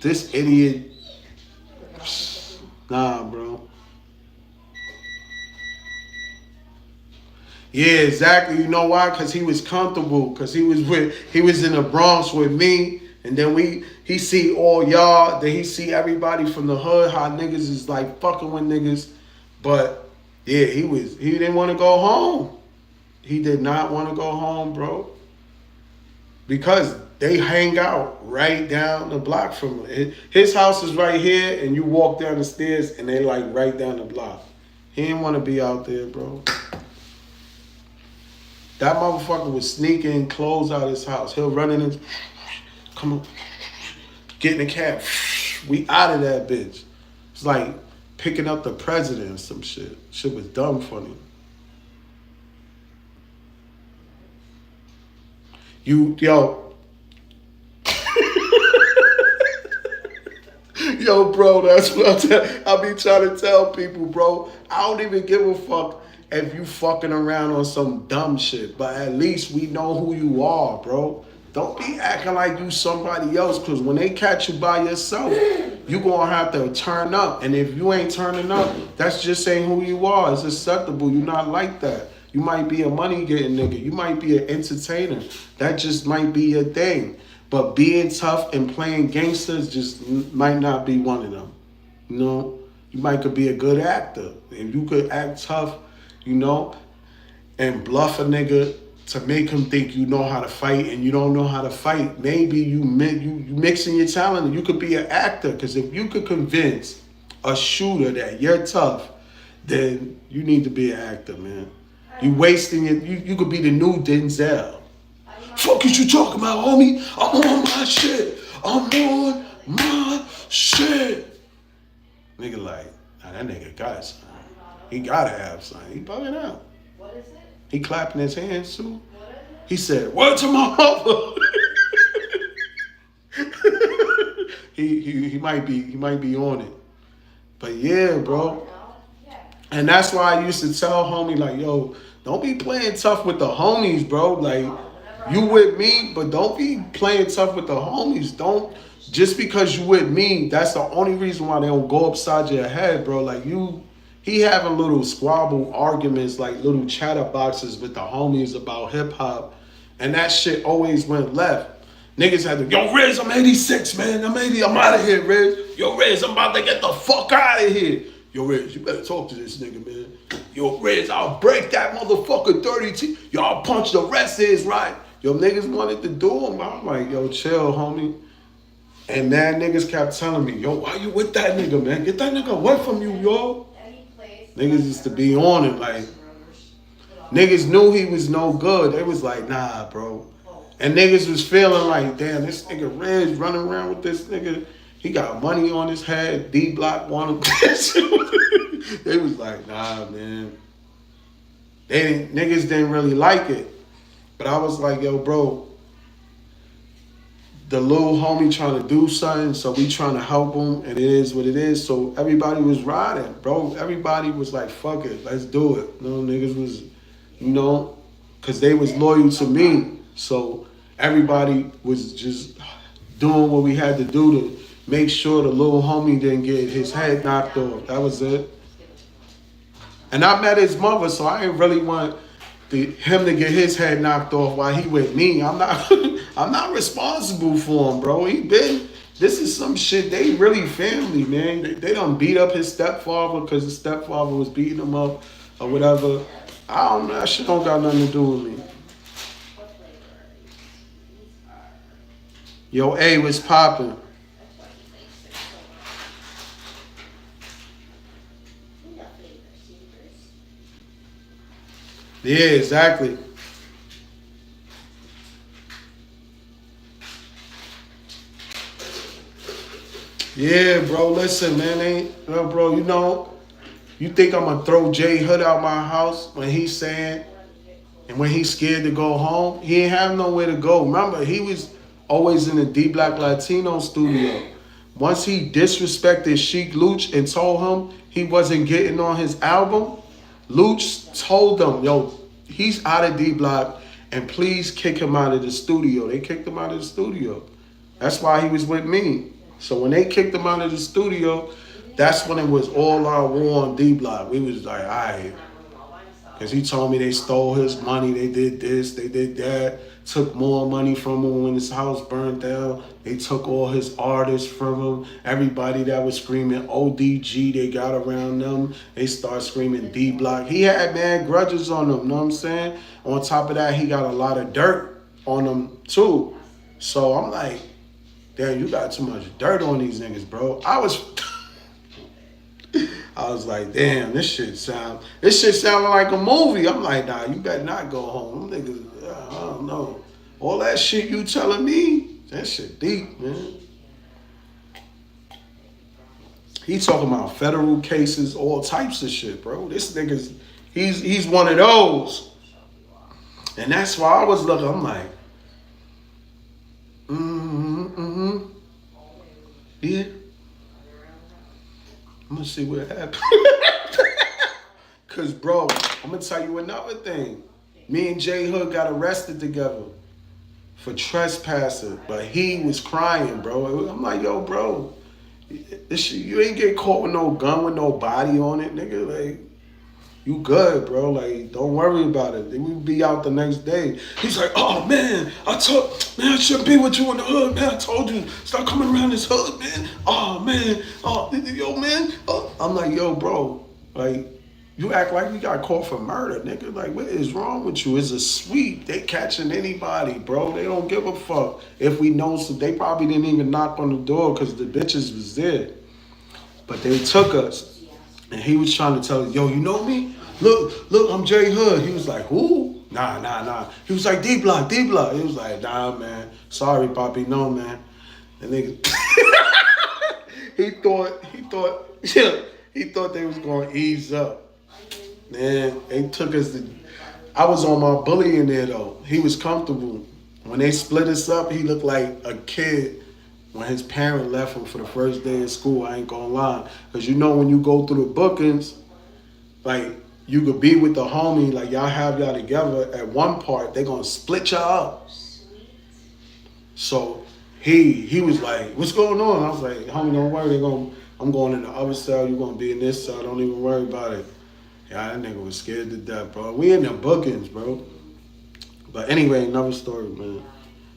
This idiot. Nah, bro. Yeah, exactly. You know why? Cause he was comfortable. Cause he was in the Bronx with me, and then he see all y'all. Then he see everybody from the hood. How niggas is like fucking with niggas, but yeah, he didn't want to go home. He did not want to go home, bro. Because they hang out right down the block from him. His house is right here, and you walk down the stairs, and they like right down the block. He didn't want to be out there, bro. That motherfucker would sneak in clothes out of his house. He'll run in and come on, get in the cab. We out of that bitch. It's like picking up the president or some shit. Shit was dumb funny. Yo, yo, bro, that's what I be trying to tell people, bro. I don't even give a fuck if you fucking around on some dumb shit, but at least we know who you are, bro. Don't be acting like you somebody else, because when they catch you by yourself, you gonna have to turn up. And if you ain't turning up, that's just saying who you are. It's acceptable. You're not like that. You might be a money getting nigga. You might be an entertainer. That just might be your thing. But being tough and playing gangsters just might not be one of them. You know, you might could be a good actor. If you could act tough, you know, and bluff a nigga to make him think you know how to fight and you don't know how to fight, maybe you mixing your talent and you could be an actor. Because if you could convince a shooter that you're tough, then you need to be an actor, man. You wasting it. You could be the new Denzel. Fuck is you talking about, homie? I'm on my shit. I'm on my shit. Nigga like, nah, that nigga got something. He gotta have something. He bugging out. What is it? He clapping his hands too. He said, word to my mother. he might be on it. But yeah, bro. No, yeah. And that's why I used to tell homie like, yo, don't be playing tough with the homies, bro. Like, Oh, whenever I you got with me, but don't be playing tough with the homies. Don't just because you with me. That's the only reason why they don't go upside your head, bro. Like he having little squabble arguments, like little chatter boxes with the homies about hip hop, and that shit always went left. Niggas had to, yo, Riz, I'm 86, man. I'm 80. I'm out of here, Riz. Yo, Riz, I'm about to get the fuck out of here. Yo, Riz, you better talk to this nigga, man. Yo, Riz, I'll break that motherfucker 30 teeth. Yo, I'll punch the rest of his right. Yo, niggas wanted to do him. I'm like, yo, chill, homie. And mad niggas kept telling me, yo, why you with that nigga, man? Get that nigga away from you, yo. any place, Niggas used to be on it, like, niggas knew he was no good. They was like, nah, bro. And niggas was feeling like, damn, this nigga Reg running around with this nigga. He got money on his head. D Block want him. They was like, nah, man. Niggas didn't really like it. But I was like, yo, bro, the little homie trying to do something, so we trying to help him, and it is what it is. So everybody was riding, bro. Everybody was like, fuck it, let's do it. You know, niggas was, because they was loyal to me. So everybody was just doing what we had to do to make sure the little homie didn't get his head knocked off. That was it. And I met his mother, so I ain't really want him to get his head knocked off while he with me. I'm not I'm not responsible for him, bro. This is some shit. They really family, man. They done beat up his stepfather because his stepfather was beating him up or whatever. I don't know. That shit don't got nothing to do with me. Yo, A, what's poppin'? Yeah, exactly. Yeah, bro. Listen, man. Bro. You think I'm gonna throw J Hood out my house when he's saying and when he's scared to go home? He ain't have nowhere to go. Remember, he was always in the D Black Latino studio. Once he disrespected Sheik Luch and told him he wasn't getting on his album, Luch told them, yo, he's out of D Block and please kick him out of the studio. They kicked him out of the studio. That's why he was with me. So when they kicked him out of the studio, that's when it was all our war on D Block. We was like, all right. Because he told me they stole his money, they did this, they did that, took more money from him when his house burned down. They took all his artists from him. Everybody that was screaming ODG, they got around them. They start screaming D Block. He had mad grudges on them, know what I'm saying? On top of that, he got a lot of dirt on him too. So I'm like, damn, you got too much dirt on these niggas, bro. I was like, damn, this shit sounded like a movie. I'm like, nah, you better not go home. Them niggas, I don't know. All that shit you telling me, that shit deep, man. He talking about federal cases, all types of shit, bro. This nigga's, he's one of those. And that's why I was looking, I'm like, yeah. I'm gonna see what happens. Cause bro, I'm gonna tell you another thing. Me and J Hood got arrested together for trespassing, but he was crying, bro. I'm like, yo, bro, this shit, you ain't get caught with no gun with no body on it, nigga. Like, you good, bro. Like, don't worry about it. We'll be out the next day. He's like, oh man, I shouldn't be with you in the hood, man. I told you, stop coming around this hood, man. Oh man, yo, man. I'm like, yo, bro, like, you act like you got caught for murder, nigga. Like, what is wrong with you? It's a sweep. They catching anybody, bro. They don't give a fuck. If we know, so they probably didn't even knock on the door because the bitches was there. But they took us. And he was trying to tell us, yo, you know me? Look, I'm J Hood. He was like, who? Nah. He was like, D Block. He was like, nah, man. Sorry, Poppy, no, man. And nigga, he thought they was gonna ease up. Man, they took us to, I was on my bully in there though. He was comfortable. When they split us up, he looked like a kid when his parent left him for the first day of school. I ain't gonna lie, cause you know when you go through the bookings, like you could be with the homie, like y'all together. At one part, they gonna split y'all up. So he was like, "What's going on?" I was like, "Homie, don't worry. I'm going in the other cell. You gonna be in this cell. Don't even worry about it." Yeah, that nigga was scared to death, bro. We in the bookings, bro. But anyway, another story, man.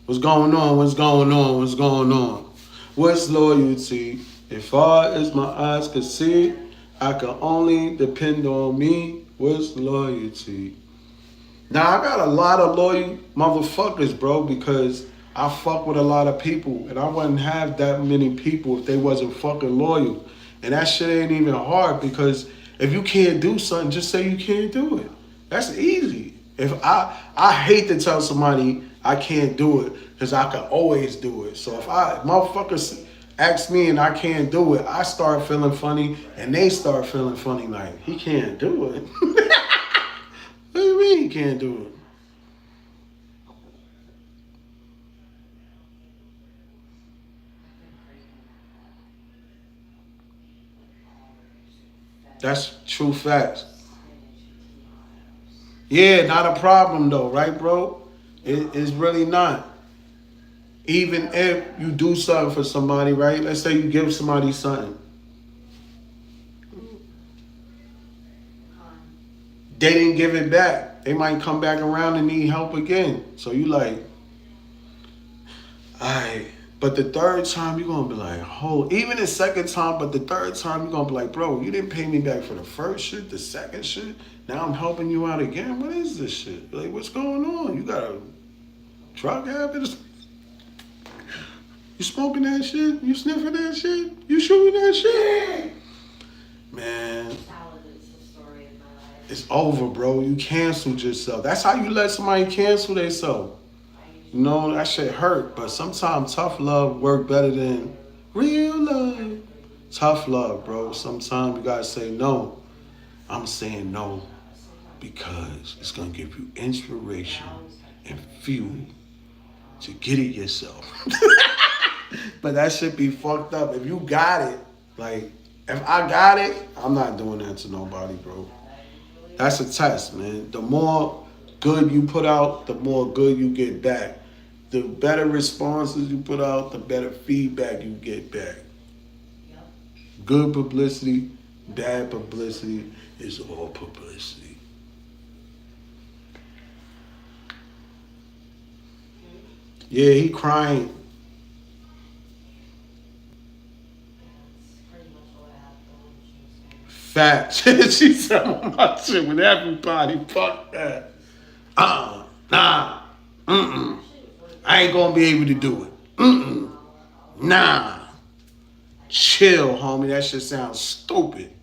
What's going on? What's going on? What's going on? What's loyalty? As far as my eyes can see, I can only depend on me. What's loyalty? Now, I got a lot of loyal motherfuckers, bro, because I fuck with a lot of people, and I wouldn't have that many people if they wasn't fucking loyal. And that shit ain't even hard, because if you can't do something, just say you can't do it. That's easy. If I hate to tell somebody I can't do it, because I can always do it. So if motherfuckers ask me and I can't do it, I start feeling funny, and they start feeling funny, like, he can't do it. What do you mean he can't do it? That's true facts. Yeah, not a problem though, right, bro? It's really not. Even if you do something for somebody, right? Let's say you give somebody something. They didn't give it back. They might come back around and need help again. So you like, alright. But the third time you're gonna be like, oh, even the second time, but the third time you're gonna be like, bro, you didn't pay me back for the first shit, the second shit. Now I'm helping you out again. What is this shit? Like, what's going on? You got a drug habit? You smoking that shit? You sniffing that shit? You shooting that shit? Man, it's over, bro. You canceled yourself. That's how you let somebody cancel themselves. You know, that shit hurt, but sometimes tough love work better than real love. Tough love, bro. Sometimes you gotta say no. I'm saying no because it's gonna give you inspiration and fuel to get it yourself. But that shit be fucked up. If you got it, like, if I got it, I'm not doing that to nobody, bro. That's a test, man. The more good you put out, the more good you get back. The better responses you put out, the better feedback you get back. Good publicity, bad publicity is all publicity. Yeah, he crying. Facts. She said on my shit with everybody. Fuck that. Nah. Mm-mm. I ain't gonna be able to do it. Mm-mm. Nah. Chill, homie. That shit sounds stupid.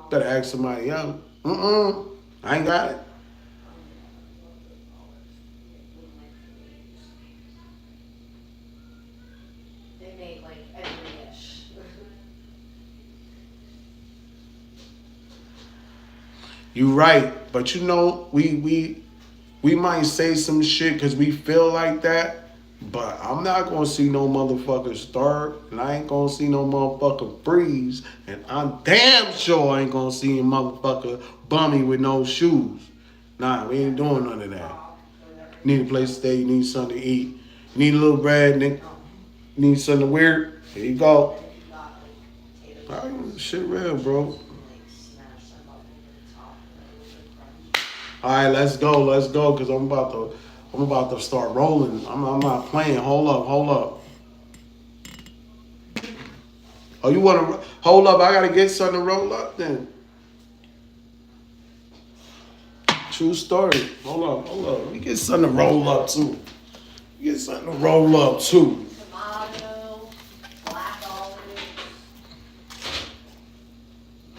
Better ask somebody else. Mm-mm. I ain't got it. They make like every dish. You right, but you know we might say some shit because we feel like that. But I'm not gonna see no motherfucker start, and I ain't gonna see no motherfucker freeze, and I'm damn sure I ain't gonna see a motherfucker bummy with no shoes. Nah, we ain't doing none of that. You need a place to stay, you need something to eat, you need a little bread, nigga. You need something to wear. Here you go. Shit real, bro. All right, let's go, cause I'm about to start rolling. I'm not playing. Hold up. Oh, you wanna hold up? I gotta get something to roll up then. True story. Hold up. Let me get something to roll up too. Get something to roll up too. Tomato, black olives,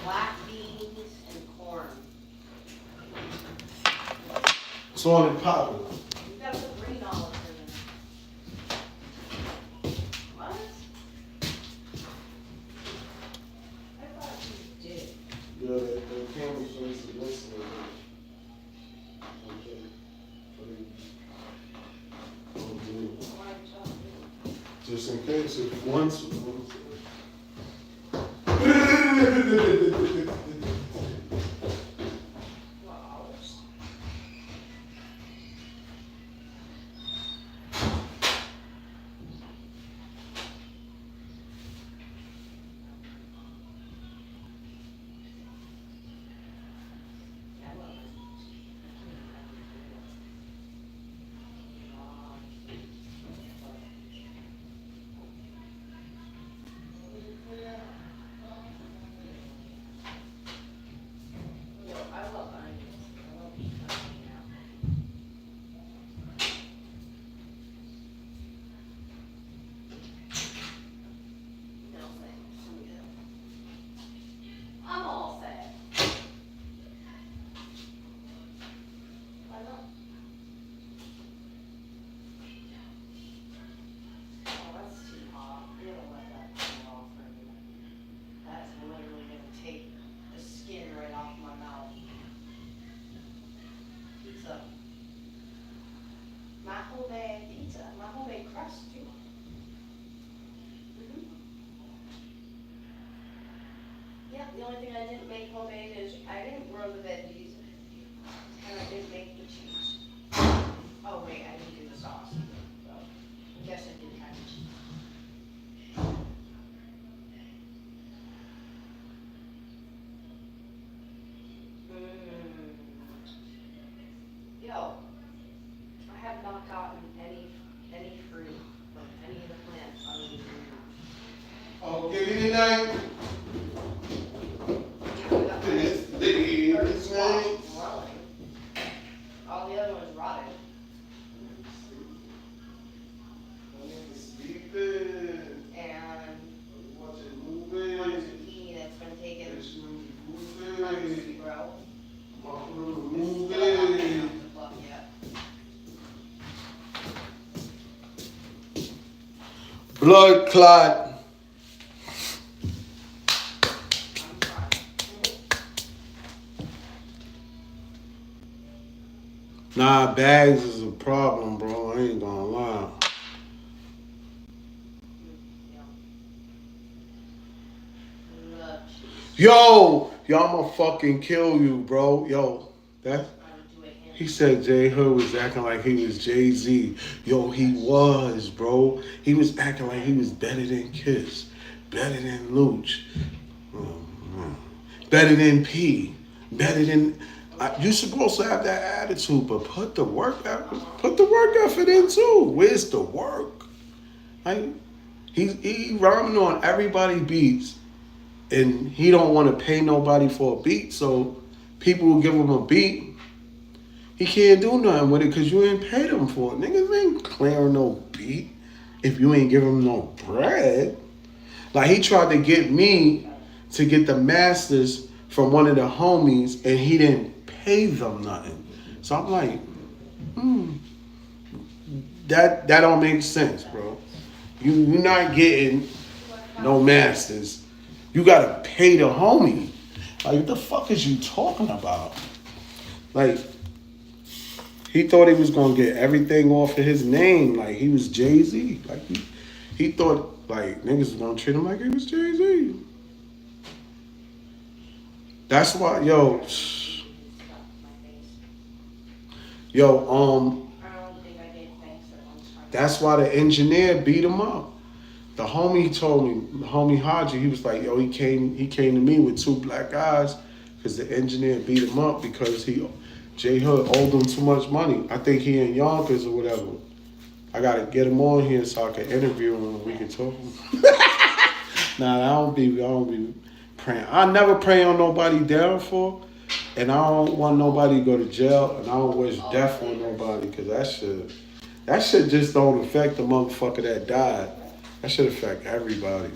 black beans, and corn. It's on and popping. You gotta put green olives in it. What? I thought you did. Yeah, the camera shows the listening. Okay. Just in case if once. $12. Yeah, I love it. Yo, I love onions. I love eating onions now. No thanks. I'm good. I'm all set. I know. Oh, that's too hot. You gotta let that cool off for a minute. That's literally gonna take the skin right off my mouth. Pizza. My whole bag pizza. My whole bag crust too. Mhm. Yeah, the only thing I didn't make homemade is I didn't grow the veggies and I didn't make the cheese. Oh wait, I didn't do the sauce either, so I guess I didn't have the cheese. Mmm. Yo, I have not gotten any fruit from any of the plants other than yours. Oh, give me tonight. Yeah, I got my herb squash growing. All the other ones rotted. Sleeping. And Watching one movies. zucchini that's been taken months Movie. to grow. Movie. Still not big enough to pluck yet. Blood clot. I'm trying. Nah, bags is a problem, bro. I ain't gonna lie. Yeah. Love cheese. Yo, I'ma fucking kill you, bro. Yo, that I would do it in. he said J Hood was acting like he was Jay Z. Yo, he was, bro. He was acting like he was better than Kiss, better than Luch, better than P, better than. You supposed to have that attitude, but put the work effort in too. Where's the work? Like he rhyming on everybody beats, and he don't want to pay nobody for a beat. So people will give him a beat. He can't do nothing with it because you ain't paid him for it. Niggas ain't clearing no beat if you ain't giving him no bread. Like he tried to get me to get the masters from one of the homies and he didn't pay them nothing. So I'm like, that don't make sense, bro. You not getting no masters. You gotta pay the homie. Like what the fuck is you talking about? Like he thought he was gonna get everything off of his name. Like he was Jay Z. Like he thought like niggas was gonna treat him like he was Jay Z. That's why, Stuff in my face. yo, I don't think I did thanks at lunchtime. that's why the engineer beat him up. The homie told me, the homie Haji, he was like, yo, he came to me with two black guys because the engineer beat him up because J Hood owed him too much money. I think he in Yonkers or whatever. I gotta get him on here so I can interview him and we can talk. Nah, I don't be praying. I never pray on nobody downfall, and I don't want nobody to go to jail, and I don't wish death on nobody because that shit just don't affect the motherfucker that died. That should affect everybody.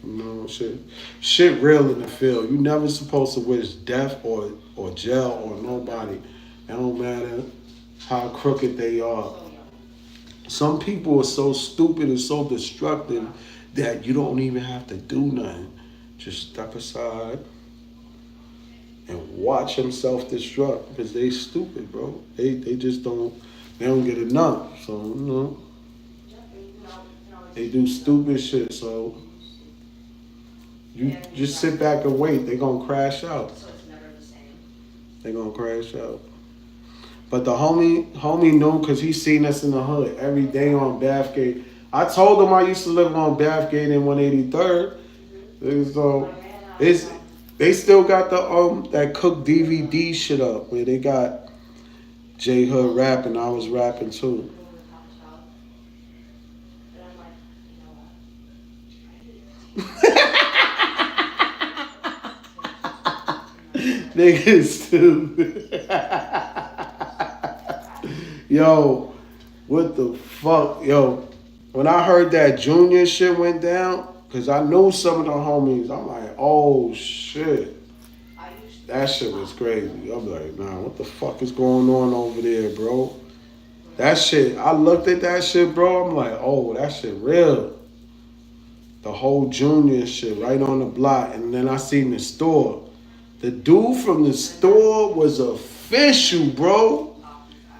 You know, shit real in the field. You never supposed to wish death or jail or nobody. It don't matter how crooked they are. So young. Some people are so stupid and so destructive that you don't even have to do nothing. Just step aside and watch them self-destruct because they stupid, bro. They just don't get enough. So Yep, and you can always They do stupid shit. So you And you just got sit back and wait. They gonna crash out. so it's never the same. They gonna crash out. But the homie knew because he seen us in the hood every day on Bathgate. I told him I used to live on Bathgate in 183rd. So I ran out it's they still got the that Cook DVD shit up where they got J Hood rapping. I was rapping too. go to the coffee shop. But I'm like, you know what? I hate Niggas stupid. Yo, what the fuck? Yo, when I heard that Junior shit went down, because I knew some of the homies, I'm like, oh shit. I used to That shit was crazy. I'm like, nah, what the fuck is going on over there, bro? That shit, I looked at that shit, bro. I'm like, oh, that shit real. The whole Junior shit right on the block. And then I seen the store. The dude from the store was official, bro.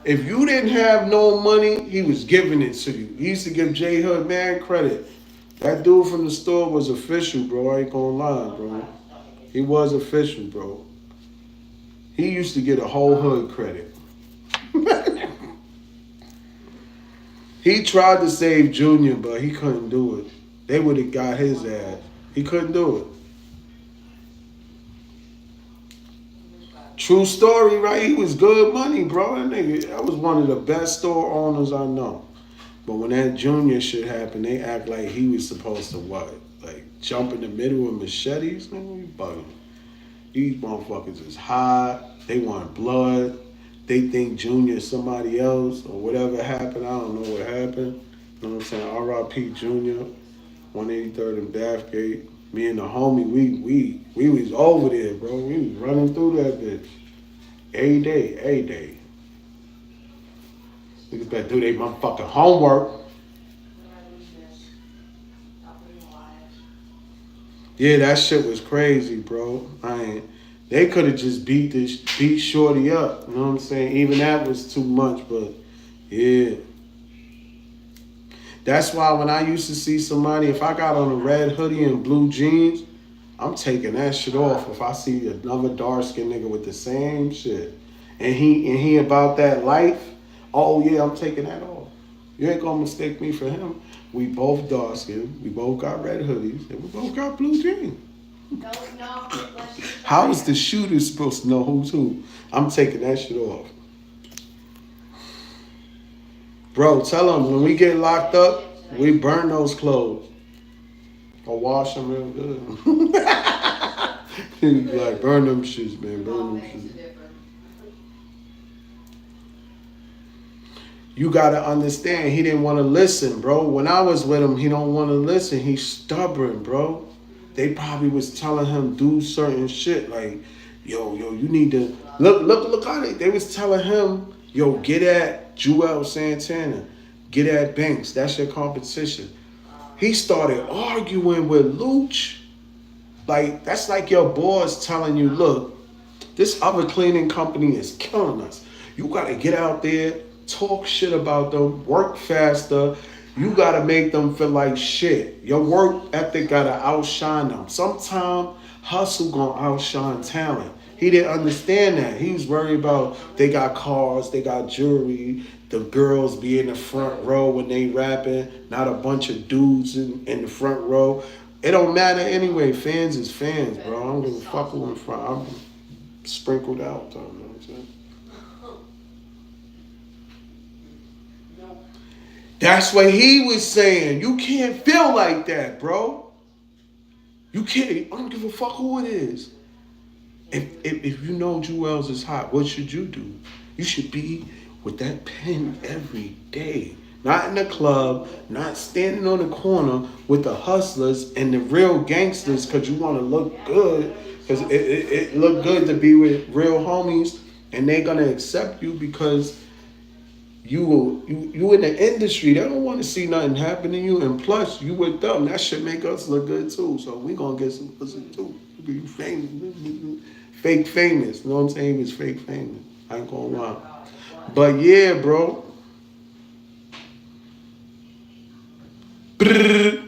If you didn't have no money, he was giving it to you. He used to give J Hood man credit. That dude from the store was official, bro. I ain't gonna lie, bro. He was official, bro. He used to get a whole hood credit. He tried to save Junior, but he couldn't do it. They would have got his ass. He couldn't do it. True story, right? He was good money, bro. That was one of the best store owners I know. But when that Junior shit happened, they act like he was supposed to what? Like jump in the middle of machetes? Nigga, you bugging. These motherfuckers is high. They want blood. They think Junior is somebody else or whatever happened. I don't know what happened. You know what I'm saying? R.I.P. Junior, 183rd and Bathgate. Me and the homie, we was over there, bro. We was running through that bitch. Every day, every day. Niggas better do their motherfucking homework. Yeah, that shit was crazy, bro. I ain't. They could have just beat Shorty up. You know what I'm saying? Even that was too much, but yeah. That's why when I used to see somebody, if I got on a red hoodie and blue jeans, I'm taking that shit off. If I see another dark skinned nigga with the same shit, and he about that life, oh yeah, I'm taking that off. You ain't gonna mistake me for him. We both dark skinned, we both got red hoodies, and we both got blue jeans. don't know unless you How is the shooter supposed to know who's who? I'm taking that shit off. Bro, tell them when we get locked up, we burn those clothes. Or wash them real good. Like, burn them shits, man. Burn them shits. You gotta understand, he didn't want to listen, bro. When I was with him, he don't want to listen. He's stubborn, bro. They probably was telling him do certain shit like, yo, you need to look how they was telling him, yo, get at Joel Santana, get at Banks. That's your competition. He started arguing with Luch. Like that's like your boss telling you, look, this other cleaning company is killing us. You gotta get out there, talk shit about them, work faster. You gotta make them feel like shit. Your work ethic gotta outshine them. Sometime hustle gonna outshine talent. He didn't understand that. He was worried about they got cars, they got jewelry, the girls be in the front row when they rapping, not a bunch of dudes in the front row. It don't matter anyway. Fans is fans, bro. I don't give a fuck who in front. I'm sprinkled out, though. You know what I'm saying? That's what he was saying. You can't feel like that, bro. You can't. I don't give a fuck who it is. If you know Jewels is hot, what should you do? You should be with that pen every day. Not in the club, not standing on the corner with the hustlers and the real gangsters because you want to look good. Because it look good to be with real homies and they're going to accept you because you in the industry. They don't want to see nothing happen to you. And plus, you with them. That should make us look good too. So we going to get some pussy too. You famous. Fake famous. You know what I'm saying? He was fake famous. I ain't going to lie. But yeah, bro. Brrr.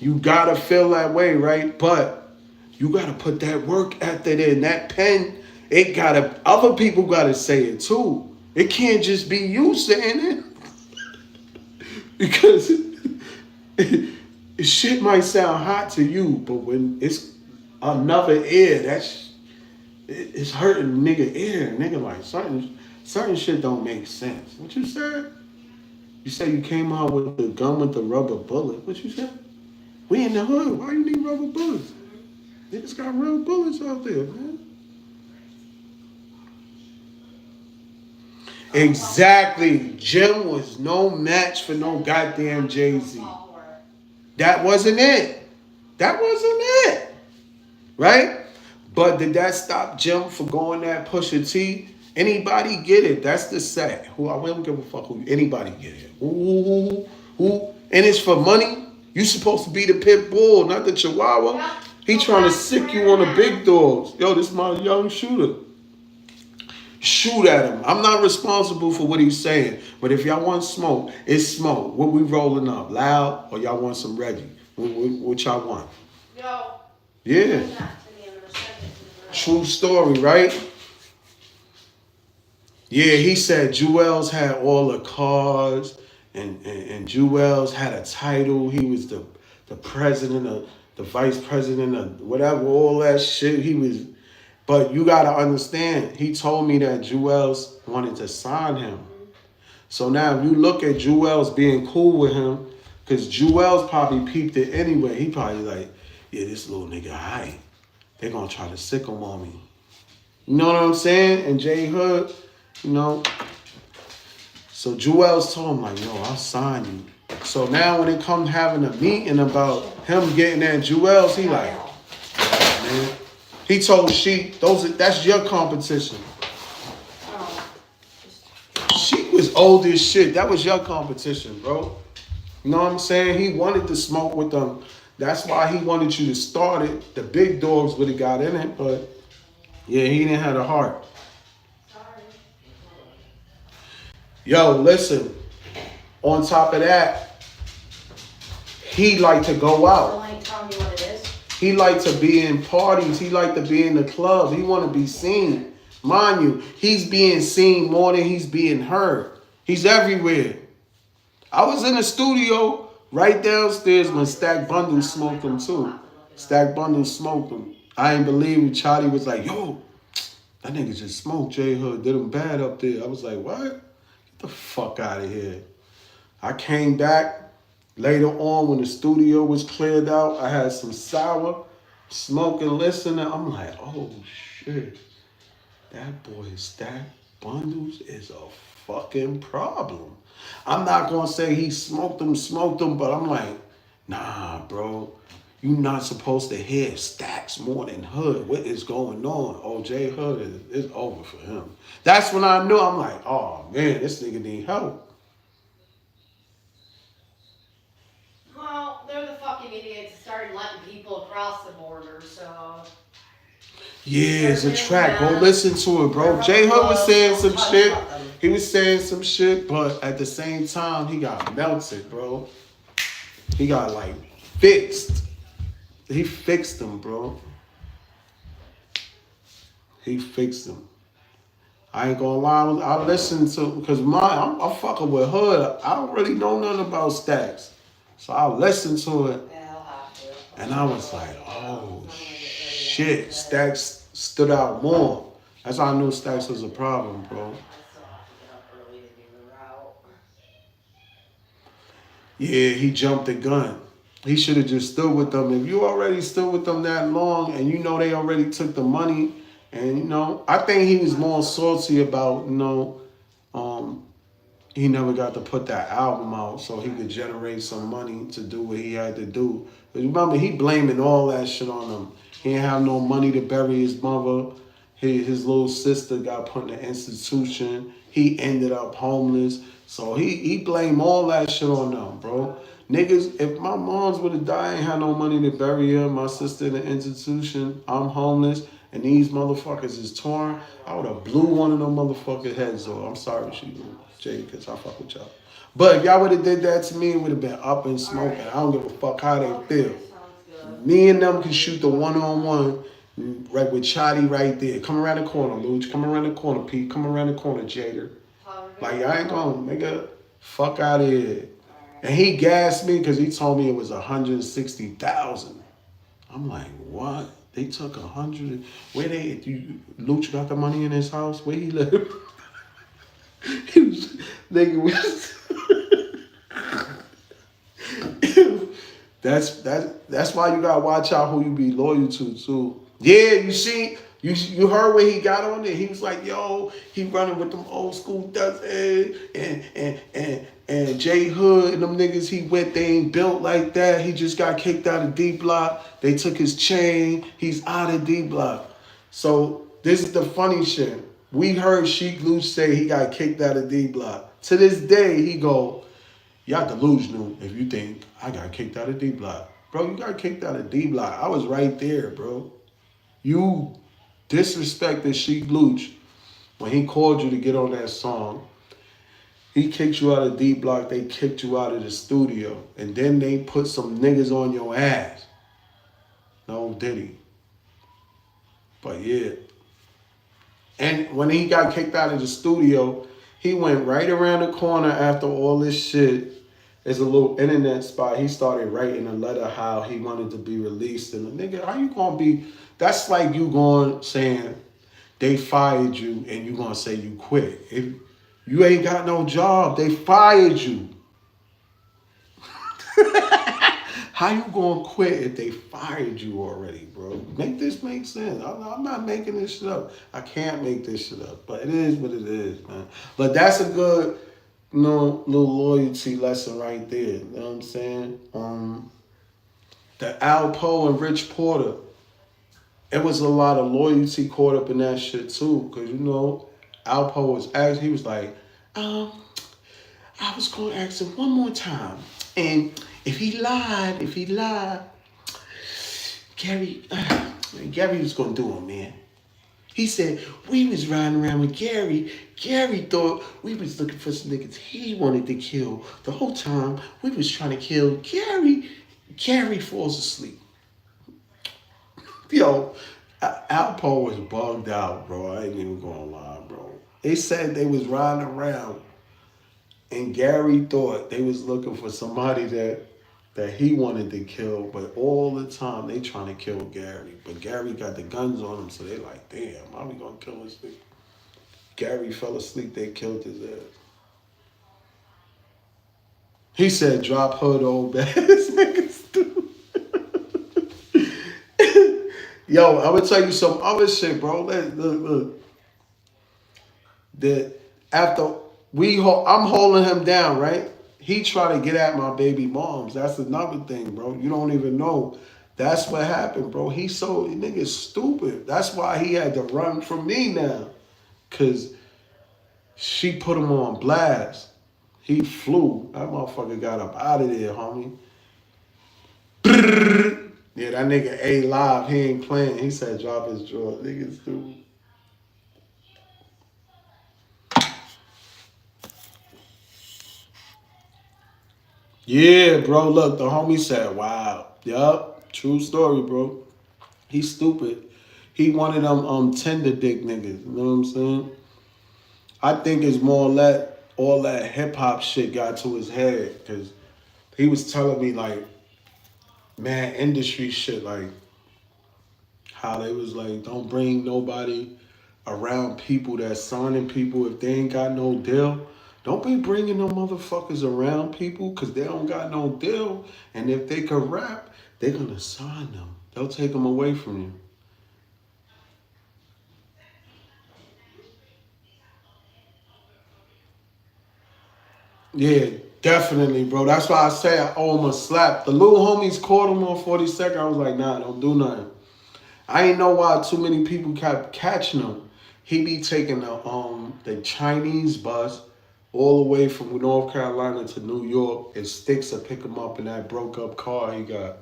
You gotta feel that way, right? But you gotta put that work ethic in. That pen, it gotta, other people gotta say it too. It can't just be you saying it. Because shit might sound hot to you, but when it's another ear, it's hurting nigga ear. Nigga like certain shit don't make sense. What you said? You said you came out with the gun with the rubber bullet. What you said? We in the hood. Why you need rubber bullets? Niggas got real bullets out there, man. Exactly. Jim was no match for no goddamn Jay-Z. That wasn't it. That wasn't it. Right? But did that stop Jim from going that Pusha T? Anybody get it? That's the set. Who I don't give a fuck who anybody get it. Who? And it's for money. You supposed to be the pit bull, not the chihuahua. He trying to sick you on the big dogs. Yo, this is my young shooter. Shoot at him. I'm not responsible for what he's saying. But if y'all want smoke, it's smoke. What we rolling up? Loud or y'all want some Reggie? What y'all want? Yo. Yeah. True story, right? Yeah, he said Jewels had all the cars and Jewels had a title. He was the president of the vice president of whatever, all that shit. He was, but you gotta understand, he told me that Jewels wanted to sign him. So now if you look at Jewels being cool with him, because Jewels probably peeped it anyway. He probably like, yeah, this little nigga, aight. They gonna try to sick him on me. You know what I'm saying? And J Hood, you know. So Jewels told him like, yo, I'll sign you. So now when it comes having a meeting about him getting at Jewels, he like, yeah, man. He told Sheik, that's your competition. Sheik was old as shit. That was your competition, bro. You know what I'm saying? He wanted to smoke with them. That's why he wanted you to start it. The big dogs would have got in it, but yeah, he didn't have the heart. Yo, listen. On top of that, he liked to go out. He liked to be in parties. He liked to be in the club. He want to be seen. Mind you, he's being seen more than he's being heard. He's everywhere. I was in the studio right downstairs when Stack Bundle smoked him too. Stack Bundle smoked him. I ain't believe it. Charlie was like, yo, that nigga just smoked J Hood. Did him bad up there. I was like, what? Get the fuck out of here. I came back later on when the studio was cleared out. I had some sour, smoking, listening. I'm like, oh shit. That boy Stack Bundles is a fucking problem. I'm not gonna say he smoked them, but I'm like, nah, bro. You not supposed to hear Stacks more than Hood. What is going on? Oh, J Hood is over for him. That's when I knew. I'm like, oh man, this nigga need help. Well, they're the fucking idiots that started letting people across the border, so. Yeah, it's a track. Go listen to it, bro. J Hood was saying some shit. He was saying some shit, but at the same time, he got melted, bro. He got like fixed. He fixed them, bro. He fixed them. I ain't gonna lie. I listened to because I'm fucking with Hood. I don't really know nothing about Stacks, so I listened to it, and I was like, oh shit, Stacks stood out more. That's how I knew Stacks was a problem, bro. Yeah, he jumped the gun. He should have just stood with them. If you already stood with them that long and you know they already took the money, and you know, I think he was more salty about, he never got to put that album out so he could generate some money to do what he had to do. But remember, he blaming all that shit on him. He didn't have no money to bury his mother. His little sister got put in an institution. He ended up homeless. So he blamed all that shit on them, bro. Niggas, if my moms would have died, I ain't had no money to bury her, my sister in the institution, I'm homeless, and these motherfuckers is torn, I would have blew one of them motherfuckers heads off. I'm sorry, she Jay, because I fuck with y'all. But if y'all would have did that to me, it would have been up and smoking. I don't give a fuck how they Okay, feel. sounds good. Me and them can shoot the one-on-one right with Chatty right there. Come around the corner, Luch. Come around the corner, Pete. Come around the corner, Jader. Like, I ain't gonna, nigga, fuck out of here. And he gassed me because he told me it was 160,000. I'm like, what? They took 100. Where Luch got the money in his house? Where he live? He was, nigga was. That's why you gotta watch out who you be loyal to too. Yeah, you see, you heard where he got on there. He was like, yo, he running with them old school Dust and J Hood and them niggas he with, they ain't built like that. He just got kicked out of D Block. They took his chain. He's out of D Block. So this is the funny shit. We heard Sheik Luch say he got kicked out of D Block. To this day, he go, y'all delusional if you think I got kicked out of D Block. Bro, you got kicked out of D Block. I was right there, bro. You disrespected Sheik Luch when he called you to get on that song. He kicked you out of D Block. They kicked you out of the studio. And then they put some niggas on your ass. No, did he? But yeah. And when he got kicked out of the studio, he went right around the corner after all this shit. There's a little internet spot. He started writing a letter how he wanted to be released. And the nigga, how you gonna be? That's like you going saying they fired you and you gonna say you quit. If you ain't got no job, they fired you. How you gonna quit if they fired you already, bro? Make this make sense. I'm not making this shit up. I can't make this shit up, but it is what it is, man. But that's a good, little loyalty lesson right there. You know what I'm saying? The Alpo and Rich Porter, it was a lot of loyalty caught up in that shit too, cause Alpo was actually he was like, um, I was gonna ask him one more time, and if he lied, Gary, Gary was gonna do him, man. He said we was riding around with Gary. Gary thought we was looking for some niggas he wanted to kill. The whole time we was trying to kill Gary. Gary falls asleep. Yo, Alpo was bugged out, bro. I ain't even gonna lie, bro. They said they was riding around, and Gary thought they was looking for somebody that he wanted to kill, but all the time they trying to kill Gary. But Gary got the guns on him, so they like, damn, how we gonna kill this nigga? Gary fell asleep, they killed his ass. He said, drop hood old bad niggas do. Yo, I'm gonna tell you some other shit, bro. Look. That after I'm holding him down, right? He try to get at my baby moms. That's another thing, bro. You don't even know. That's what happened, bro. Nigga's stupid. That's why he had to run from me now. Cause she put him on blast. He flew. That motherfucker got up out of there, homie. Yeah, that nigga A live. He ain't playing. He said drop his jaw. Nigga stupid. Yeah, bro. Look, the homie said, wow. Yup. True story, bro. He's stupid. He one of them tender dick niggas. You know what I'm saying? I think it's more that all that hip hop shit got to his head because he was telling me like, man, industry shit like how they was like, don't bring nobody around people that's signing people if they ain't got no deal. Don't be bringing no motherfuckers around people because they don't got no deal. And if they could rap, they're gonna sign them. They'll take them away from you. Yeah, definitely, bro. That's why I say I owe him a slap. The little homies caught him on 42nd. I was like, nah, don't do nothing. I ain't know why too many people kept catching him. He be taking the Chinese bus all the way from North Carolina to New York, and Sticks to pick him up in that broke up car he got.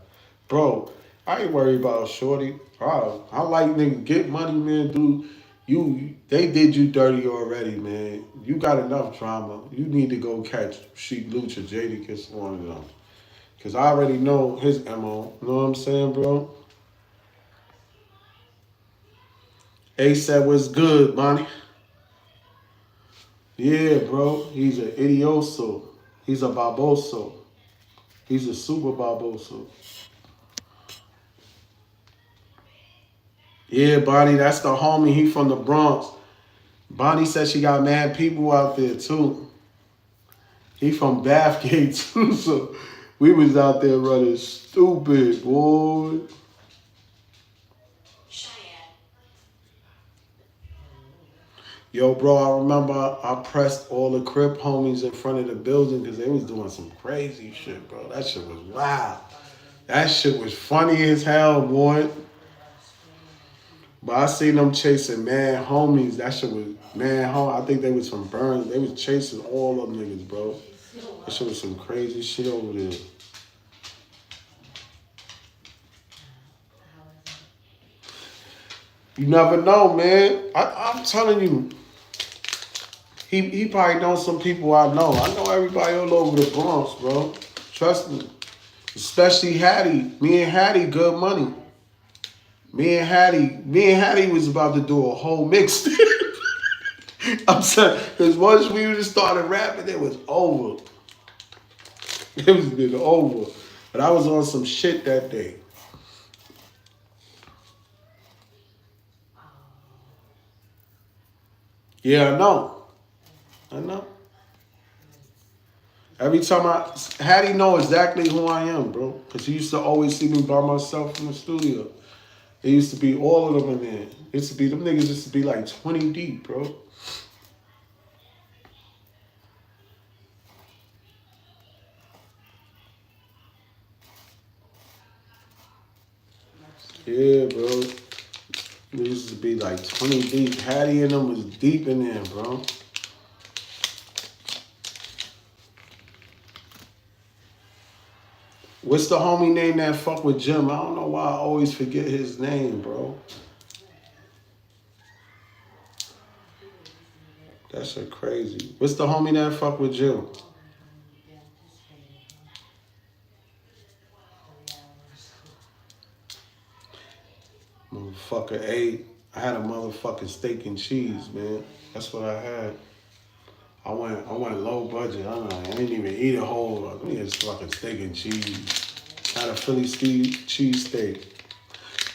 Bro, I ain't worried about shorty. I like niggas get money, man. Dude, they did you dirty already, man. You got enough drama. You need to go catch Sheik Lucha, Jadakiss, one of them. Cause I already know his MO. You know what I'm saying, bro? A said what's good, Bonnie. Yeah, bro. He's an idioso. He's a baboso. He's a super baboso. Yeah, Bonnie, that's the homie. He from the Bronx. Bonnie said she got mad people out there too. He from Bathgate too, so we was out there running stupid, boy. Yo, bro, I remember I pressed all the Crip homies in front of the building because they was doing some crazy shit, bro. That shit was wild. That shit was funny as hell, boy. But I seen them chasing mad homies. That shit was mad home. I think they was from Burns. They was chasing all them niggas, bro. That shit was some crazy shit over there. You never know, man. I'm telling you, he probably knows some people I know. I know everybody all over the Bronx, bro. Trust me. Especially Hattie. Me and Hattie, good money. Me and Hattie was about to do a whole mixtape. I'm saying, because once we just started rapping, it was over. It was been over. But I was on some shit that day. Yeah, I know. I know. Every time Hattie know exactly who I am, bro. Because he used to always see me by myself in the studio. It used to be all of them in there. It used to be, them niggas used to be like 20 deep, bro. Yeah, bro. It used to be like 20 deep. Hattie and them was deep in there, bro. What's the homie name that fuck with Jim? I don't know why I always forget his name, bro. That shit crazy. What's the homie that fuck with Jim? Motherfucker ate. I had a motherfucking steak and cheese, man. That's what I had. I went low budget. I didn't even eat a whole. I mean, it's fucking steak and cheese. Had a Philly cheese steak.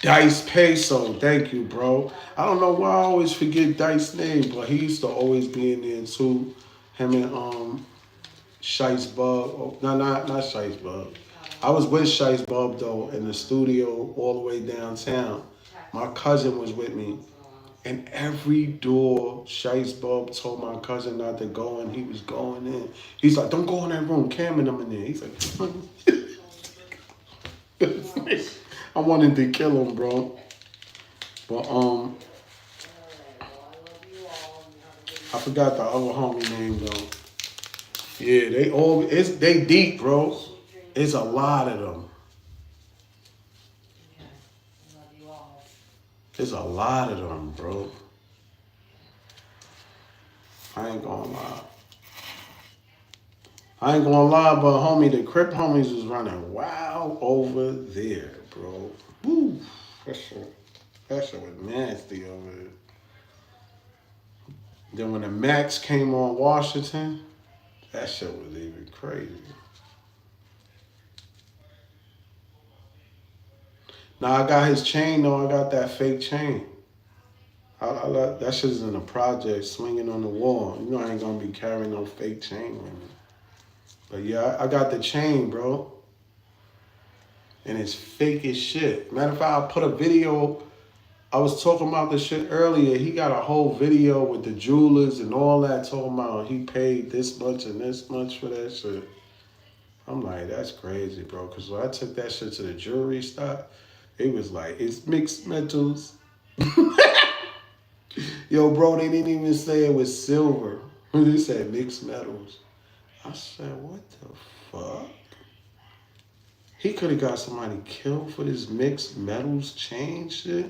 Dice Peso, thank you, bro. I don't know why I always forget Dice's name, but he used to always be in there too. Him and Shice Bub. Oh, no, not Shice Bub. I was with Shice Bub though in the studio all the way downtown. My cousin was with me. And every door, Shice Bub told my cousin not to go in. He was going in. He's like, don't go in that room. Cam and them in there. He's like, I wanted to kill him, bro. But I forgot the other homie name though. Yeah, they deep, bro. It's a lot of them. There's a lot of them, bro. I ain't gonna lie. I ain't gonna lie, but homie, the Crip homies was running wild over there, bro. Woo. That shit was nasty over there. Then when the Max came on Washington, that shit was even crazy. Now I got his chain though. I got that fake chain. That shit's in the project, swinging on the wall. You know I ain't gonna be carrying no fake chain with me. But yeah, I got the chain, bro. And it's fake as shit. Matter of fact, I put a video. I was talking about this shit earlier. He got a whole video with the jewelers and all that, talking about he paid this much and this much for that shit. I'm like, that's crazy, bro. Because when I took that shit to the jewelry stop, it was like, it's mixed metals. Yo, bro, they didn't even say it was silver. They said mixed metals. I said, what the fuck? He could have got somebody killed for this mixed metals chain shit.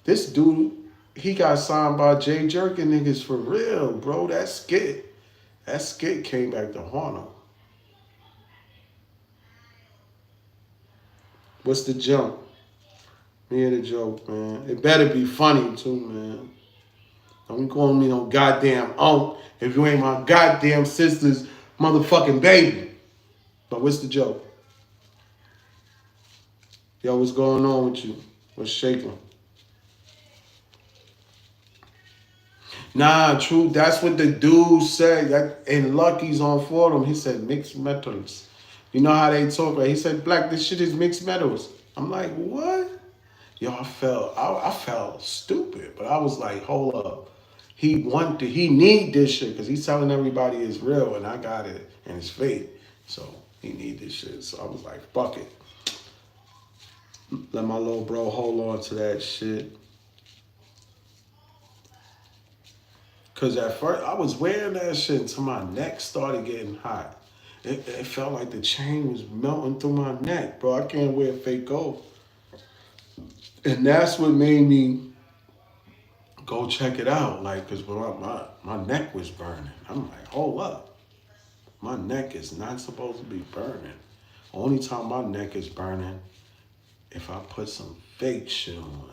This dude, he got signed by Jay Jerkin niggas for real, bro. That skit came back to haunt him. What's the jump? Me and the joke, man. It better be funny too, man. Don't call me no goddamn unc if you ain't my goddamn sister's motherfucking baby. But what's the joke? Yo, what's going on with you? What's shaking? Nah, true. That's what the dude said. And Lucky's on forum. He said mixed metals. You know how they talk, right? He said, Black, this shit is mixed metals. I'm like, what? Yo, I felt stupid, but I was like, hold up. He need this shit because he's telling everybody it's real and I got it and it's fake. So he need this shit. So I was like, fuck it. Let my little bro hold on to that shit. Cause at first I was wearing that shit until my neck started getting hot. It felt like the chain was melting through my neck, bro. I can't wear fake gold. And that's what made me go check it out. Like, cause my neck was burning. I'm like, hold up. My neck is not supposed to be burning. Only time my neck is burning if I put some fake shit on.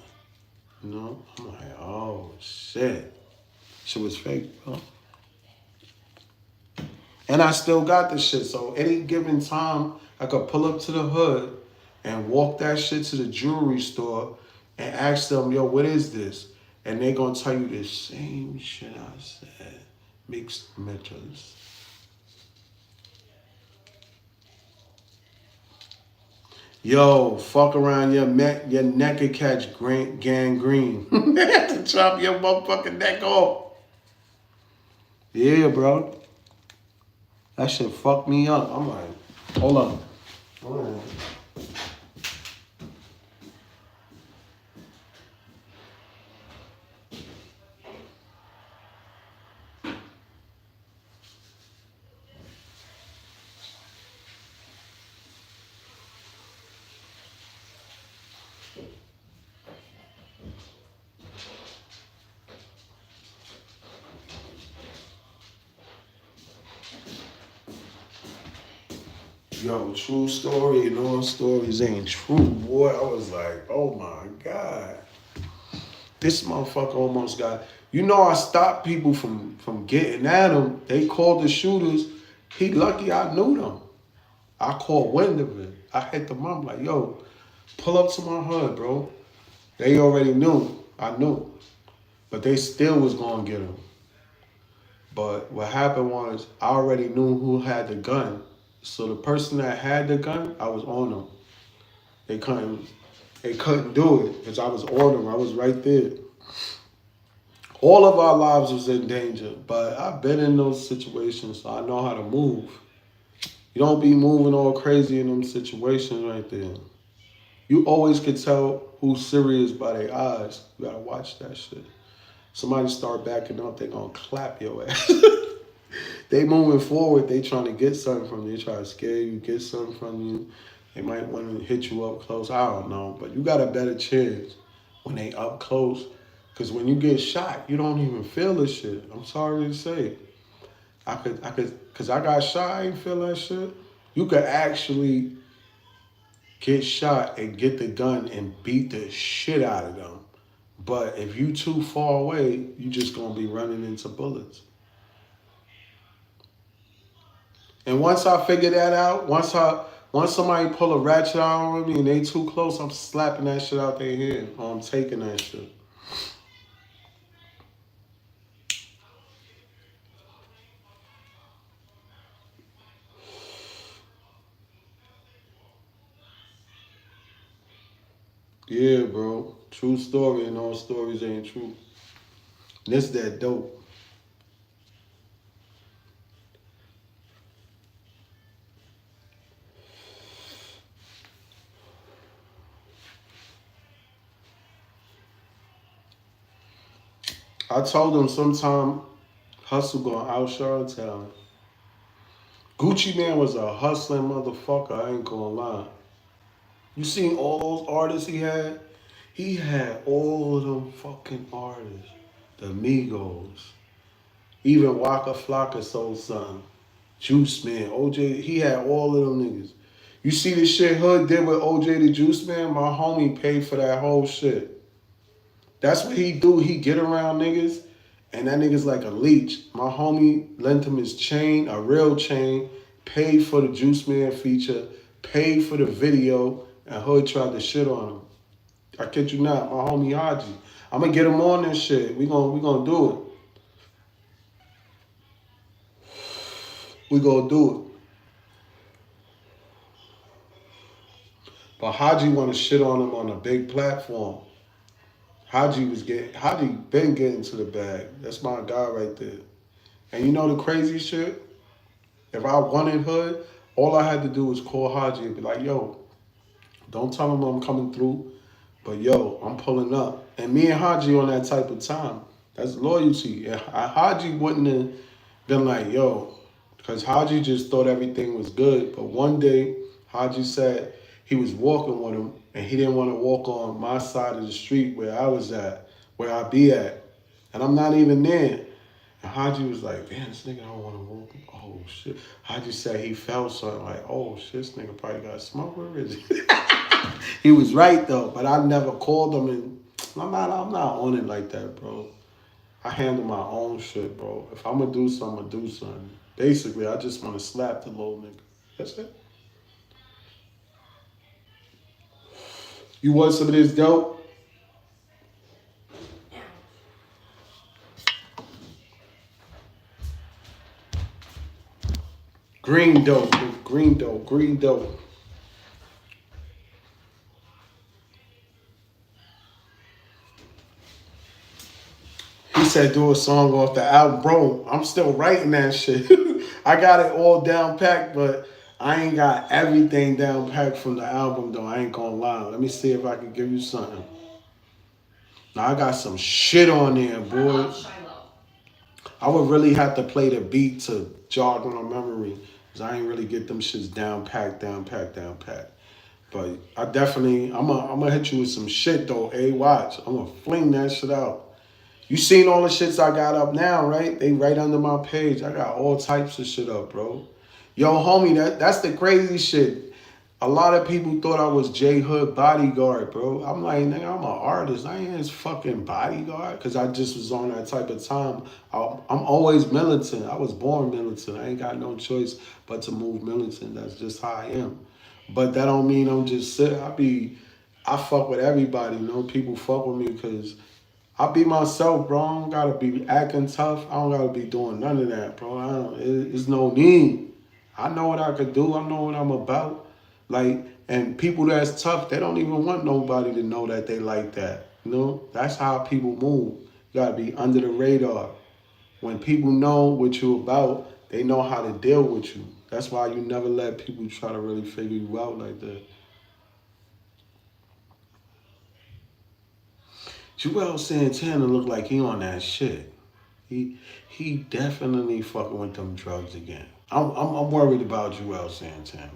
You know? I'm like, oh shit. Shit was fake, bro. And I still got the shit. So any given time, I could pull up to the hood and walk that shit to the jewelry store and ask them, yo, what is this? And they gonna tell you the same shit I said. Mixed metals. Yo, fuck around your neck could catch gangrene. To chop your motherfucking neck off. Yeah, bro. That shit fucked me up. I'm like, hold on. Hold on. Yo, true story and all stories ain't true, boy. I was like, oh my God. This motherfucker almost got. You know, I stopped people from getting at him. They called the shooters. He lucky I knew them. I caught wind of it. I hit them up like, yo, pull up to my hood, bro. They already knew. I knew. But they still was going to get him. But what happened was I already knew who had the gun. So the person that had the gun, I was on them. They couldn't do it because I was on them. I was right there. All of our lives was in danger, but I've been in those situations, so I know how to move. You don't be moving all crazy in them situations right there. You always could tell who's serious by their eyes. You gotta watch that shit. Somebody start backing up, they gonna clap your ass. They moving forward, they trying to get something from you. They try to scare you, get something from you. They might want to hit you up close. I don't know, but you got a better chance when they up close. Cause when you get shot, you don't even feel the shit. I'm sorry to say. Cause I got shot, I ain't feel that shit. You could actually get shot and get the gun and beat the shit out of them. But if you too far away, you just gonna be running into bullets. And once I figure that out, once somebody pull a ratchet out on me and they too close, I'm slapping that shit out their head or I'm taking that shit. Yeah, bro. True story and all stories ain't true. And this that dope. I told them sometime hustle gonna outshine talent. Gucci Man was a hustling motherfucker, I ain't gonna lie. You seen all those artists he had? He had all of them fucking artists. The Migos. Even Waka Flocka Soul Son. Juice Man. OJ, he had all of them niggas. You see the shit Hood did with OJ the Juice Man? My homie paid for that whole shit. That's what he do. He get around niggas, and that nigga's like a leech. My homie lent him his chain, a real chain, paid for the Juice Man feature, paid for the video, and Hood tried to shit on him. I kid you not, my homie Haji. I'm gonna get him on this shit. We gonna do it. We gonna do it. But Haji wanna shit on him on a big platform. Haji been getting to the bag. That's my guy right there. And you know the crazy shit? If I wanted Hood, all I had to do was call Haji and be like, yo, don't tell him I'm coming through, but yo, I'm pulling up. And me and Haji on that type of time. That's loyalty. Haji wouldn't have been like, yo, because Haji just thought everything was good. But one day, Haji said he was walking with him and he didn't want to walk on my side of the street where I was at, where I be at. And I'm not even there. And Haji was like, damn, this nigga don't want to walk. Oh, shit. Haji said he felt something like, oh, shit, this nigga probably got smoked with Rizzy. He was right, though, but I never called him. And I'm not on it like that, bro. I handle my own shit, bro. If I'm going to do something, I'm going to do something. Basically, I just want to slap the little nigga. That's it. You want some of this dope? Green dope, green dope, green dope. He said do a song off the album. Bro, I'm still writing that shit. I got it all down packed, but I ain't got everything down packed from the album though. I ain't gonna lie. Let me see if I can give you something. Now I got some shit on there, boy. I would really have to play the beat to jog my memory. Cause I ain't really get them shits down packed, down packed, down packed. But I definitely, I'm gonna hit you with some shit though. Hey, watch. I'm gonna fling that shit out. You seen all the shits I got up now, right? They right under my page. I got all types of shit up, bro. Yo, homie, that's the crazy shit. A lot of people thought I was J Hood bodyguard, bro. I'm like, nigga, I'm an artist. I ain't his fucking bodyguard. Because I just was on that type of time. I'm always militant. I was born militant. I ain't got no choice but to move militant. That's just how I am. But that don't mean I'm just sitting. I fuck with everybody. You know, people fuck with me because I be myself, bro. I don't gotta be acting tough. I don't gotta be doing none of that, bro. It's no need. I know what I could do. I know what I'm about. Like, and people that's tough, they don't even want nobody to know that they like that. You know, that's how people move. You gotta be under the radar. When people know what you about, they know how to deal with you. That's why you never let people try to really figure you out like that. Joel Santana look like he on that shit. He he definitely fucking with them drugs again. I'm worried about Joel Santana.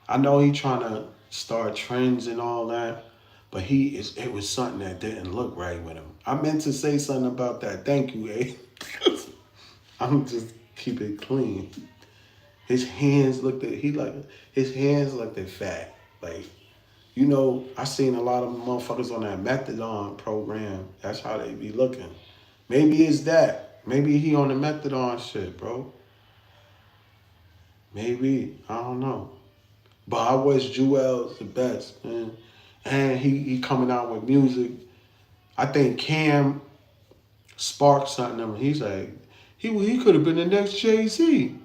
I know he trying to start trends and all that, but it was something that didn't look right with him. I meant to say something about that. Thank you, A. I'm just keep it clean. His hands looked at his hands looked at fat. Like, you know, I seen a lot of motherfuckers on that methadone program. That's how they be looking. Maybe it's that. Maybe he on the methadone shit, bro. Maybe. I don't know. But I wish Jewel's the best, man. And he coming out with music. I think Cam sparked something in him. He's like, he could have been the next Jay-Z.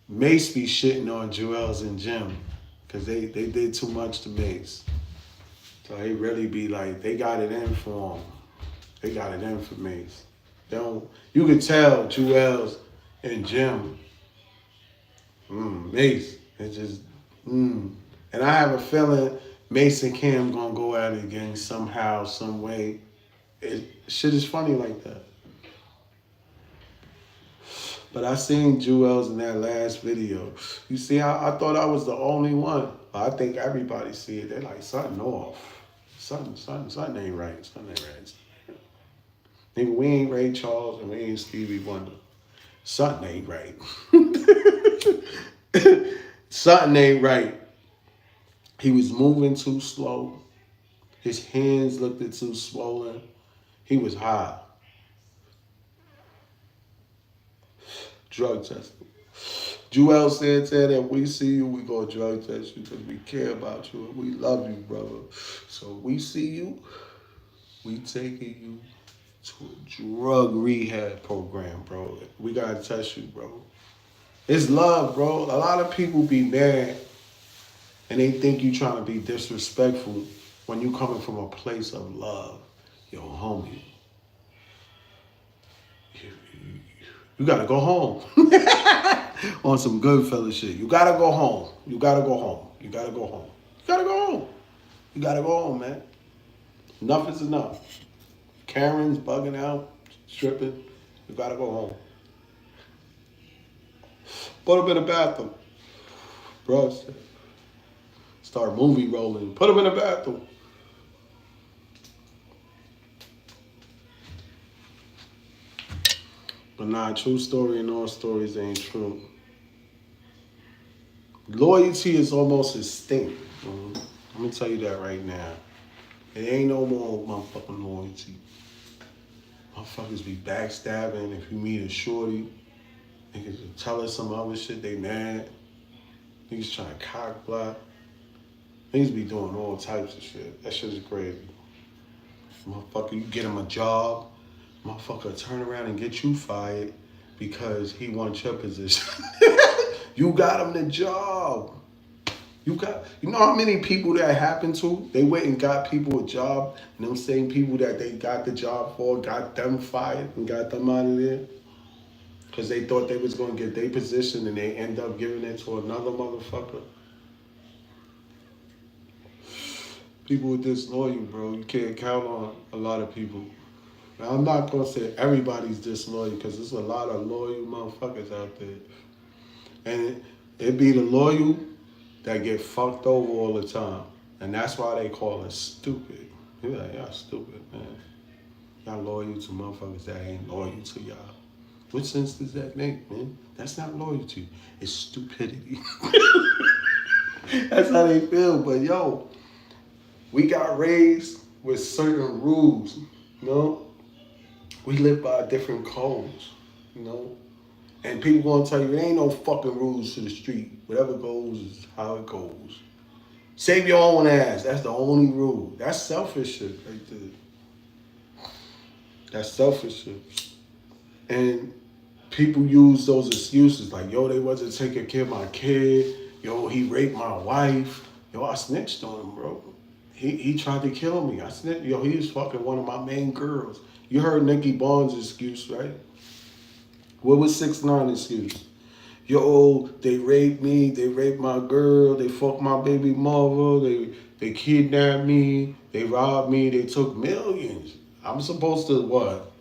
Mace be shitting on Jewels and Jim. Cause they did too much to Mace. So he really be like, they got it in for him. They got it in for Mace. They don't, you could tell Jewels and Jim, Mace. It's just, And I have a feeling Mace and Cam gonna go at it again somehow, some way. Shit is funny like that. But I seen Jewels in that last video. You see how I thought I was the only one. I think everybody see it. They're like, something off. Something ain't right. Something ain't right. Nigga, we ain't Ray Charles and we ain't Stevie Wonder. Something ain't right. Something ain't right. He was moving too slow. His hands looked too swollen. He was high. Drug testing. Joel said that if we see you, we gonna drug test you because we care about you and we love you, brother. So we see you, we taking you to a drug rehab program, bro. We gotta test you, bro. It's love, bro. A lot of people be mad and they think you trying to be disrespectful when you coming from a place of love. Yo, homie, you, you, you gotta go home. On some good fella shit. You gotta go home. You gotta go home. You gotta go home. You gotta go home. You gotta go home, man. Enough is enough. Karen's bugging out, stripping. You gotta go home. Put him in the bathroom. Bro, start movie rolling. Put him in the bathroom. But nah, true story and all stories ain't true. Loyalty is almost extinct. I'm gonna tell you that right now. It ain't no more motherfucking loyalty. Motherfuckers be backstabbing if you meet a shorty. Niggas tell us some other shit, they mad. Niggas trying to cock block. Niggas be doing all types of shit. That shit's crazy. Motherfucker, you get him a job. Motherfucker turn around and get you fired because he wants your position. You got him the job. You know how many people that happened to? They went and got people a job, and them same people that they got the job for got them fired and got them out of there because they thought they was gonna get their position and they end up giving it to another motherfucker. People are disloyal, bro. You can't count on a lot of people. Now, I'm not gonna say everybody's disloyal because there's a lot of loyal motherfuckers out there, and it be the loyal that get fucked over all the time. And that's why they call us stupid. You're like, y'all stupid, man. Y'all loyal to motherfuckers that ain't loyal to y'all. What sense does that make, man? That's not loyalty. It's stupidity. That's how they feel. But yo, we got raised with certain rules, you know? We live by different codes, you know? And people gonna tell you, there ain't no fucking rules to the street. Whatever goes is how it goes. Save your own ass. That's the only rule. That's selfish shit right there. That's selfish shit. And people use those excuses like, yo, they wasn't taking care of my kid. Yo, he raped my wife. Yo, I snitched on him, bro. He tried to kill me. I snitched. Yo, he was fucking one of my main girls. You heard Nicky Barnes' excuse, right? What was 6ix9ine excuse? Yo, they raped me, they raped my girl, they fucked my baby mother, they kidnapped me, they robbed me, they took millions. I'm supposed to what?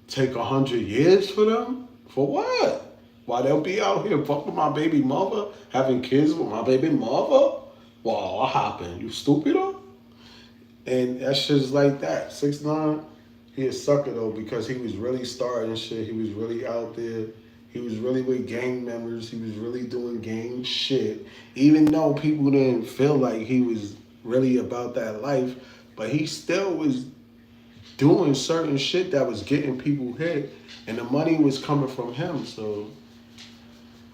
Take 100 years for them? For what? Why they'll be out here fucking my baby mother, having kids with my baby mother? Well, what happened? You stupid? And that shit's like that. 6ix9ine, he a sucker though because he was really starting shit. He was really out there. He was really with gang members. He was really doing gang shit. Even though people didn't feel like he was really about that life, but he still was doing certain shit that was getting people hit. And the money was coming from him. So,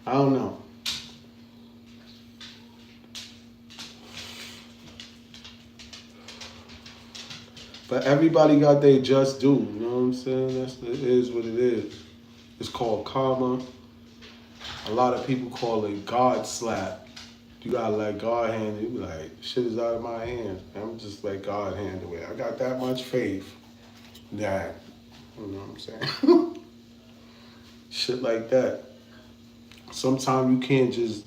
I don't know. But everybody got their just due. You know what I'm saying? It is what it is. It's called karma. A lot of people call it God slap. You gotta let God handle it. You be like, shit is out of my hands. I'm just let God handle it. I got that much faith that, you know what I'm saying? Shit like that. Sometimes you can't just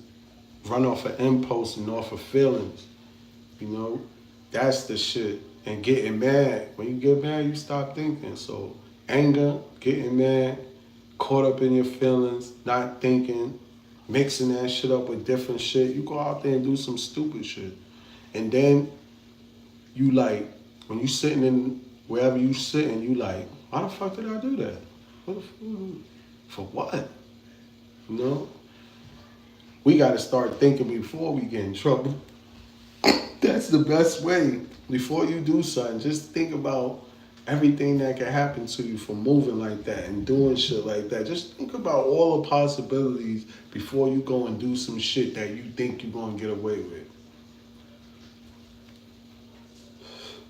run off of impulse and off of feelings. You know? That's the shit. And getting mad. When you get mad, you stop thinking. So anger, getting mad, caught up in your feelings, not thinking, mixing that shit up with different shit. You go out there and do some stupid shit. And then you like, when you sitting in wherever you sitting, you like, why the fuck did I do that? What the fuck? For what? You know? We got to start thinking before we get in trouble. That's the best way. Before you do something, just think about everything that can happen to you for moving like that and doing shit like that. Just think about all the possibilities before you go and do some shit that you think you're going to get away with.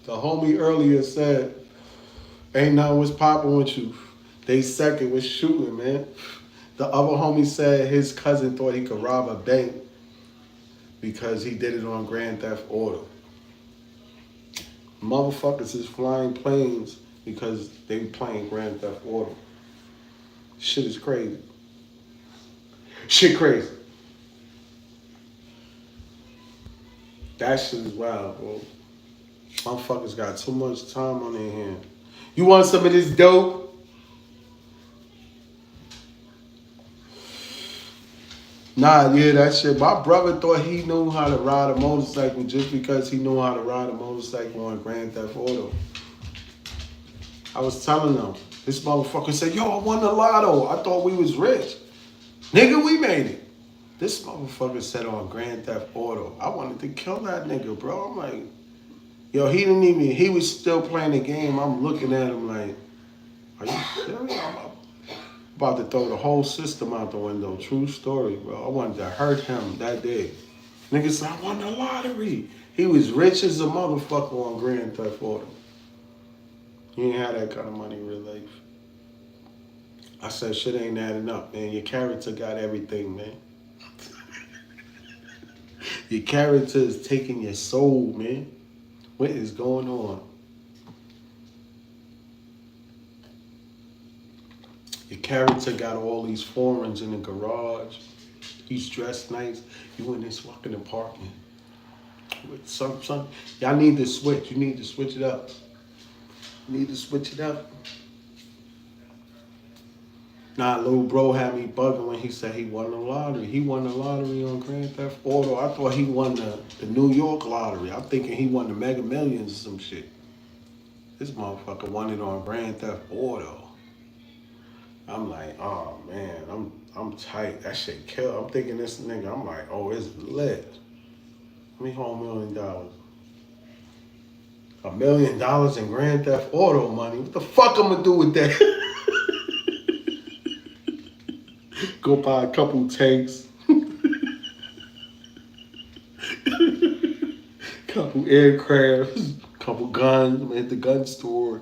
The homie earlier said, ain't nothing was popping with you. They second was shooting, man. The other homie said his cousin thought he could rob a bank because he did it on Grand Theft Auto. Motherfuckers is flying planes because they playing Grand Theft Auto. Shit is crazy. Shit crazy. That shit is wild, bro. Motherfuckers got too much time on their hands. You want some of this dope? Nah, yeah, that shit. My brother thought he knew how to ride a motorcycle just because he knew how to ride a motorcycle on Grand Theft Auto. I was telling him, this motherfucker said, yo, I won the lotto. I thought we was rich. Nigga, we made it. This motherfucker said on Grand Theft Auto. I wanted to kill that nigga, bro. I'm like, yo, he was still playing the game. I'm looking at him like, are you serious? I'm about to throw the whole system out the window. True story, bro. I wanted to hurt him that day. Nigga said, I won the lottery. He was rich as a motherfucker on Grand Theft Auto. He ain't had that kind of money in real life. I said, shit ain't adding up, man. Your character got everything, man. Your character is taking your soul, man. What is going on? Your character got all these foreigns in the garage. He's dressed nice. You in this fucking apartment with some. Y'all need to switch. You need to switch it up. You need to switch it up. Nah, little bro had me bugging when he said he won the lottery. He won the lottery on Grand Theft Auto. I thought he won the New York lottery. I'm thinking he won the Mega Millions or some shit. This motherfucker won it on Grand Theft Auto. I'm like, oh man, I'm tight. That shit kill. I'm thinking this nigga. I'm like, oh, it's lit. Let me hold $1 million. $1 million in Grand Theft Auto money. What the fuck I'm gonna do with that? Go buy a couple tanks, couple aircrafts, couple guns. I'm at the gun store.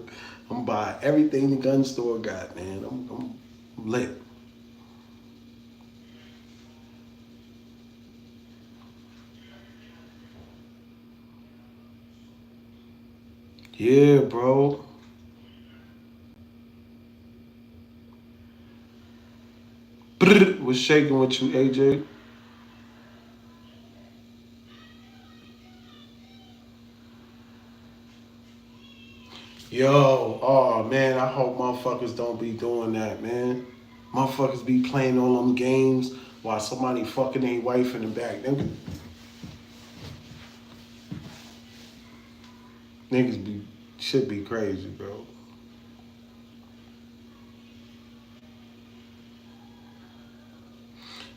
I'm buy everything the gun store got, man. I'm lit. Yeah, bro. What's shaking with you, AJ? Yo, oh man, I hope motherfuckers don't be doing that, man. Motherfuckers be playing all them games while somebody fucking their wife in the back. Niggas be should be crazy, bro.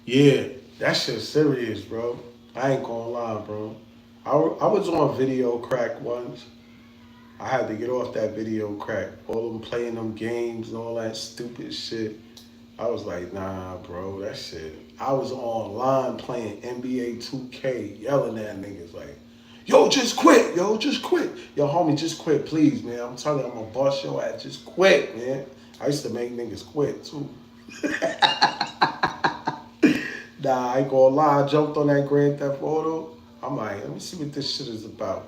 Yeah, that shit serious, bro. I ain't gonna lie, bro. I was on video crack once. I had to get off that video crack. All them playing them games and all that stupid shit. I was like, nah, bro, that shit. I was online playing NBA 2K, yelling at niggas like, yo, just quit, yo, just quit. Yo, homie, just quit, please, man. I'm telling you, I'm gonna bust your ass. Just quit, man. I used to make niggas quit, too. Nah, I ain't gonna lie. I jumped on that Grand Theft Auto. I'm like, let me see what this shit is about.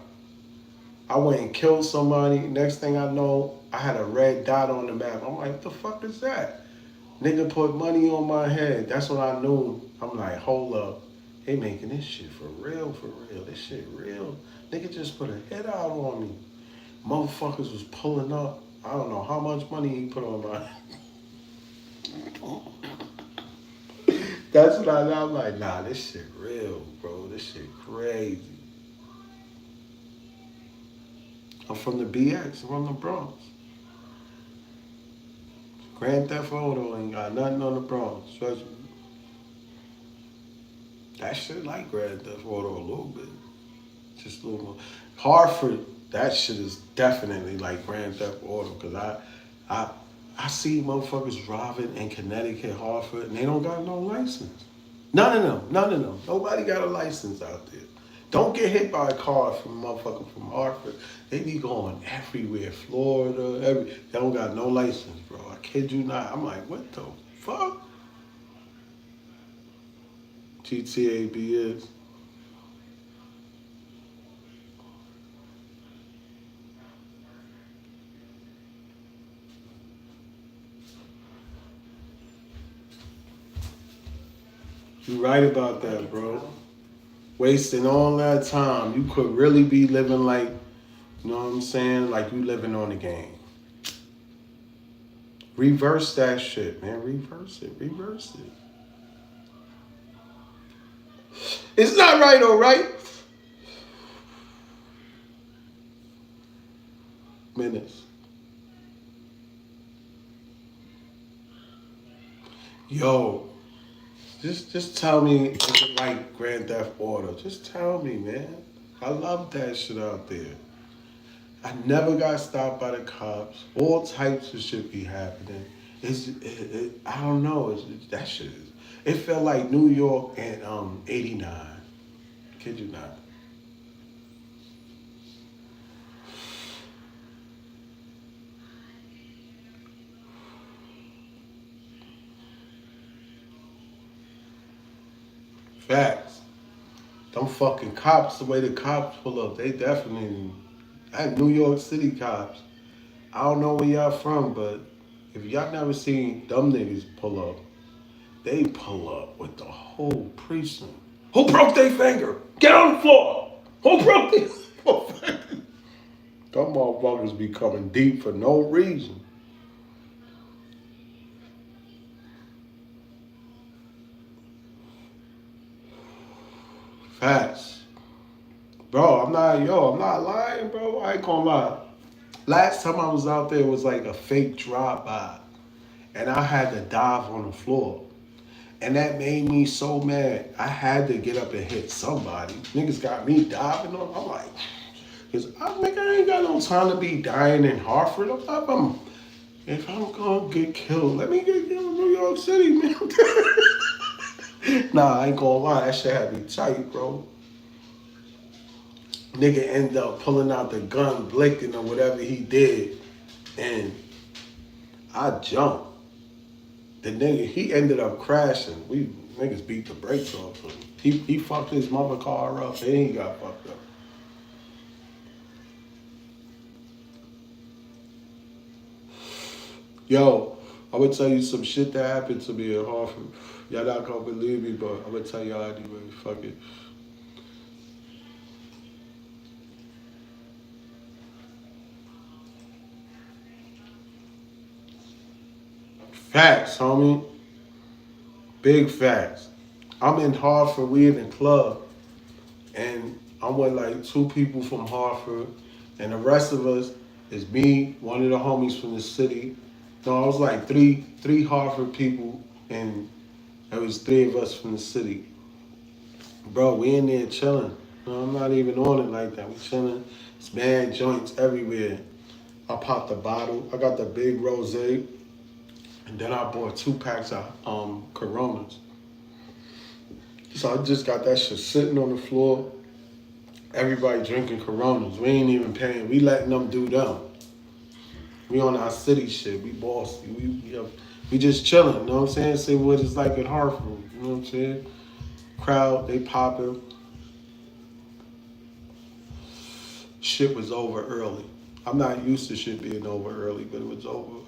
I went and killed somebody. Next thing I know, I had a red dot on the map. I'm like, what the fuck is that? Nigga put money on my head. That's what I knew. I'm like, hold up. They making this shit for real, for real. This shit real. Nigga just put a hit out on me. Motherfuckers was pulling up. I don't know how much money he put on my That's what I'm like, nah, this shit real, bro. This shit crazy. I'm from the BX, I'm from the Bronx. Grand Theft Auto ain't got nothing on the Bronx. Trust me. That shit like Grand Theft Auto a little bit. Just a little more. Hartford, that shit is definitely like Grand Theft Auto because I, I see motherfuckers driving in Connecticut, Hartford, and they don't got no license. None of them, none of them. Nobody got a license out there. Don't get hit by a car from motherfucker from Hartford. They be going everywhere, Florida, they don't got no license, bro. I kid you not. I'm like, what the fuck? GTA BS. You right about that, bro. Wasting all that time. You could really be living like, you know what I'm saying? Like you living on the game. Reverse that shit, man. Reverse it. Reverse it. It's not right, all right? Minutes. Yo, just tell me is it like Grand Theft Auto? Just tell me, man. I love that shit out there. I never got stopped by the cops. All types of shit be happening. I don't know. That shit is. It felt like New York in '89. Kid you not. Facts. Them fucking cops, the way the cops pull up, they definitely. That New York City cops. I don't know where y'all from, but if y'all never seen them niggas pull up, they pull up with the whole precinct. Who broke their finger? Get on the floor. Who broke their finger? Them motherfuckers be coming deep for no reason. Facts. Bro, I'm not lying, bro. I ain't gonna lie. Last time I was out there was like a fake drive-by. And I had to dive on the floor. And that made me so mad. I had to get up and hit somebody. Niggas got me diving on. I'm like, because I ain't got no time to be dying in Hartford. If I'm gonna get killed, let me get killed in New York City, man. Nah, I ain't gonna lie. That shit had me tight, bro. Nigga ended up pulling out the gun, blinking or whatever he did. And I jumped. The nigga, he ended up crashing. We niggas beat the brakes off him. He fucked his mother car up and he got fucked up. Yo, I would tell you some shit that happened to me in Hartford. Y'all not gonna believe me, but I'm gonna tell y'all anyway. Fuck it. Facts, homie. Big facts. I'm in Hartford, we in the club, and I'm with like two people from Hartford, and the rest of us is me, one of the homies from the city. No, I was like three Hartford people, and there was three of us from the city. Bro, we in there chilling. No, I'm not even on it like that. We chilling. It's mad joints everywhere. I popped a bottle. I got the big rosé, and then I bought 2 packs of Coronas. So I just got that shit sitting on the floor. Everybody drinking Coronas. We ain't even paying. We letting them do them. We on our city shit. We bossy. We just chilling. You know what I'm saying? See what it's like in Hartford. You know what I'm saying? Crowd, they popping. Shit was over early. I'm not used to shit being over early, but it was over.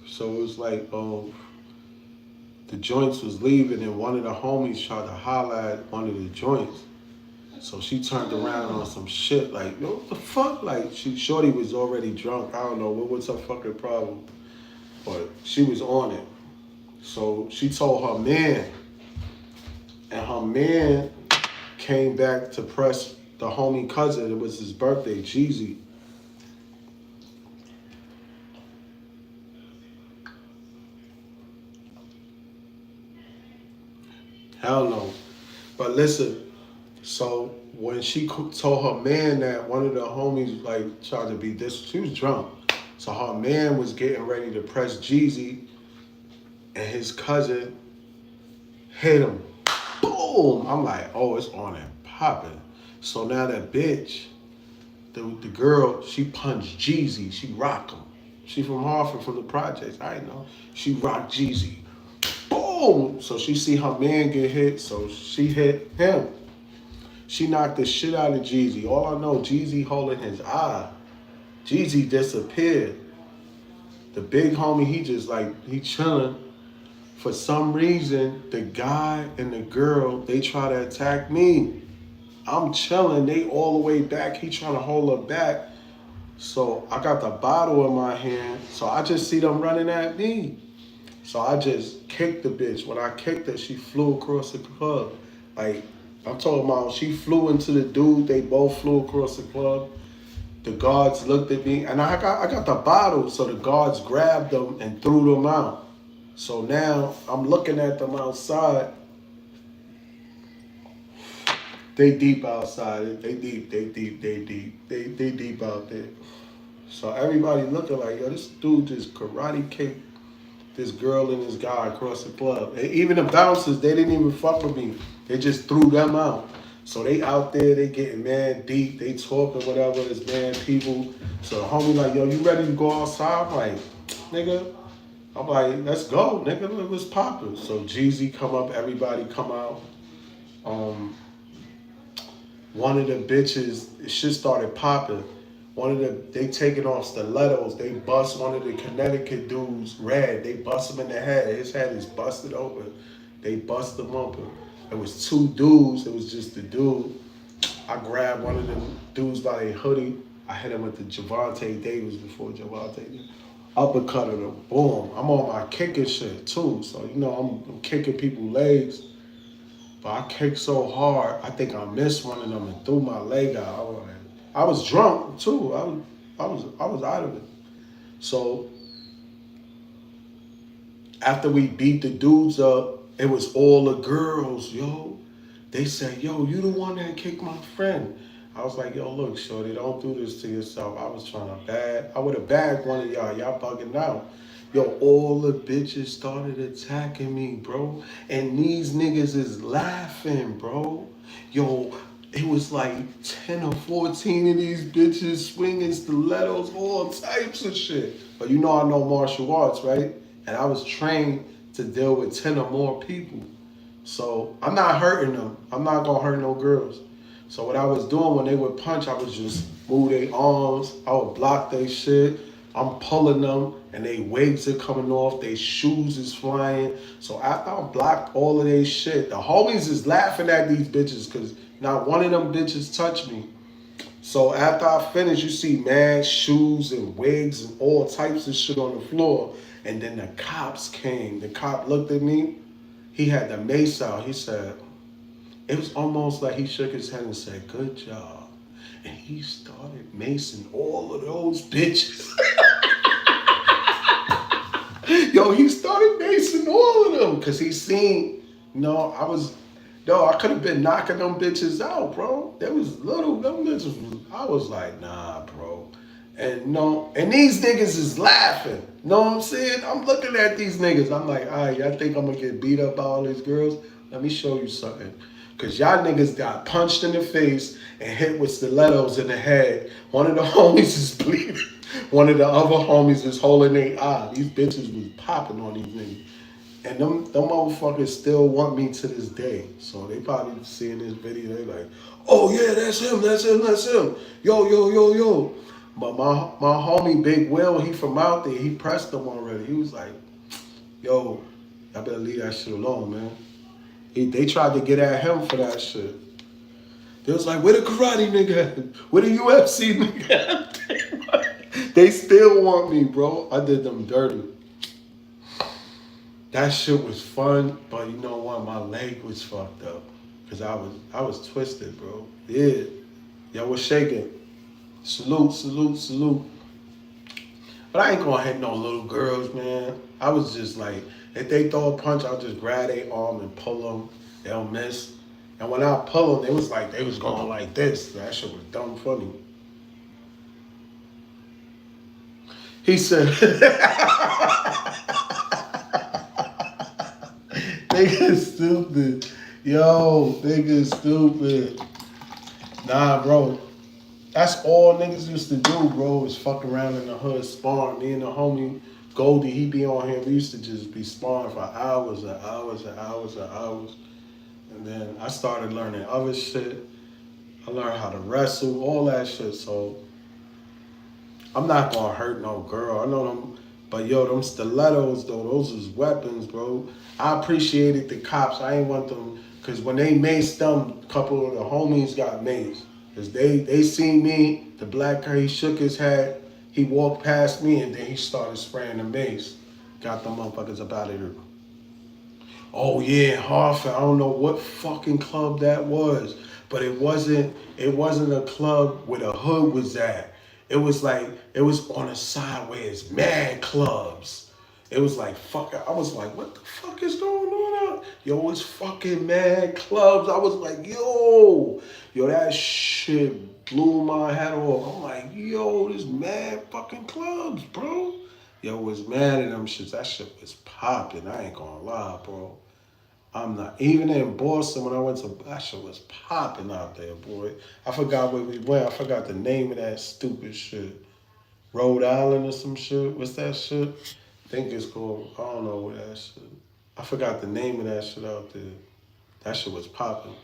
So it was like, the joints was leaving, and one of the homies tried to holler at one of the joints. So she turned around on some shit like, yo, what the fuck? Like, shorty was already drunk. I don't know what was her fucking problem, but she was on it. So she told her man, and her man came back to press the homie cousin. It was his birthday, Jeezy. Hell no. But listen, so when she told her man that one of the homies like tried to be this, she was drunk. So her man was getting ready to press Jeezy, and his cousin hit him. Boom! I'm like, oh, it's on and popping. So now that bitch, the girl, she punched Jeezy. She rocked him. She from Hartford, from the projects. I know. She rocked Jeezy. Boom! So she see her man get hit, so she hit him. She knocked the shit out of Jeezy. All I know, Jeezy holding his eye. Jeezy disappeared. The big homie, he just like, he chilling. For some reason, the guy and the girl, they try to attack me. I'm chilling. They all the way back. He trying to hold her back. So I got the bottle in my hand. So I just see them running at me. So I just kicked the bitch. When I kicked her, she flew across the club. Like, I'm talking about, she flew into the dude. They both flew across the club. The guards looked at me, and I got the bottle. So the guards grabbed them and threw them out. So now I'm looking at them outside. They deep outside. They deep. They deep. They deep. They deep out there. So everybody looking like, yo, this dude just karate kicked this girl and this guy across the club. And even the bouncers, they didn't even fuck with me. They just threw them out. So they out there, they getting mad deep. They talking whatever. This man people. So the homie like, yo, you ready to go outside? I'm like, nigga. I'm like, let's go, nigga. Let's pop it. So Jeezy come up. Everybody come out. Um, One of the bitches, shit started popping. One of they taking off stilettos. They bust one of the Connecticut dudes red. They bust him in the head. His head is busted open. They bust him open. It was two dudes. It was just the dude. I grabbed one of them dudes by their hoodie. I hit him with the Javante Davis before Javante. Uppercut him. Boom. I'm on my kicking shit too. So, you know, I'm kicking people's legs. But I kicked so hard, I think I missed one of them and threw my leg out. I was drunk too. I was out of it. So after we beat the dudes up, it was all the girls, yo. They said, yo, you the one that kicked my friend. I was like, yo, look, shorty, don't do this to yourself. I was trying to I would have bagged one of y'all. Y'all bugging out. Yo, all the bitches started attacking me, bro. And these niggas is laughing, bro. Yo, it was like 10 or 14 of these bitches swinging stilettos, all types of shit. But you know I know martial arts, right? And I was trained to deal with 10 or more people. So I'm not hurting them. I'm not gonna hurt no girls. So what I was doing when they would punch, I would just move their arms. I would block their shit. I'm pulling them and they wigs are coming off. Their shoes is flying. So after I blocked all of their shit, the homies is laughing at these bitches because not one of them bitches touched me. So after I finished, you see mad shoes and wigs and all types of shit on the floor. And then the cops came. The cop looked at me. He had the mace out. He said, it was almost like he shook his head and said, good job. And he started macing all of those bitches. Yo, he started macing all of them because he seen, I could have been knocking them bitches out, bro. There was them bitches. I was like, nah, bro. And no, and these niggas is laughing. Know what I'm saying? I'm looking at these niggas. I'm like, all right, y'all think I'm gonna get beat up by all these girls? Let me show you something. Cause y'all niggas got punched in the face and hit with stilettos in the head. One of the homies is bleeding. One of the other homies is holding their eye. These bitches was popping on these niggas. And them motherfuckers still want me to this day. So they probably seeing this video, they like, oh yeah, that's him, that's him, that's him. Yo, yo, yo, yo. But my homie Big Will, he from out there, he pressed them already. He was like, yo, y'all better leave that shit alone, man. They tried to get at him for that shit. They was like, where the karate nigga at? Where the UFC nigga at? They still want me, bro. I did them dirty. That shit was fun, but you know what? My leg was fucked up because I was twisted, bro. Yeah, yo, was shaking. Salute, salute, salute. But I ain't gonna hit no little girls, man. I was just like, if they throw a punch, I'll just grab their arm and pull them. They'll miss. And when I pull them, it was like they was going like this. That shit was dumb funny. He said, nigga stupid. Yo, nigga stupid. Nah, bro. That's all niggas used to do, bro, is fuck around in the hood, sparring. Me and the homie Goldie, he be on here. We used to just be sparring for hours and hours and hours and hours. And then I started learning other shit. I learned how to wrestle, all that shit. So I'm not gonna hurt no girl. I know them, but yo, them stilettos though, those is weapons, bro. I appreciated the cops. I ain't want them, cause when they maced them, a couple of the homies got maced. Cause they seen me, the black guy, he shook his head, he walked past me, and then he started spraying the mace. Got them motherfuckers up out of there. Oh yeah, Hartford. I don't know what fucking club that was, but it wasn't a club where the hood was at. It was like it was on a side where it's mad clubs. It was like fuck. I was like, what the fuck is going on out? Yo, it's fucking mad clubs. I was like, yo, that shit blew my head off. I'm like, yo, this mad fucking clubs, bro. Yo, was mad at them shits. That shit was popping. I ain't gonna lie, bro. I'm not. Even in Boston, when I went to, that shit was popping out there, boy. I forgot where we went. I forgot the name of that stupid shit. Rhode Island or some shit. What's that shit? I think it's called, I don't know what that shit. I forgot the name of that shit out there. That shit was popping.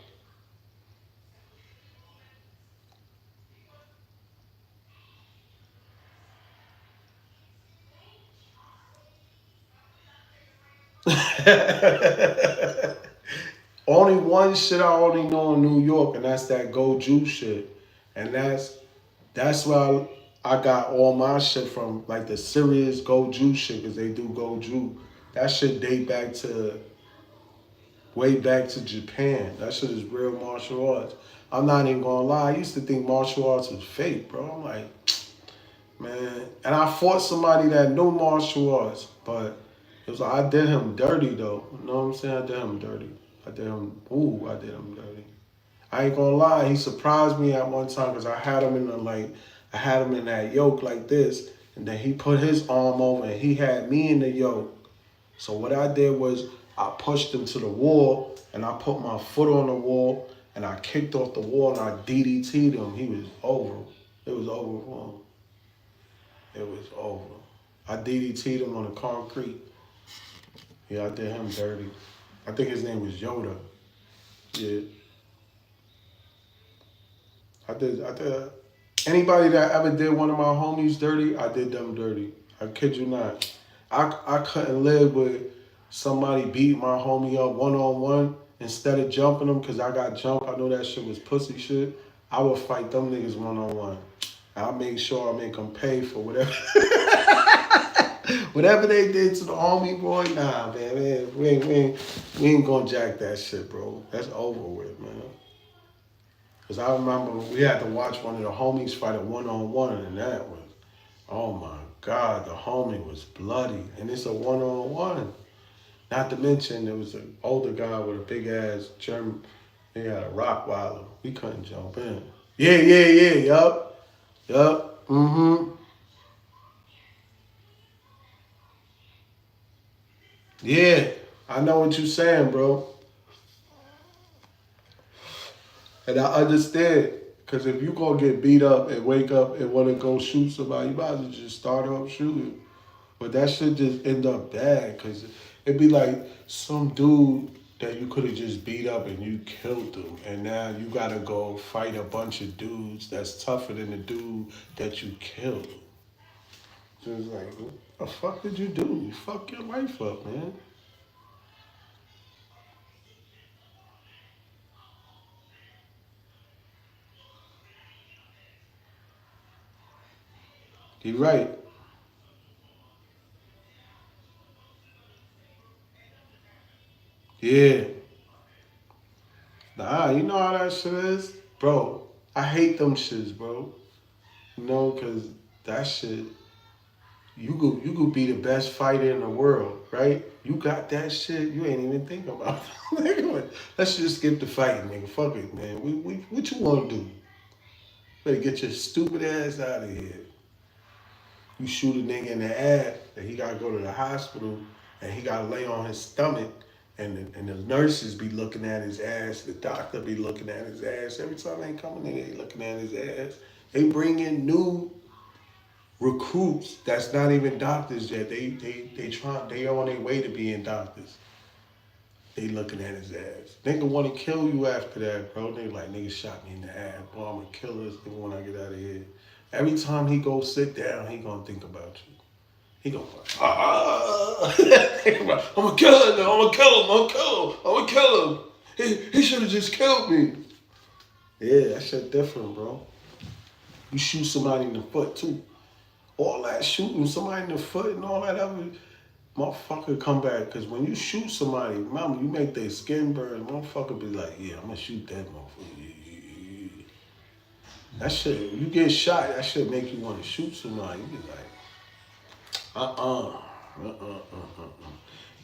Only one shit I only know in New York, and that's that Go Juice shit. And that's where I got all my shit from, like the serious Go Juice shit, because they do Go Juice. That shit date back to way back to Japan. That shit is real martial arts. I'm not even gonna lie. I used to think martial arts was fake, bro. I'm like, man. And I fought somebody that knew martial arts, but it was like I did him dirty though. You know what I'm saying? I did him dirty. I did him dirty. I ain't gonna lie, he surprised me at one time because I had him in that yoke like this, and then he put his arm over and he had me in the yoke. So what I did was I pushed him to the wall and I put my foot on the wall and I kicked off the wall and I DDT'd him. He was over. It was over for him. It was over. I DDT'd him on the concrete. Yeah, I did him dirty. I think his name was Yoda. Yeah, I did. Anybody that ever did one of my homies dirty, I did them dirty. I kid you not. I couldn't live with somebody beat my homie up one on one instead of jumping them because I got jumped. I know that shit was pussy shit. I would fight them niggas one on one. I'll make sure I make them pay for whatever whatever they did to the homie boy. Nah, man, we ain't gonna jack that shit, bro. That's over with, man. Cause I remember we had to watch one of the homies fight a one on one, and that was, oh my god, the homie was bloody, and it's a one on one. Not to mention there was an older guy with a big ass German. He had a Rottweiler. We couldn't jump in. Yeah. Yup. Mm-hmm. Yeah. I know what you're saying, bro. And I understand. Cause if you gonna get beat up and wake up and wanna go shoot somebody, you might as well just start off shooting. But that shit just end up bad because it'd be like some dude that you could have just beat up and you killed him. And now you gotta go fight a bunch of dudes that's tougher than the dude that you killed. So it's like, what the fuck did you do? You fuck your life up, man. You right. Yeah. Nah, you know how that shit is? Bro, I hate them shits, bro. You know, cause that shit, you could be the best fighter in the world, right? You got that shit, you ain't even thinking about it. Let's just skip the fighting, nigga. Fuck it, man. What you wanna do? Better get your stupid ass out of here. You shoot a nigga in the ass and he gotta go to the hospital and he gotta lay on his stomach and the nurses be looking at his ass, the doctor be looking at his ass. Every time they come in, they looking at his ass. They bring in new recruits that's not even doctors yet. They on their way to being doctors. They looking at his ass. Nigga wanna kill you after that, bro. They like, nigga shot me in the ass. Boy, I'm gonna kill this nigga when I get out of here. Every time he go sit down, he gonna think about you. He gonna I'm gonna kill him. I'm gonna kill him. I'm gonna kill him. I'm gonna kill him. He should have just killed me. Yeah, that shit different, bro. You shoot somebody in the foot too. All that shooting somebody in the foot and all that other motherfucker come back. Cause when you shoot somebody, mama, you make their skin burn. Motherfucker be like, yeah, I'm gonna shoot that motherfucker. Yeah. That shit, you get shot, that shit make you want to shoot somebody. You be like, uh-uh.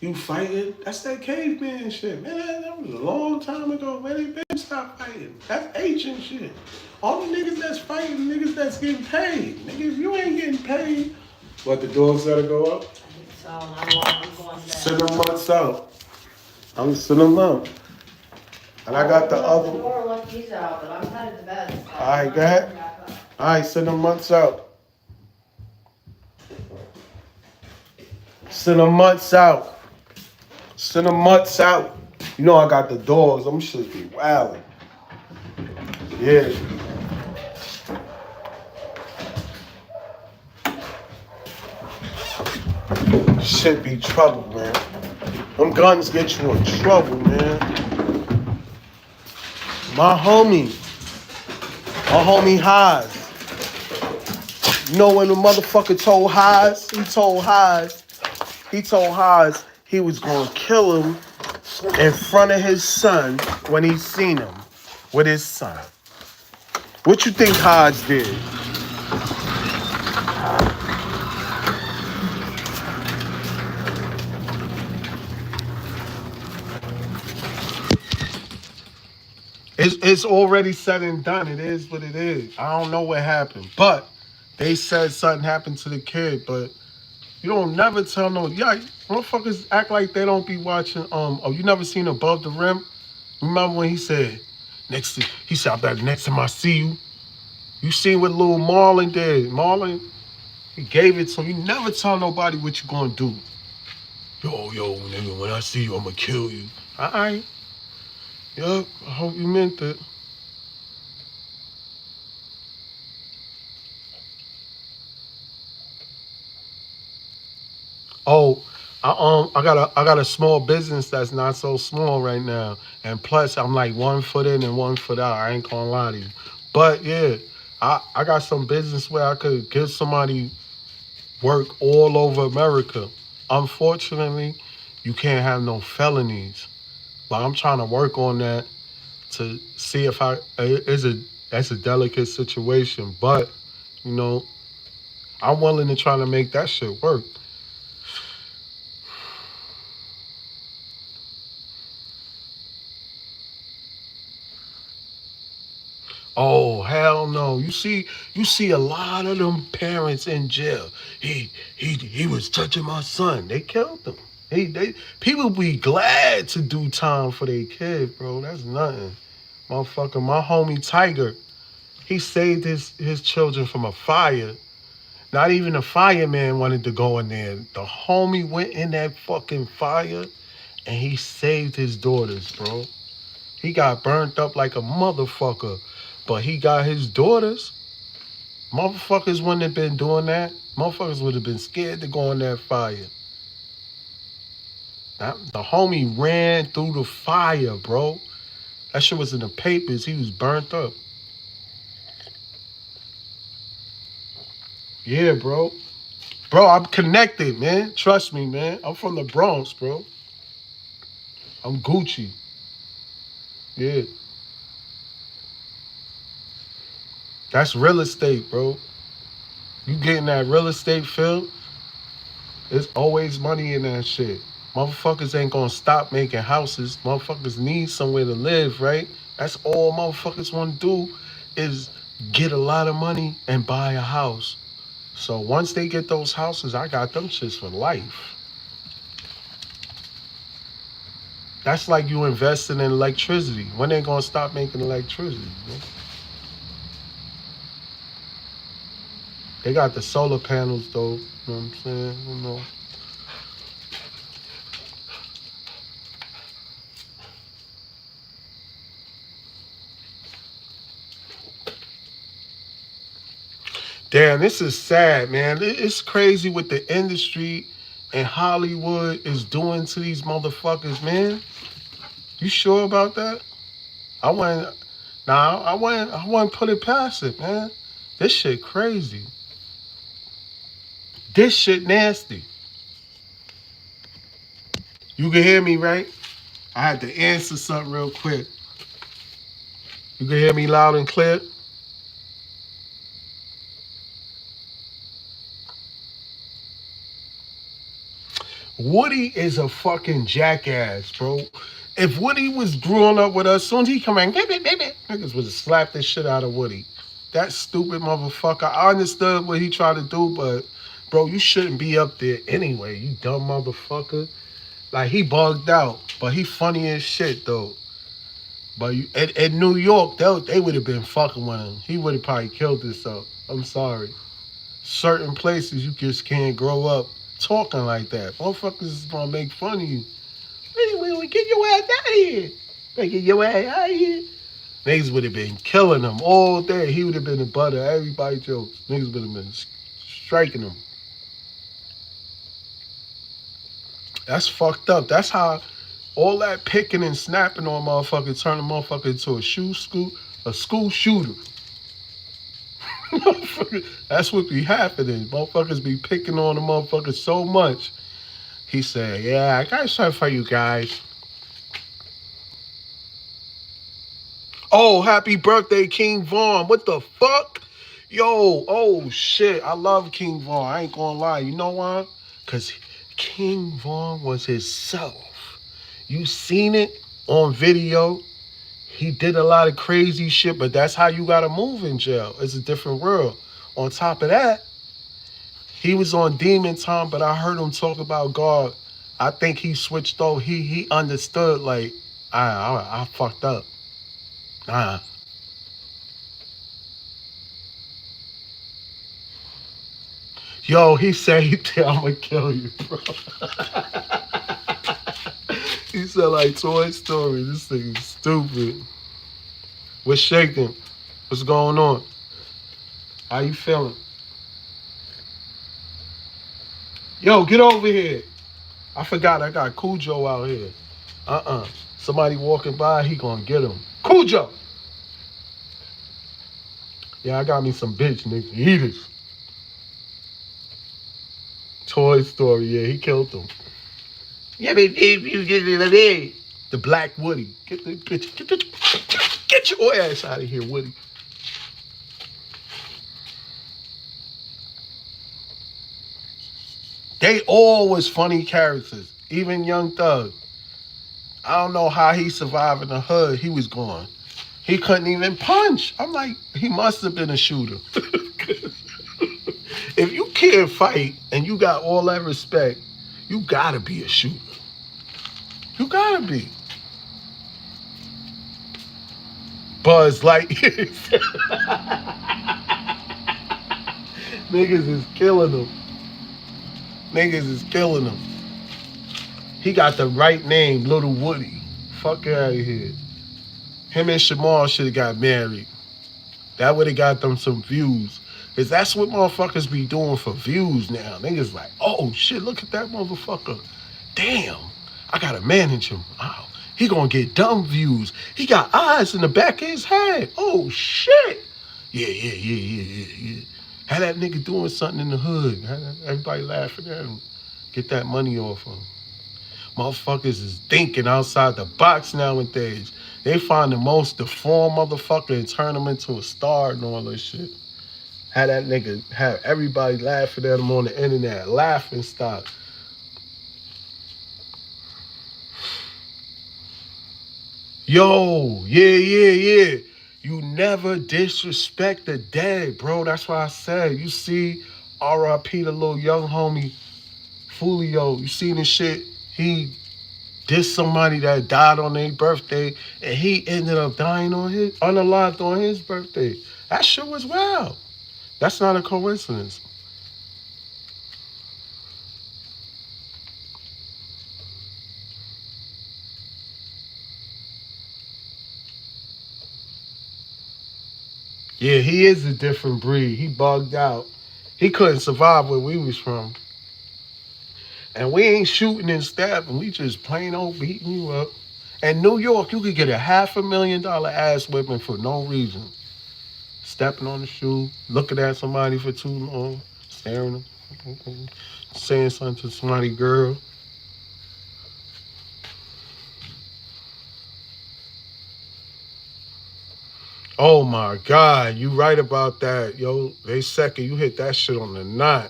You fighting? That's that caveman shit, man. That was a long time ago. Man, they been stop fighting. That's ancient shit. All the niggas that's fighting, niggas that's getting paid. Nigga, if you ain't getting paid, what, the dogs gotta go up? So I'm going to Send them months out. I'm sending them out. And I got the other. The door, let these out, but I'm headed to bed. So All right, go ahead. All right, send them months out. Send them months out. Send them months out. You know I got the dogs. I'm should be wildin'. Yeah. Shit be trouble, man. Them guns get you in trouble, man. My homie Haas. You know when the motherfucker told Haas? He told Haas he was gonna kill him in front of his son when he seen him with his son. What you think Haas did? It's already said and done. It is what it is. I don't know what happened, but they said something happened to the kid. But you don't never tell no. Yeah, motherfuckers act like they don't be watching. Oh, you never seen Above the Rim? Remember when he said, he said, I bet next time I see you, you seen what little Marlon did. Marlon, he gave it to him. You never tell nobody what you gonna do. Yo, nigga, when I see you, I'm gonna kill you. All right. Yup, I hope you meant it. Oh, I got a small business that's not so small right now, and plus I'm like 1 foot in and 1 foot out. I ain't gonna lie to you, but yeah, I got some business where I could give somebody work all over America. Unfortunately, you can't have no felonies, but I'm trying to work on that to see if it's a that's a delicate situation, but you know I'm willing to try to make that shit work. Oh hell no! You see a lot of them parents in jail. He was touching my son. They killed him. They people be glad to do time for their kid, bro. That's nothing. Motherfucker, my homie Tiger, he saved his children from a fire. Not even a fireman wanted to go in there. The homie went in that fucking fire and he saved his daughters, bro. He got burnt up like a motherfucker, but he got his daughters. Motherfuckers wouldn't have been doing that. Motherfuckers would have been scared to go in that fire. The homie ran through the fire, bro. That shit was in the papers. He was burnt up. Yeah, bro. Bro, I'm connected, man. Trust me, man. I'm from the Bronx, bro. I'm Gucci. Yeah. That's real estate, bro. You get in that real estate field, there's always money in that shit. Motherfuckers ain't gonna stop making houses. Motherfuckers need somewhere to live, right? That's all motherfuckers wanna do is get a lot of money and buy a house. So once they get those houses, I got them shits for life. That's like you investing in electricity. When they gonna stop making electricity? Bro? They got the solar panels though. You know what I'm saying? You know. Damn, this is sad, man. It's crazy what the industry and Hollywood is doing to these motherfuckers, man. You sure about that? I want, nah, I want to put it past it, man. This shit crazy. This shit nasty. You can hear me, right? I had to answer something real quick. You can hear me loud and clear? Woody is a fucking jackass, bro. If Woody was growing up with us, soon as he come in, niggas would have slapped the shit out of Woody. That stupid motherfucker. I understood what he tried to do, but bro, you shouldn't be up there anyway, you dumb motherfucker. Like he bugged out, but he funny as shit though. But at New York, they would have been fucking with him. He would have probably killed himself. I'm sorry. Certain places you just can't grow up talking like that. Motherfuckers is gonna make fun of you. We get your ass out of here. Man, get your ass out of here. Niggas would have been killing him all day. He would have been the butt of everybody's jokes. Niggas would have been striking him. That's fucked up. That's how all that picking and snapping on motherfucker turn a motherfucker into a school shooter. That's what be happening. Motherfuckers be picking on the motherfucker so much. He said, "Yeah, I got something for you guys." Oh, happy birthday, King Vaughn. What the fuck? Yo, oh shit. I love King Vaughn. I ain't gonna lie. You know why? Because King Vaughn was himself. You seen it on video. He did a lot of crazy shit, but that's how you gotta move in jail. It's a different world. On top of that, he was on demon time, but I heard him talk about God. I think he switched over. He understood like I fucked up. Nah. Yo, he said I'm gonna kill you, bro. He said like Toy Story. This thing is stupid. What's shaking? What's going on? How you feeling? Yo, get over here. I forgot I got Cujo out here. Somebody walking by, he gonna get him. Cujo! Yeah, I got me some bitch nigga. Eaters. Toy Story, yeah, he killed him. Yeah, but if you get it, the Black Woody. Get your ass out of here, Woody. They all was funny characters. Even Young Thug. I don't know how he survived in the hood. He was gone. He couldn't even punch. I'm like, he must have been a shooter. If you can't fight and you got all that respect, you gotta be a shooter. You gotta be. Buzz like niggas is killing him. Niggas is killing him. He got the right name, Little Woody. Fuck out of here. Him and Shamar should have got married. That would have got them some views. Cause that's what motherfuckers be doing for views now. Niggas like, oh shit, look at that motherfucker. Damn, I gotta manage him. Wow, he gonna get dumb views. He got eyes in the back of his head. Oh shit. Yeah. Had that nigga doing something in the hood. Everybody laughing at him. Get that money off him. Motherfuckers is thinking outside the box nowadays. They find the most deformed motherfucker and turn him into a star and all this shit. Had that nigga have everybody laughing at him on the internet, laughing stock. Yo, yeah. You never disrespect the dead, bro. That's why I said, you see, R.I.P. the little young homie, Fulio. You see this shit? He dissed somebody that died on their birthday, and he ended up dying on his, unalived on his birthday. That shit was wild. That's not a coincidence. Yeah, he is a different breed. He bugged out. He couldn't survive where we was from. And we ain't shooting and stabbing. We just plain old beating you up. In New York, you could get a $500,000 ass whipping for no reason. Stepping on the shoe, looking at somebody for too long, staring them, saying something to somebody girl. Oh my God, you right about that, yo. They second, you hit that shit on the knot.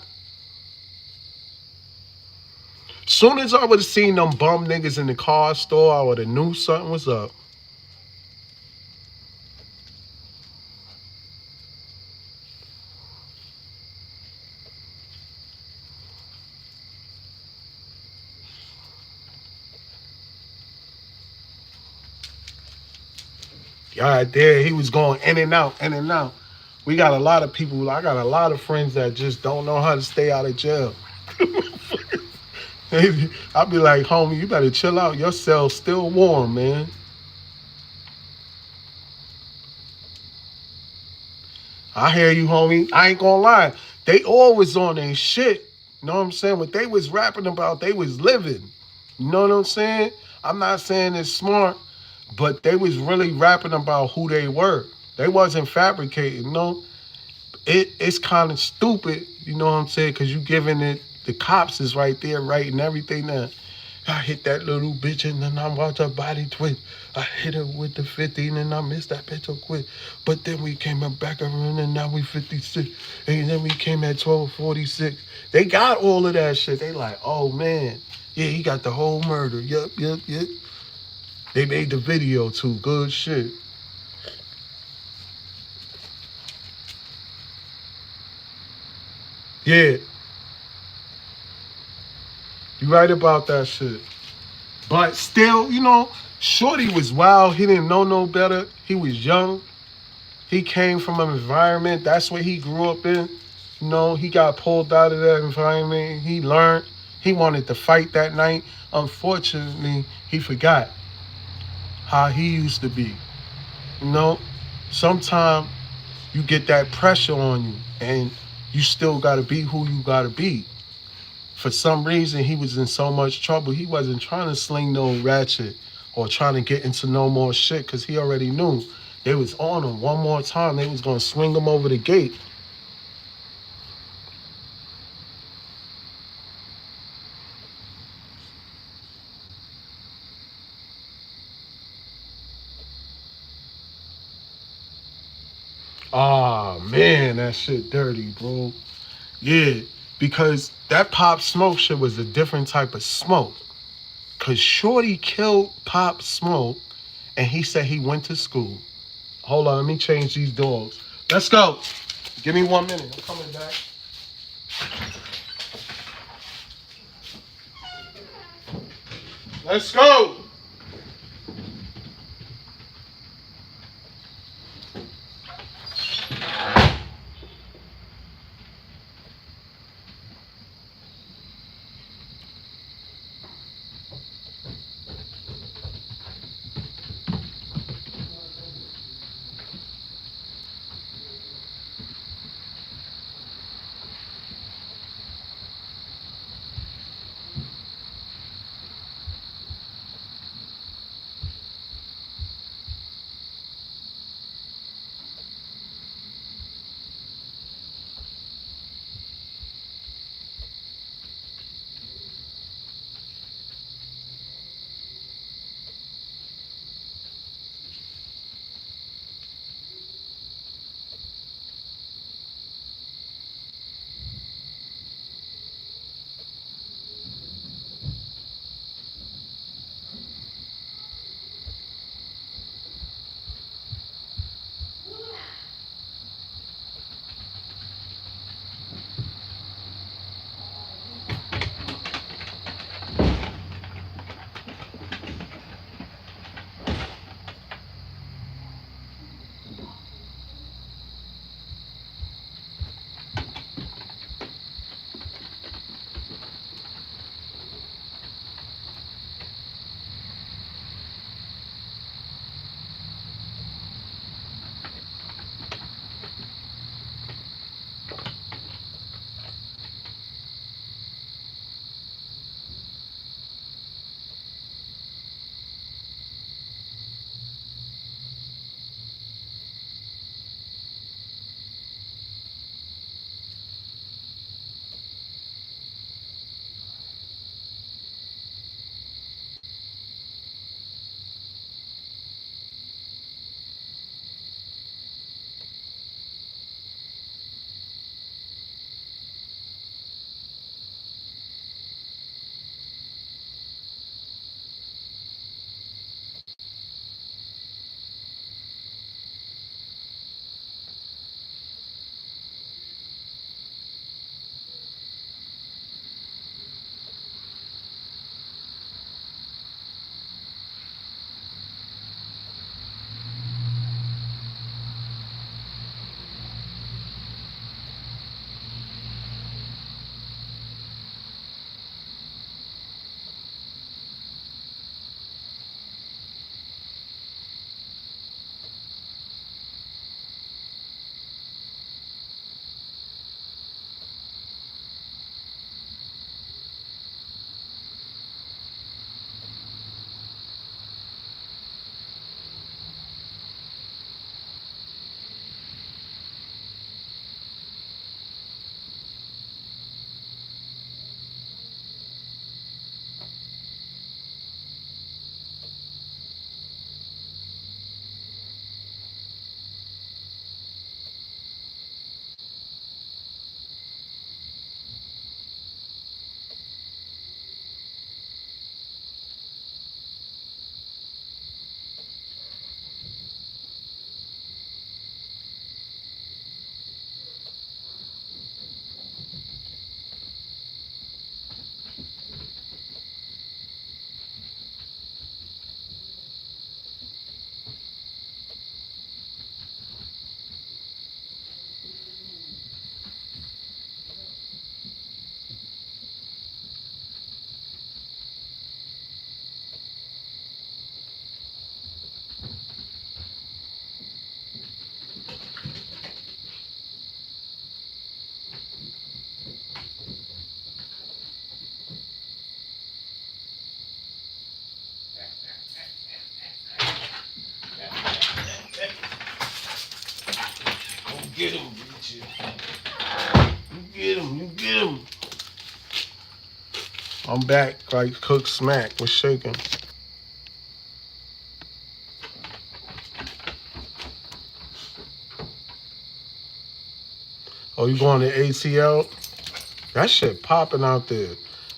Soon as I would have seen them bum niggas in the car store, I would have knew something was up. God damn, he was going in and out, in and out. We got a lot of people, I got a lot of friends that just don't know how to stay out of jail. I'll be like, homie, you better chill out. Your cell's still warm, man. I hear you, homie. I ain't gonna lie. They always on their shit. You know what I'm saying? What they was rapping about, they was living. You know what I'm saying? I'm not saying it's smart, but they was really rapping about who they were. They wasn't fabricating, you know? It's kind of stupid, you know what I'm saying? Because you giving it, the cops is right there writing everything down. I hit that little bitch and then I watch her body twist. I hit her with the 50 and then I missed that bitch so quick. But then we came up back around and now we 56. And then we came at 12:46. They got all of that shit. They like, oh man, yeah, he got the whole murder. Yep. They made the video too. Good shit. Yeah, you right about that shit. But still, you know, Shorty was wild. He didn't know no better. He was young. He came from an environment. That's what he grew up in. You know, he got pulled out of that environment. He learned. He wanted to fight that night. Unfortunately, he forgot how he used to be. You know, sometimes you get that pressure on you and you still got to be who you got to be. For some reason, he was in so much trouble. He wasn't trying to sling no ratchet or trying to get into no more shit because he already knew they was on him one more time. They was going to swing him over the gate. Ah, man, that shit dirty, bro. Yeah, because that Pop Smoke shit was a different type of smoke. Because Shorty killed Pop Smoke and he said he went to school. Hold on, let me change these dogs. Let's go. Give me 1 minute. I'm coming back. Let's go. him, you get him. I'm back like Cook Smack was shaking. Oh, you going to ATL? That shit popping out there.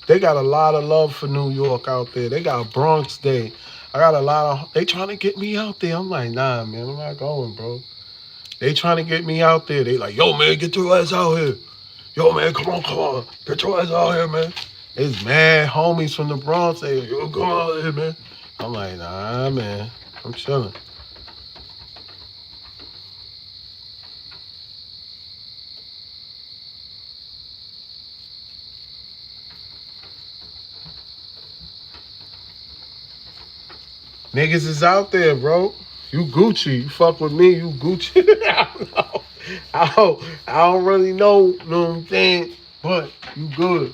They got a lot of love for New York out there. They got Bronx Day. I got a lot of. They trying to get me out there. I'm like, nah, man, I'm not going, bro. They trying to get me out there. They like, yo, man, get your ass out here. Yo, man, come on, get your ass out here, man. It's mad homies from the Bronx. They, yo, come out here, man. I'm like, nah, man, I'm chilling. Niggas is out there, bro. You Gucci. You fuck with me, you Gucci. I don't know. I don't really know, you know what I'm saying? But you good.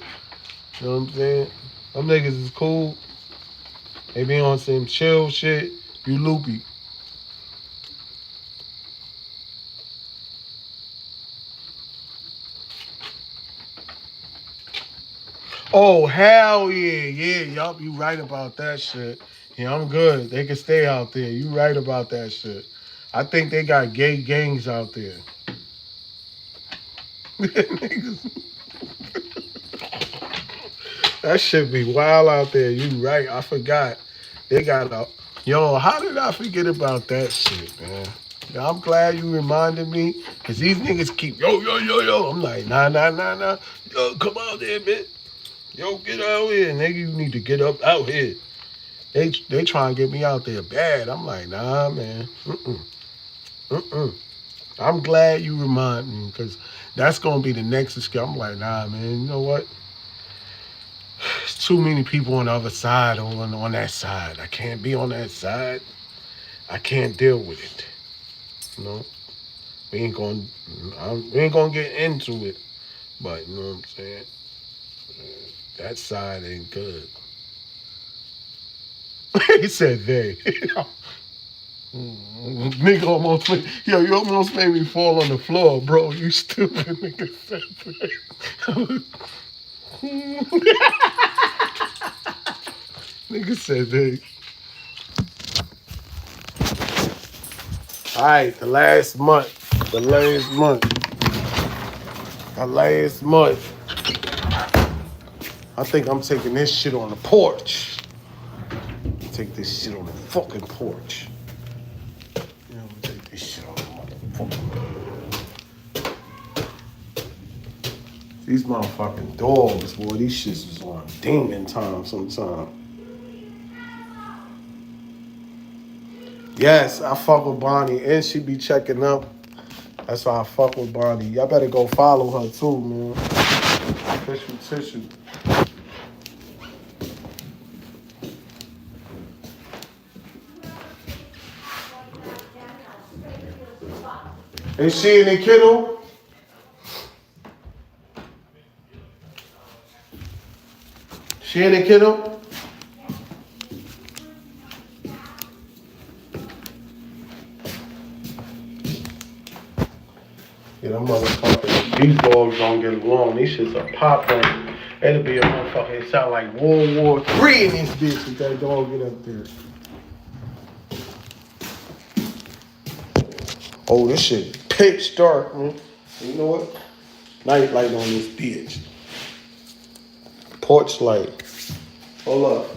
You know what I'm saying? Them niggas is cool. They be on some chill shit. You loopy. Oh, hell yeah. Yeah, yup, you right about that shit. Yeah, I'm good. They can stay out there. You right about that shit. I think they got gay gangs out there. Niggas, that shit be wild out there. You right. I forgot. They got a. Yo, how did I forget about that shit, man? Yo, I'm glad you reminded me. Cause these niggas keep yo. I'm like, nah. Yo, come out there, man. Yo, get out here, nigga. You need to get up out here. They try and get me out there bad. I'm like, nah, man. Mm-mm. I'm glad you remind me because that's gonna be the next skill. I'm like, nah, man. You know what? There's too many people on the other side on that side. I can't be on that side. I can't deal with it. You know, we ain't gonna we ain't gonna get into it. But you know what I'm saying? That side ain't good. He said they. Nigga almost made, yo, you almost made me fall on the floor, bro. You stupid nigga said that. Nigga said they. All right, the last month. The last month. The last month. I think I'm taking this shit on the porch. Take this shit on the fucking porch. You know, take this shit on the motherfucking. These motherfucking dogs, boy, these shits is on demon time sometimes. Yes, I fuck with Bonnie, and she be checking up. That's why I fuck with Bonnie. Y'all better go follow her too, man. Tissue. Is she in the kennel? She in the kennel? Yeah, them motherfuckers. These dogs don't get along. These shits are popping. It'll be a motherfucker. It sound like World War III in this bitch if that dog get up there. Oh, this shit pitch dark, man. You know what? Night light on this bitch. Porch light. Hold up.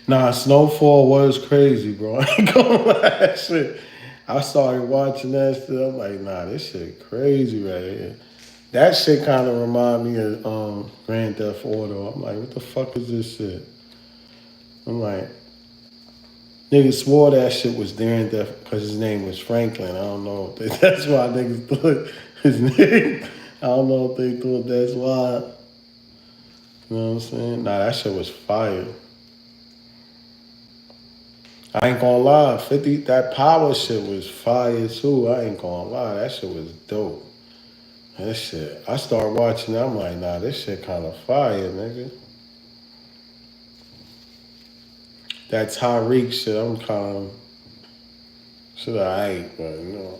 Nah, snowfall was crazy, bro. I ain't gonna lie, shit. I started watching that shit. I'm like, nah, this shit crazy right here. That shit kind of remind me of Grand Theft Auto. I'm like, what the fuck is this shit? I'm like, niggas swore that shit was Grand Theft because his name was Franklin. I don't know. If that's why niggas thought his name. I don't know if they thought that's why. You know what I'm saying? Nah, that shit was fire. I ain't gonna lie, 50, that power shit was fire too. I ain't gonna lie, that shit was dope. That shit, I started watching it, I'm like, nah, this shit kind of fire, nigga. That Tyreek shit, I'm kind of, shit alright, but you know.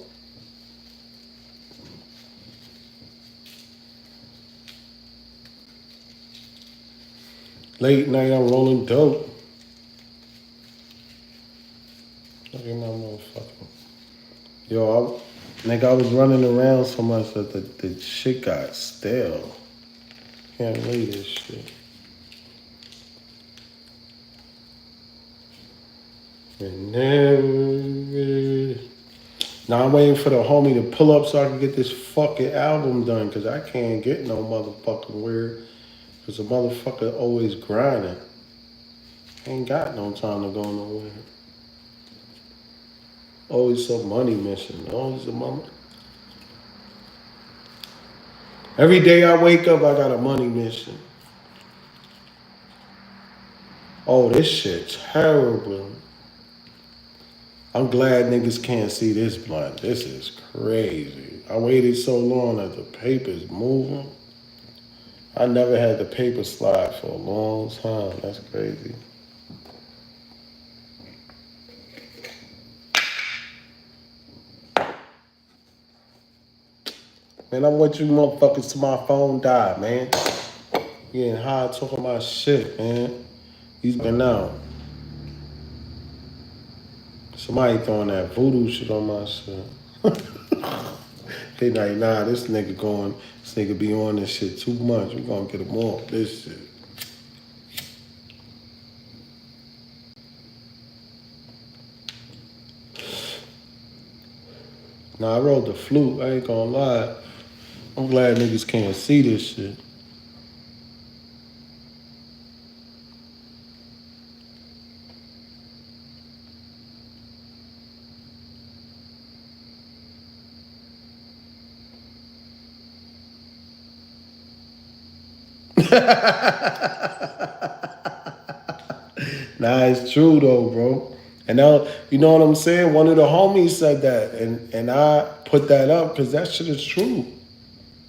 Late night, I'm rolling dope. Look at my motherfucker. Yo, nigga, I was running around so much that the shit got stale. Can't believe this shit. And never. Now I'm waiting for the homie to pull up so I can get this fucking album done because I can't get no motherfucking where. Because the motherfucker always grinding. Ain't got no time to go nowhere. Always some money missing. Always some money. Every day I wake up, I got a money mission. Oh, this shit terrible. I'm glad niggas can't see this blunt. This is crazy. I waited so long that the paper's moving. I never had the paper slide for a long time. That's crazy. Man, I want you motherfuckers to my phone die, man. Getting high talking my shit, man. He's been out. Somebody throwing that voodoo shit on my shit. They like, nah, this nigga be on this shit too much. We gonna get him off this shit. Nah, I rolled the flute. I ain't gonna lie. I'm glad niggas can't see this shit. Nah, it's true though, bro. And now, you know what I'm saying? One of the homies said that, and I put that up because that shit is true.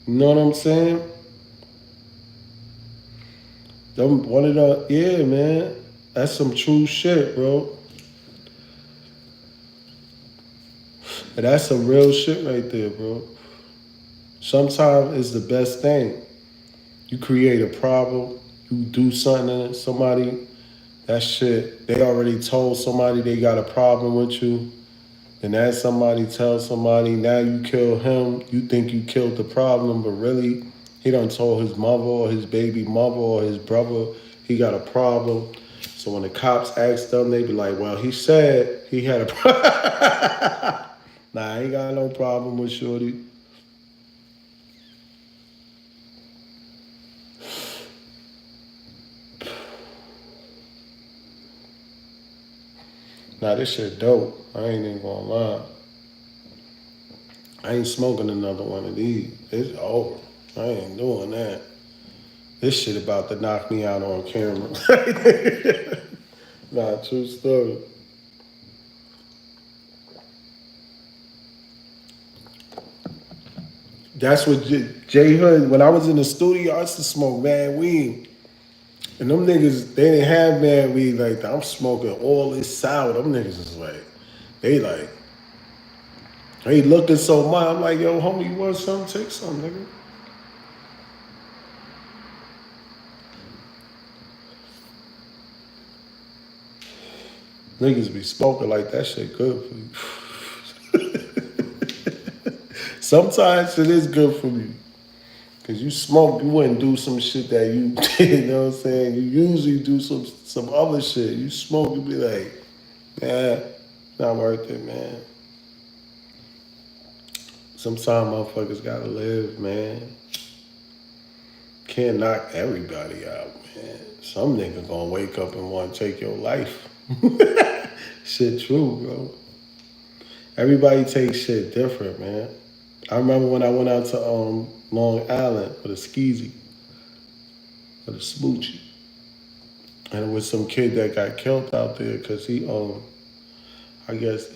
You know what I'm saying? One of the yeah, man. That's some true shit, bro. And that's some real shit right there, bro. Sometimes it's the best thing. You create a problem, you do something to somebody, that shit, they already told somebody they got a problem with you. And that somebody tells somebody, now you kill him, you think you killed the problem, but really, he done told his mother or his baby mother or his brother he got a problem. So when the cops ask them, they be like, well, he said he had a problem. Nah, I ain't got no problem with Shorty. Nah, this shit dope. I ain't even gonna lie. I ain't smoking another one of these. It's over. I ain't doing that. This shit about to knock me out on camera. Nah, true story. That's what J Hood, when I was in the studio, I used to smoke mad weed. And them niggas, they didn't have mad weed like that. I'm smoking all this sour. Them niggas is like, they like, they looking so much. I'm like, yo, homie, you want something? Take some, nigga. Niggas be smoking like that shit good for you. Sometimes it is good for you. Cause you smoke, you wouldn't do some shit that you you know what I'm saying? You usually do some other shit. You smoke, you be like, nah, not worth it, man. Sometimes motherfuckers gotta live, man. Can't knock everybody out, man. Some nigga gonna wake up and want to take your life. Shit true, bro. Everybody takes shit different, man. I remember when I went out to Long Island with a skeezy, with a smoochie. And it was some kid that got killed out there because he I guess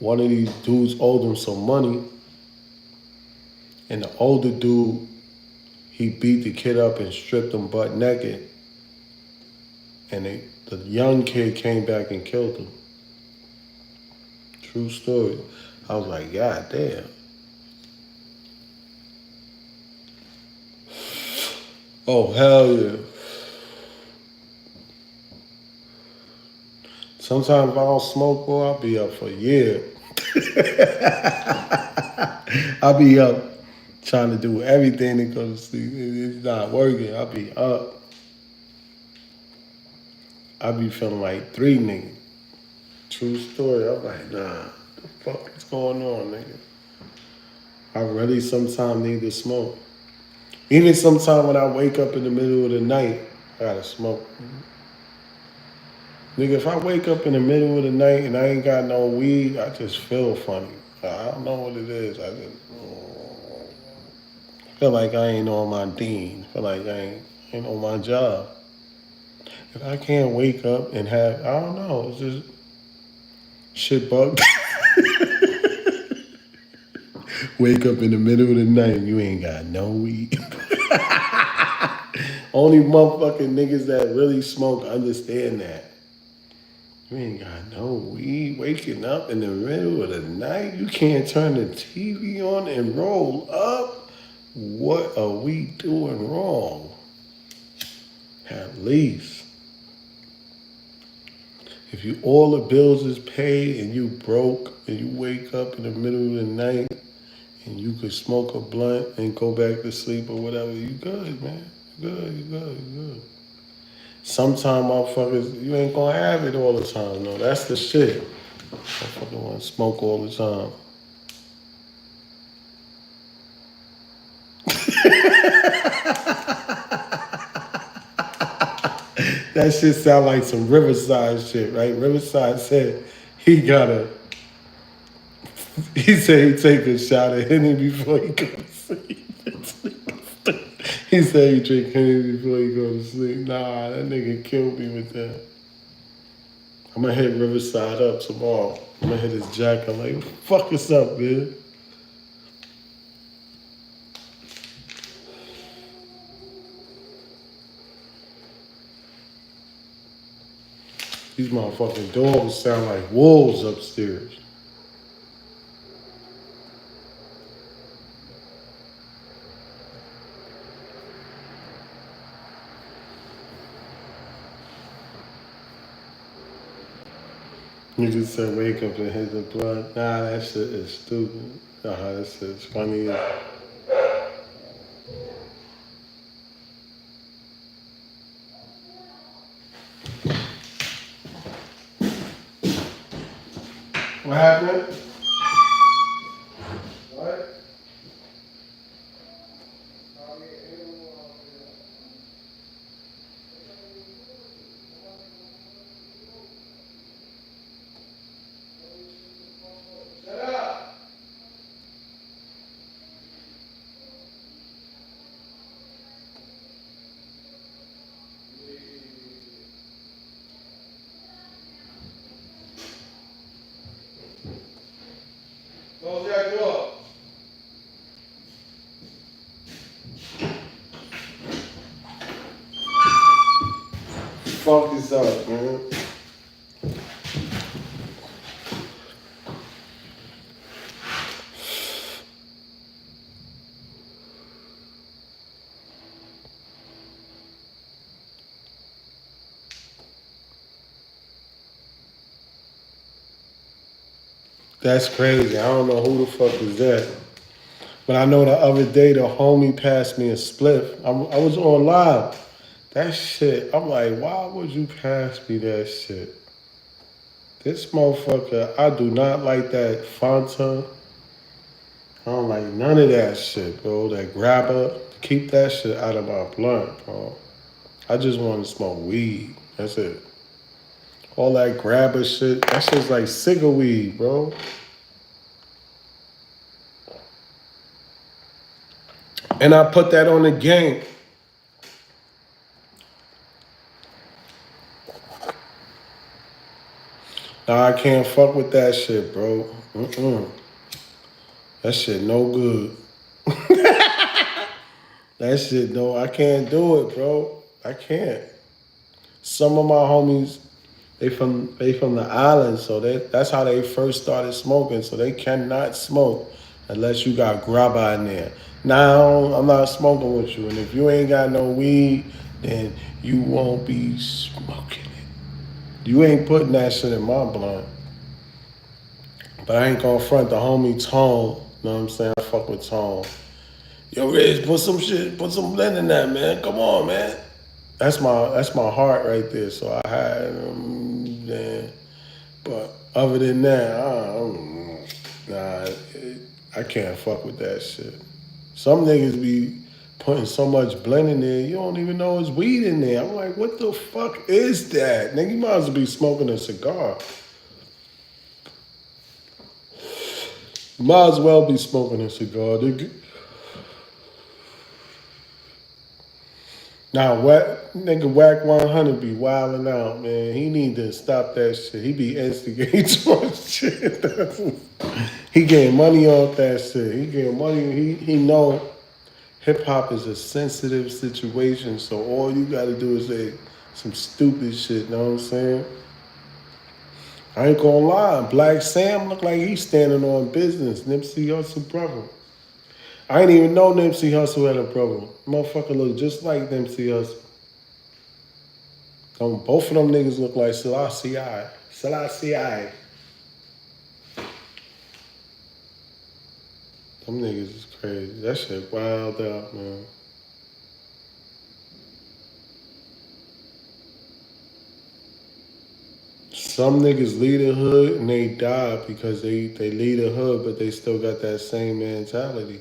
one of these dudes owed him some money, and the older dude, he beat the kid up and stripped him butt naked, and the young kid came back and killed him. True story. I was like, God damn. Oh hell yeah. Sometimes if I don't smoke, boy, I'll be up for a year. I'll be up trying to do everything to go to sleep. It's not working. I'll be up. I'll be feeling like three niggas. True story. I'm like, nah, the fuck is going on, nigga? I really sometimes need to smoke. Even sometimes when I wake up in the middle of the night, I gotta smoke. Nigga, if I wake up in the middle of the night and I ain't got no weed, I just feel funny. I don't know what it is. I just feel like I ain't on my dean. Feel like I ain't on my job. If I can't wake up and have, I don't know, it's just shit bug. Wake up in the middle of the night and you ain't got no weed. Only motherfucking niggas that really smoke understand that. You ain't got no weed. Waking up in the middle of the night, you can't turn the TV on and roll up. What are we doing wrong? At least. If you all the bills is paid and you broke and you wake up in the middle of the night and you could smoke a blunt and go back to sleep or whatever, you good, man. You good. Sometimes motherfuckers, you ain't gonna have it all the time, though. That's the shit. Motherfucker wanna smoke all the time. That shit sound like some Riverside shit, right? Riverside said he gotta, he said he take a shot of Henny before he go to sleep. He said he drink Henny before he go to sleep. Nah, that nigga killed me with that. I'm gonna hit Riverside up tomorrow. I'm gonna hit his jack. I'm like, fuck us up, man. These motherfucking dogs sound like wolves upstairs. You just said wake up and hit the blood. Nah, that shit is stupid. Nah, that shit's funny. What happened? What? Shut up. Close that door. Fuck this up, man. That's crazy. I don't know who the fuck is that. But I know the other day the homie passed me a spliff. I was on live. That shit, I'm like, why would you pass me that shit? This motherfucker, I do not like that Fanta. I don't like none of that shit, bro. That grabber, keep that shit out of my blunt, bro. I just want to smoke weed. That's it. All that grabber shit, that shit's like cigar weed, bro. And I put that on the gang. Nah, I can't fuck with that shit, bro. Mm-mm. That shit no good. That shit no, I can't do it, bro. I can't. Some of my homies, they from the island, so that's how they first started smoking. So they cannot smoke unless you got grabba in there. Now I'm not smoking with you, and if you ain't got no weed, then you won't be smoking it. You ain't putting that shit in my blunt. But I ain't gonna front the homie Tone. You know what I'm saying? I fuck with Tone. Yo, Riz, put some shit, put some blend in that, man. Come on, man. That's my heart right there. So I had then, but other than that, nah, I can't fuck with that shit. Some niggas be putting so much blend in there, you don't even know it's weed in there. I'm like, what the fuck is that? Nigga, you might as well be smoking a cigar. Might as well be smoking a cigar, nigga. Nah, nigga Whack 100 be wilding out, man. He need to stop that shit. He be instigating on shit. He getting money off that shit. He getting money. He know hip hop is a sensitive situation, so all you gotta do is say some stupid shit. Know what I'm saying? I ain't gonna lie. Black Sam look like he's standing on business. Nipsey Hussle brother. I ain't even know Nipsey Hussle had a brother. Motherfucker look just like Nipsey Hussle. Both of them niggas look like Selassie I. Selassie I. Them niggas is crazy. That shit wild out, man. Some niggas leave the hood and they die because they leave the hood, but they still got that same mentality.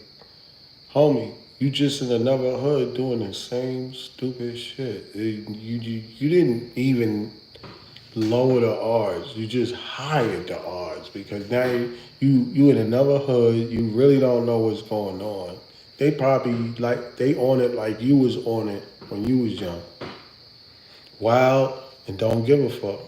Homie, you just in another hood doing the same stupid shit. You didn't even lower the odds. You just hired the odds because now you in another hood. You really don't know what's going on. They probably like they on it like you was on it when you was young. Wild and don't give a fuck.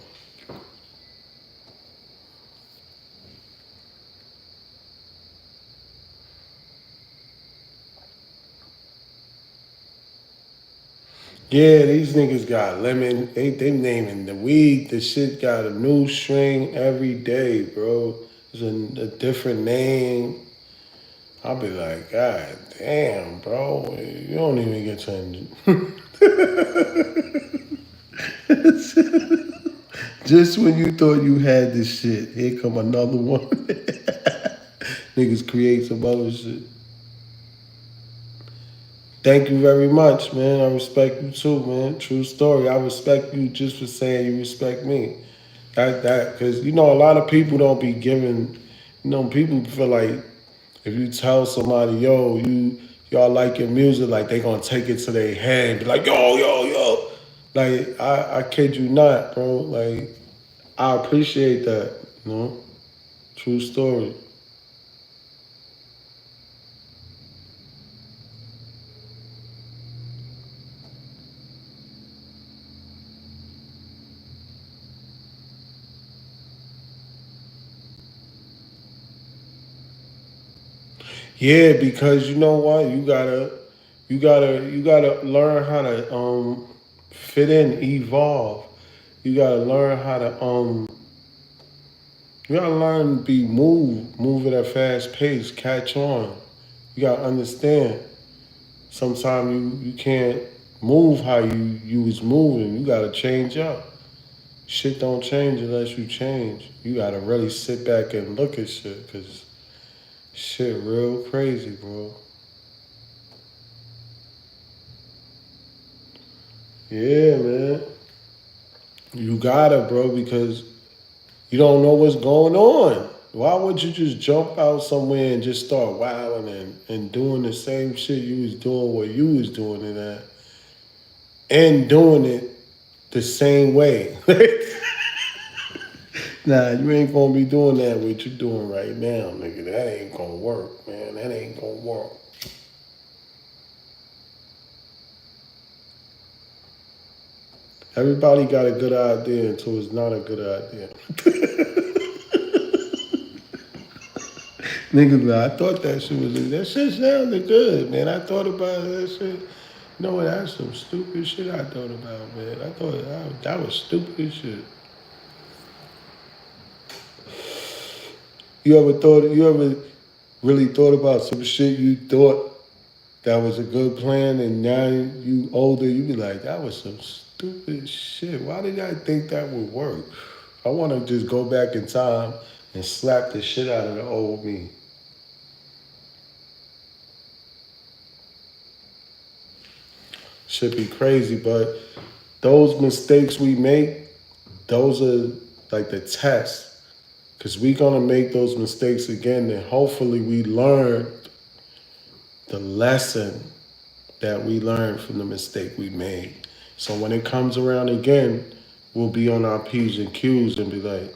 Yeah, these niggas got lemon. They naming the weed. The shit got a new strain every day, bro. It's a different name. I'll be like, God damn, bro. You don't even get to. Just when you thought you had this shit, here come another one. Niggas create some other shit. Thank you very much, man. I respect you too, man. True story. I respect you just for saying you respect me. That because you know a lot of people don't be giving. You know, people feel like if you tell somebody, yo, y'all like your music, like they gonna take it to their head and be like, yo. Like I kid you not, bro. Like I appreciate that. You know, true story. Yeah, because you know what, you gotta learn how to fit in, evolve. You gotta learn how to you gotta learn to be move at a fast pace, catch on. You gotta understand. Sometimes you can't move how you was moving. You gotta change up. Shit don't change unless you change. You gotta really sit back and look at shit, cause shit real crazy, bro. Yeah, man. You gotta, bro, because you don't know what's going on. Why would you just jump out somewhere and just start wilding and doing the same shit you was doing where you was doing it at and doing it the same way? Nah, you ain't gonna be doing that what you doing right now, nigga. That ain't gonna work, man. That ain't gonna work. Everybody got a good idea until it's not a good idea. Niggas, like, I thought that shit sounded good, man. I thought about that shit. No, that's some stupid shit I thought about, man. I thought that was stupid shit. You ever really thought about some shit you thought that was a good plan, and now you older, you be like, that was some stupid shit. Why did I think that would work? I want to just go back in time and slap the shit out of the old me. Should be crazy, but those mistakes we make, those are like the tests. Because we gonna make those mistakes again, and hopefully we learn the lesson that we learned from the mistake we made. So when it comes around again, we'll be on our P's and Q's and be like,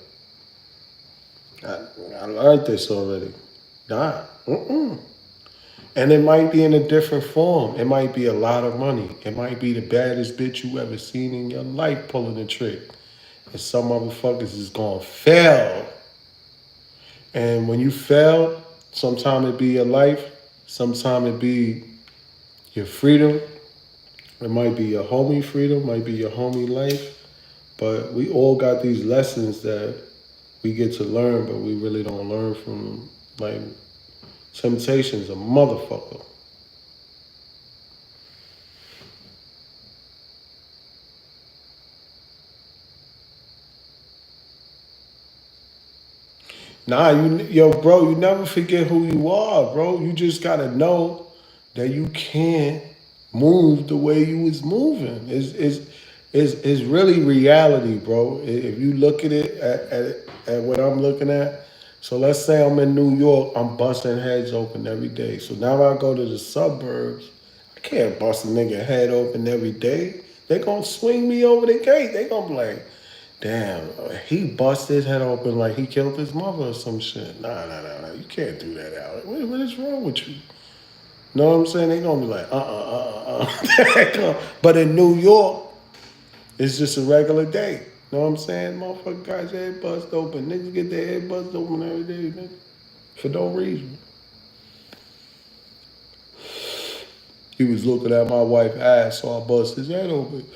I, I learned this already. Nah, and it might be in a different form. It might be a lot of money. It might be the baddest bitch you ever seen in your life pulling a trick. And some motherfuckers is gonna fail. And when you fail, sometime it be your life, sometime it be your freedom. It might be your homie freedom, might be your homie life. But we all got these lessons that we get to learn, but we really don't learn from them. Like temptation's a motherfucker. Nah, bro, you never forget who you are, bro. You just gotta know that you can't move the way you was moving. It's really reality, bro. If you look at it at what I'm looking at, so let's say I'm in New York, I'm busting heads open every day. So now I go to the suburbs, I can't bust a nigga head open every day. They gonna swing me over the gate. They gonna be like, damn, he busted his head open like he killed his mother or some shit. Nah. You can't do that, Alex. What is wrong with you? Know what I'm saying? They gonna be like, But in New York, it's just a regular day. Know what I'm saying? Motherfucker guys head bust open. Niggas get their head bust open every day, nigga. For no reason. He was looking at my wife's ass, so I bust his head open.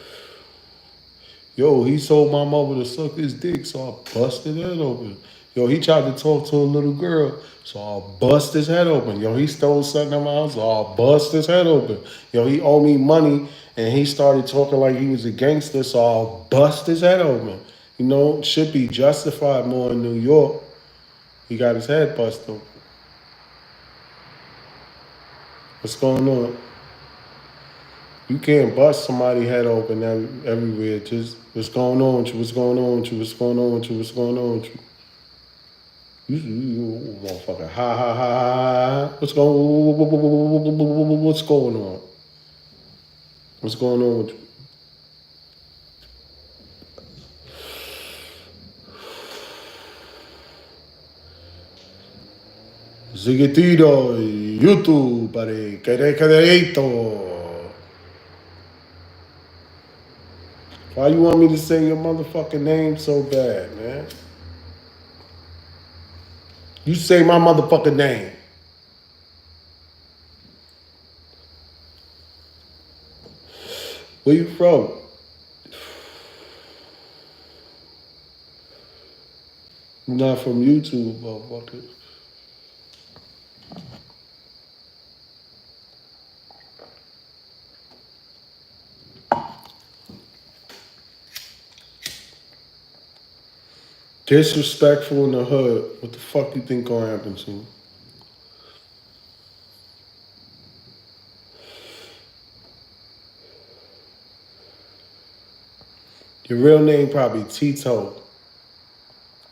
Yo, he told my mother to suck his dick, so I busted his head open. Yo, he tried to talk to a little girl, so I bust his head open. Yo, he stole something in my house, so I bust his head open. Yo, he owed me money, and he started talking like he was a gangster, so I bust his head open. You know, should be justified more in New York. He got his head busted open. What's going on? You can't bust somebody's head open everywhere. Just what's going on with you? What's going on with you? What's going on with you? What's going on with you? You motherfucker. Ha ha ha ha. What's going on? What's going on with you? Zigitito, YouTube, buddy. Cadeito. Why you want me to say your motherfucking name so bad, man? You say my motherfucking name. Where you from? I'm not from YouTube, motherfucker. Disrespectful in the hood. What the fuck you think gonna happen to me? Your real name probably Tito.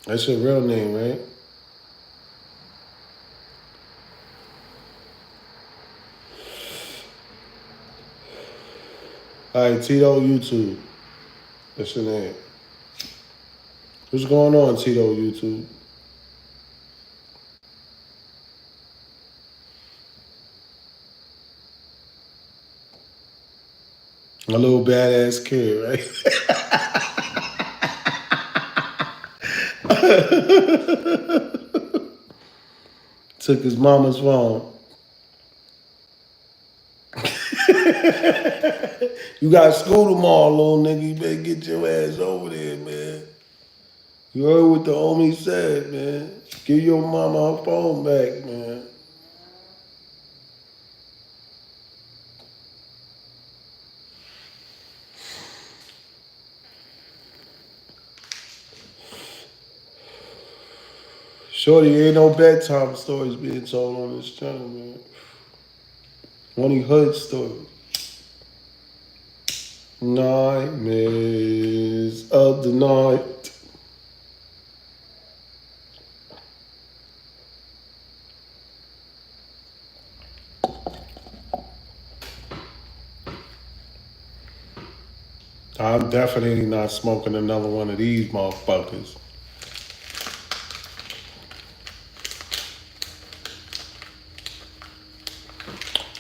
That's your real name, right? All right, Tito YouTube. That's your name. What's going on, Tito YouTube? A little badass kid, right? Took his mama's phone. You got school tomorrow, little nigga. You better get your ass over there, man. You heard what the homie said, man. Give your mama her phone back, man. Shorty, ain't no bedtime stories being told on this channel, man. Only hood stories. Nightmares of the night. I'm definitely not smoking another one of these motherfuckers.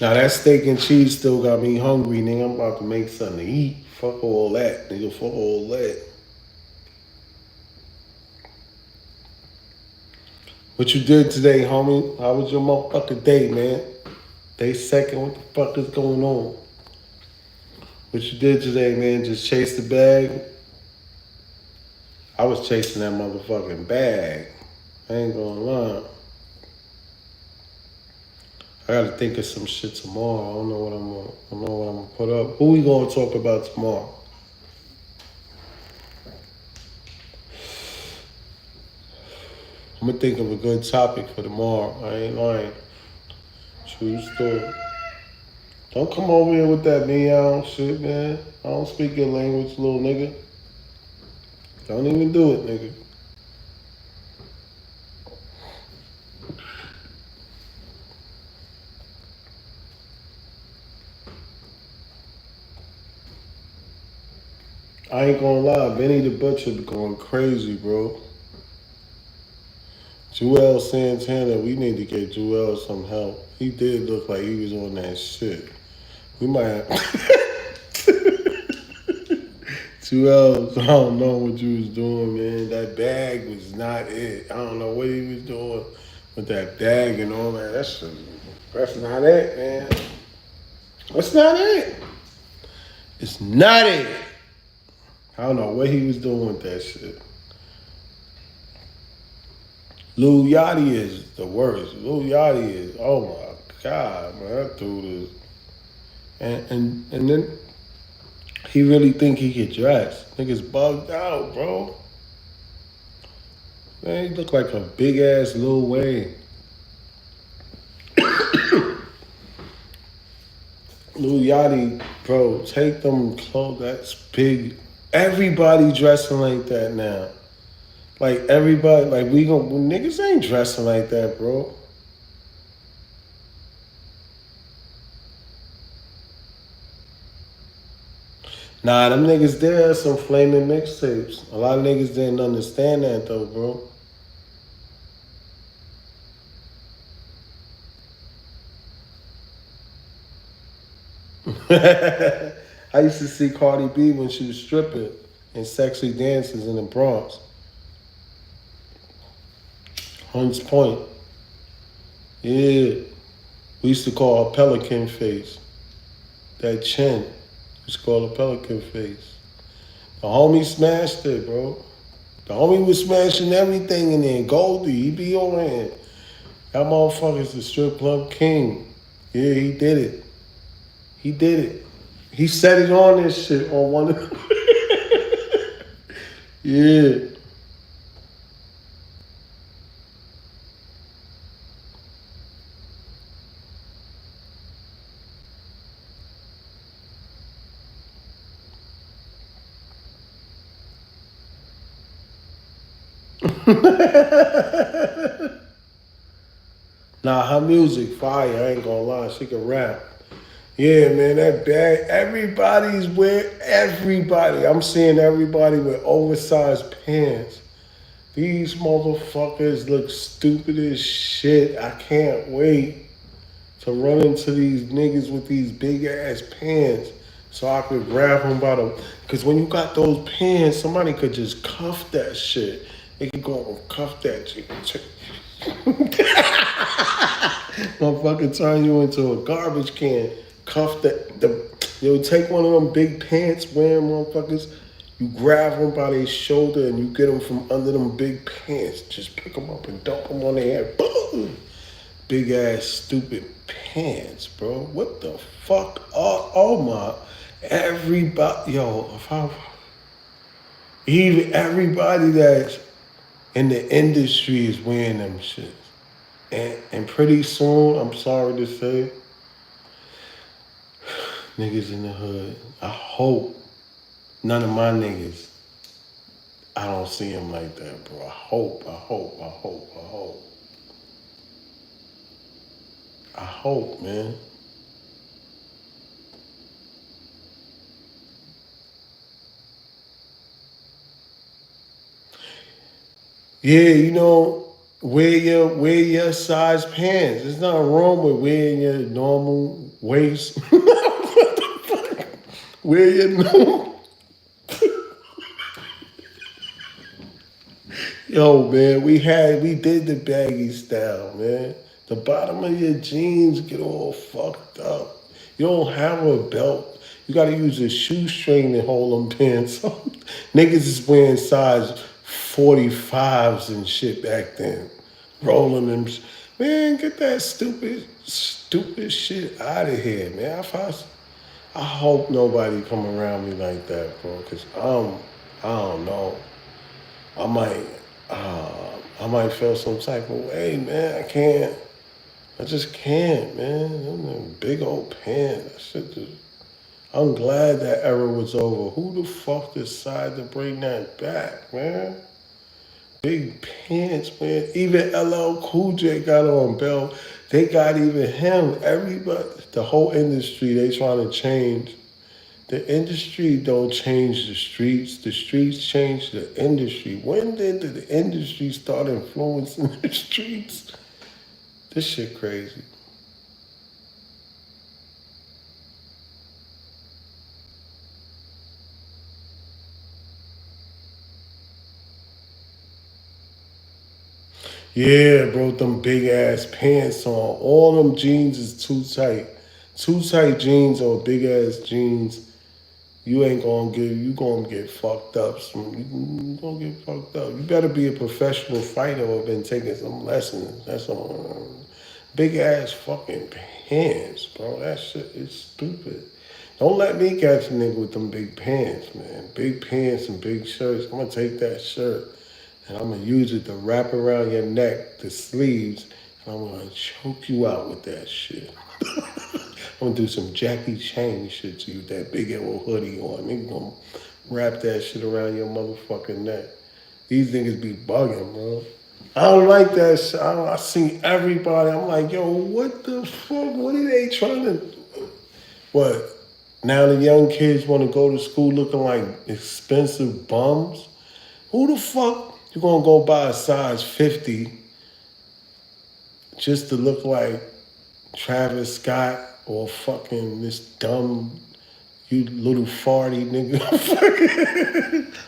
Now that steak and cheese still got me hungry, nigga. I'm about to make something to eat. Fuck all that, nigga. Fuck all that. What you did today, homie? How was your motherfucking day, man? Day second, what the fuck is going on? What you did today, man? Just chase the bag? I was chasing that motherfucking bag. I ain't gonna lie. I gotta think of some shit tomorrow. I don't know what I don't know what I'm gonna put up. Who we gonna talk about tomorrow? I'm gonna think of a good topic for tomorrow. I ain't lying. True story. Don't come over here with that meow shit, man. I don't speak your language, little nigga. Don't even do it, nigga. I ain't gonna lie, Benny the Butcher be going crazy, bro. Joel Santana, we need to get Joel some help. He did look like he was on that shit. We might have. Joel, I don't know what you was doing, man. That bag was not it. I don't know what he was doing with that bag and all that. That's not it, man. That's not it. It's not it. I don't know what he was doing with that shit. Lil Yachty is the worst. Lil Yachty is, oh my God, man, that dude is. And then he really think he could dress. Niggas bugged out, bro. Man, he look like a big ass Lil Wayne. Lil Yachty, bro, take them clothes. That's big. Everybody dressing like that now. Like everybody, like we gon' niggas ain't dressing like that, bro. Nah, them niggas there some flaming mixtapes. A lot of niggas didn't understand that though, bro. I used to see Cardi B when she was stripping and sexy dances in the Bronx. Hunts Point. Yeah. We used to call her Pelican Face. That chin. We used to call her Pelican Face. The homie smashed it, bro. The homie was smashing everything in there. Goldie, he be on there. That motherfucker's the strip club king. Yeah, he did it. He did it. He said it on this shit on one of Yeah. Nah, her music fire, I ain't gonna lie. She can rap. Yeah, man, that bag. Everybody. I'm seeing everybody with oversized pants. These motherfuckers look stupid as shit. I can't wait to run into these niggas with these big ass pants so I could grab them by the. Because when you got those pants, somebody could just cuff that shit. They could go and cuff that shit. Motherfucker turn you into a garbage can. Cuff yo, take one of them big pants wearing motherfuckers. You grab them by their shoulder and you get them from under them big pants. Just pick them up and dump them on their head. Boom! Big ass stupid pants, bro. What the fuck? Oh my. Everybody, yo, if I, even everybody that's in the industry is wearing them shits. And pretty soon, I'm sorry to say, niggas in the hood, I hope none of my niggas, I don't see them like that, bro. I hope, man. Yeah, wear your size pants. There's nothing wrong with wearing your normal waist. Wear your normal. Yo, man, we did the baggy style, man. The bottom of your jeans get all fucked up. You don't have a belt. You gotta use a shoestring to hold them pants up. Niggas is wearing size 45s and shit back then. Rolling them. Man, get that stupid shit out of here, man. I hope nobody come around me like that, bro. Cause I don't know. I might, I might feel some type of way, man. I can't. I just can't, man. Them big old pants. That shit just. I'm glad that era was over. Who the fuck decided to bring that back, man? Big pants, man. Even LL Cool J got on belt. They got even him. Everybody, the whole industry, they trying to change. The industry don't change the streets. The streets change the industry. When did the industry start influencing the streets? This shit crazy. Yeah, bro, them big ass pants on. All them jeans is too tight. Too tight jeans or big ass jeans. You gonna get fucked up. You gonna get fucked up. You better be a professional fighter or been taking some lessons. That's all. Big ass fucking pants, bro. That shit is stupid. Don't let me catch a nigga with them big pants, man. Big pants and big shirts. I'm gonna take that shirt and I'm gonna use it to wrap around your neck, the sleeves, and I'm gonna choke you out with that shit. I'm gonna do some Jackie Chan shit to you, that big old hoodie on. Nigga gonna wrap that shit around your motherfucking neck. These niggas be bugging, bro. I don't like that shit. I see everybody. I'm like, yo, what the fuck? What are they trying to? What? Now the young kids want to go to school looking like expensive bums? Who the fuck you gonna go buy a size 50 just to look like Travis Scott or fucking this dumb, you little farty nigga,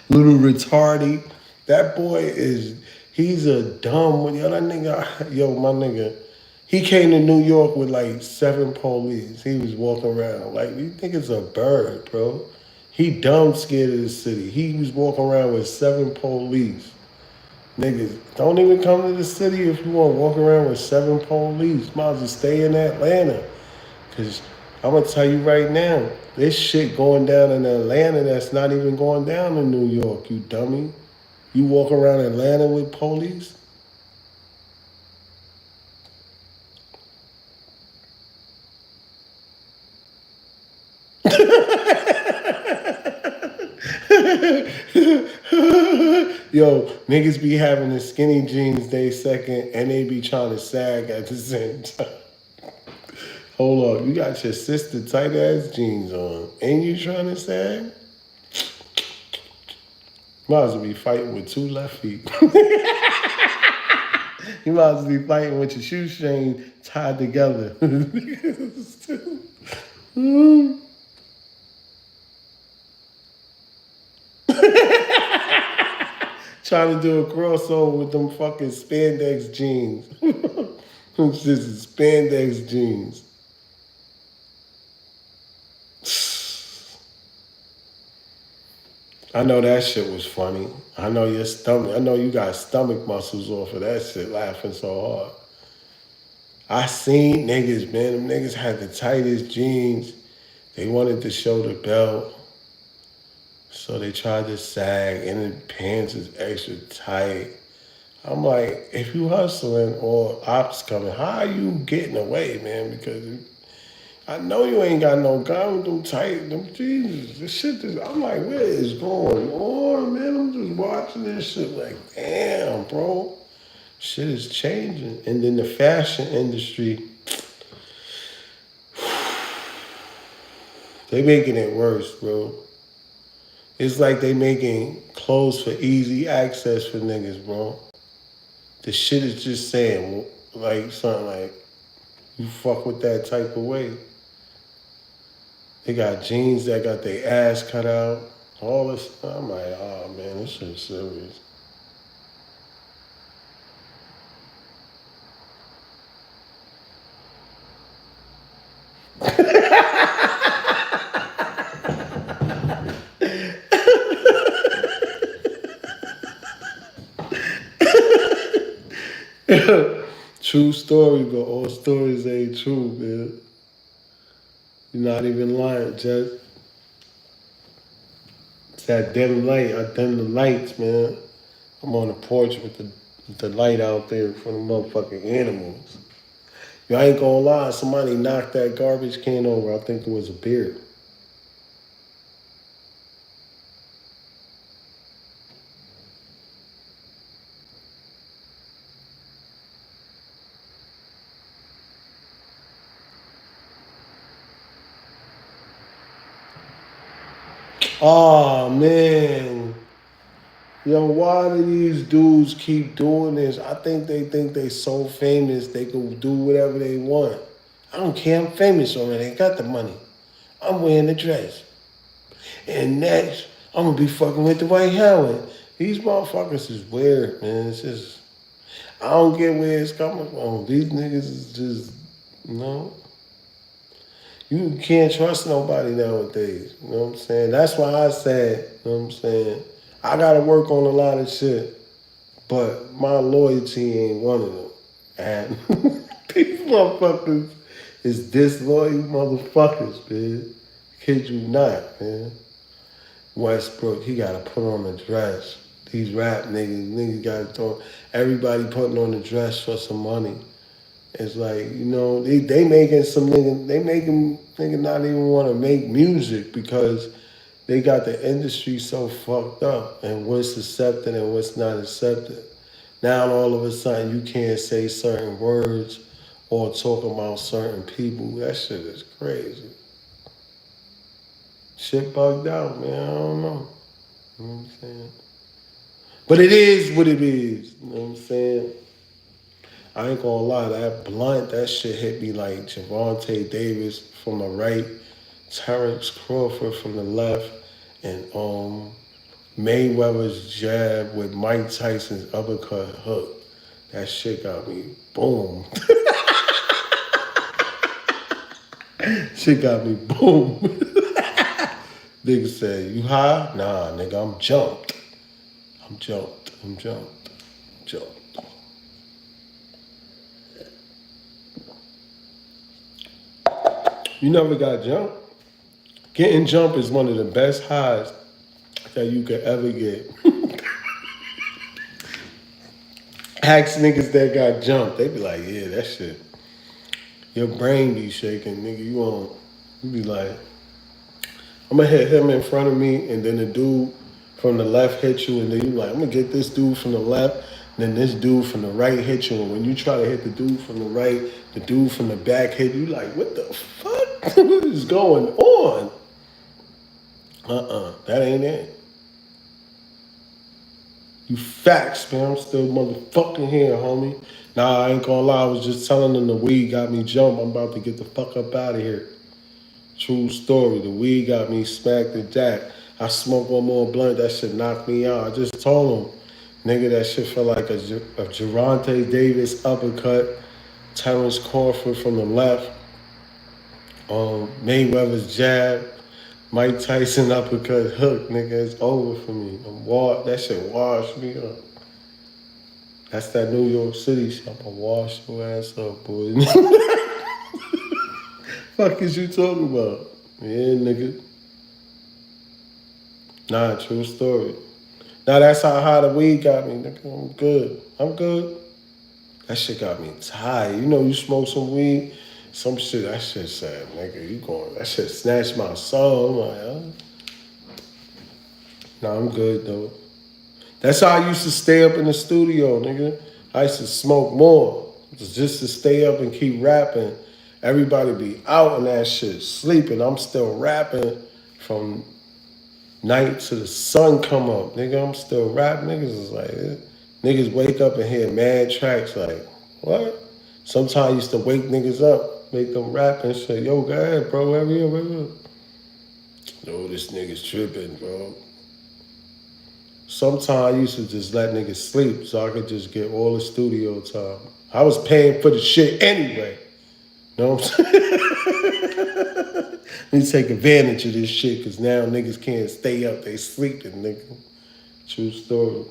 little retardy? That boy he's a dumb one. Yo, that nigga, yo, my nigga, he came to New York with like 7 police. He was walking around like, you think it's a bird, bro. He dumb scared of the city. He was walking around with 7 police. Niggas, don't even come to the city if you want to walk around with 7 police. Might as well stay in Atlanta. Cause I'm gonna tell you right now, this shit going down in Atlanta that's not even going down in New York, you dummy. You walk around Atlanta with police? Yo, niggas be having the skinny jeans they second and they be trying to sag at the same time. Hold up, you got your sister tight ass jeans on. Ain't you trying to say? Might as well be fighting with two left feet. You might as well be fighting with your shoestring tied together. Trying to do a crossover with them fucking spandex jeans. Them shits is spandex jeans. I know that shit was funny. I know your stomach. I know you got stomach muscles off of that shit laughing so hard. I seen niggas, man. Them niggas had the tightest jeans. They wanted to show the belt. So they tried to sag and the pants is extra tight. I'm like, if you hustling or ops coming, how are you getting away, man? Because I know you ain't got no gun with them tight, them jeans. This shit is, I'm like, what is going on, man? I'm just watching this shit like, damn, bro. Shit is changing. And then the fashion industry, they making it worse, bro. It's like they making clothes for easy access for niggas, bro. The shit is just saying, like, something like, you fuck with that type of way. They got jeans that got their ass cut out. All this. I'm like, oh man, this shit's serious. True story, but all stories ain't true, man. You're not even lying, Jess. It's that dim light. I dim the lights, man. I'm on the porch with the light out there for the motherfucking animals. Yo, I ain't gonna lie, somebody knocked that garbage can over. I think it was a beer. Oh man. Yo, why do these dudes keep doing this? I think they so famous they can do whatever they want. I don't care, I'm famous already. I got the money. I'm wearing the dress. And next, I'm gonna be fucking with Dwight Howard. These motherfuckers is weird, man. It's just I don't get where it's coming from. These niggas is just you know. You can't trust nobody nowadays. You know what I'm saying? That's why I said, you know what I'm saying? I gotta work on a lot of shit. But my loyalty ain't one of them. And these motherfuckers is disloyal motherfuckers, man. Kid you not, man. Westbrook, he gotta put on a dress. These rap niggas gotta throw everybody putting on a dress for some money. It's like, you know, they making some nigga, they making nigga not even wanna make music because they got the industry so fucked up and what's accepted and what's not accepted. Now all of a sudden you can't say certain words or talk about certain people. That shit is crazy. Shit bugged out, man. I don't know. You know what I'm saying? But it is what it is. You know what I'm saying? I ain't gonna lie, that blunt, that shit hit me like Javante Davis from the right, Terrence Crawford from the left, and Mayweather's jab with Mike Tyson's uppercut hook. That shit got me boom. Shit got me boom. Nigga said, you high? Nah, nigga, I'm jumped. I'm jumped. I'm jumped. Jumped. You never got jumped? Getting jumped is one of the best highs that you could ever get. Ask niggas that got jumped. They be like, yeah, that shit. Your brain be shaking, nigga. You won't. You be like, I'm gonna hit him in front of me, and then the dude from the left hit you, and then you like, I'm gonna get this dude from the left. Then this dude from the right hit you, and when you try to hit the dude from the right, the dude from the back hit you. Like, what the fuck? What is going on? That ain't it. You facts, man. I'm still motherfucking here, homie. Nah, I ain't gonna lie. I was just telling them the weed got me jumped. I'm about to get the fuck up out of here. True story. The weed got me smacked and jacked. I smoked one more blunt. That shit knocked me out. I just told him, nigga, that shit felt like a Geronte Davis uppercut. Terrence Crawford from the left. Mayweather's jab. Mike Tyson uppercut hook. Nigga, it's over for me. That shit washed me up. That's that New York City shit. I'm gonna wash your ass up, boy. Fuck is you talking about? Yeah, nigga. Nah, true story. Now that's how high the weed got me, nigga. I'm good. I'm good. That shit got me tired. You know, you smoke some weed, some shit. That shit said, nigga, you going? That shit snatched my soul. I'm like, nah, I'm good though. That's how I used to stay up in the studio, nigga. I used to smoke more just to stay up and keep rapping. Everybody be out and that shit sleeping. I'm still rapping from night to the sun come up, nigga. I'm still rapping. Niggas is like, niggas wake up and hear mad tracks. Like, what? Sometimes I used to wake niggas up, make them rap and say, yo, go ahead, bro, hurry up, hurry up. Yo, this nigga's tripping, bro. Sometimes I used to just let niggas sleep so I could just get all the studio time. I was paying for the shit anyway. You know what I'm saying? Let me take advantage of this shit because now niggas can't stay up. They sleeping, nigga. True story.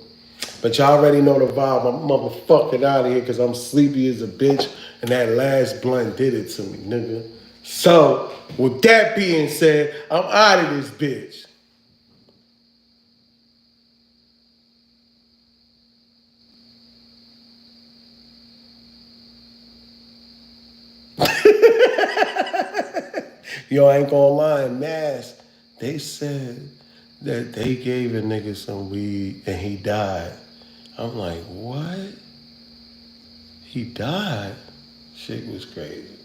But y'all already know the vibe. I'm motherfucking out of here because I'm sleepy as a bitch and that last blunt did it to me, nigga. So, with that being said, I'm out of this bitch. Yo, I ain't gonna lie, in Mass, they said that they gave a nigga some weed and he died. I'm like, what? He died? Shit was crazy.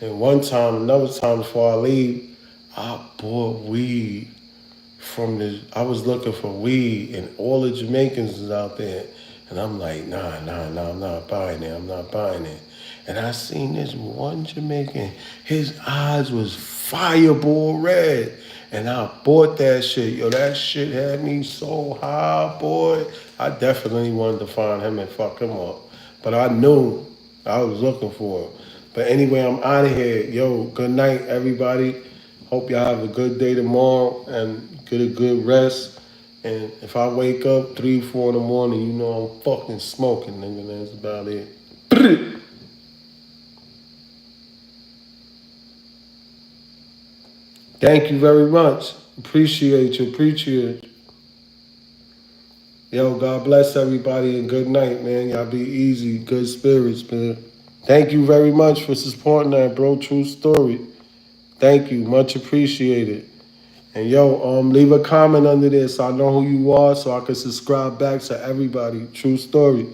And another time before I leave, I bought weed I was looking for weed and all the Jamaicans was out there. And I'm like, nah, I'm not buying it. I'm not buying it. And I seen this one Jamaican, his eyes was fireball red. And I bought that shit. Yo, that shit had me so high, boy. I definitely wanted to find him and fuck him up. But I knew I was looking for him. But anyway, I'm out of here. Yo, good night, everybody. Hope y'all have a good day tomorrow and get a good rest. And if I wake up 3, 4 in the morning, you know I'm fucking smoking, nigga. That's about it. Thank you very much. Appreciate you. Appreciate you. Yo, God bless everybody and good night, man. Y'all be easy. Good spirits, man. Thank you very much for supporting that, bro. True story. Thank you. Much appreciated. And yo, leave a comment under this so I know who you are so I can subscribe back to everybody. True story.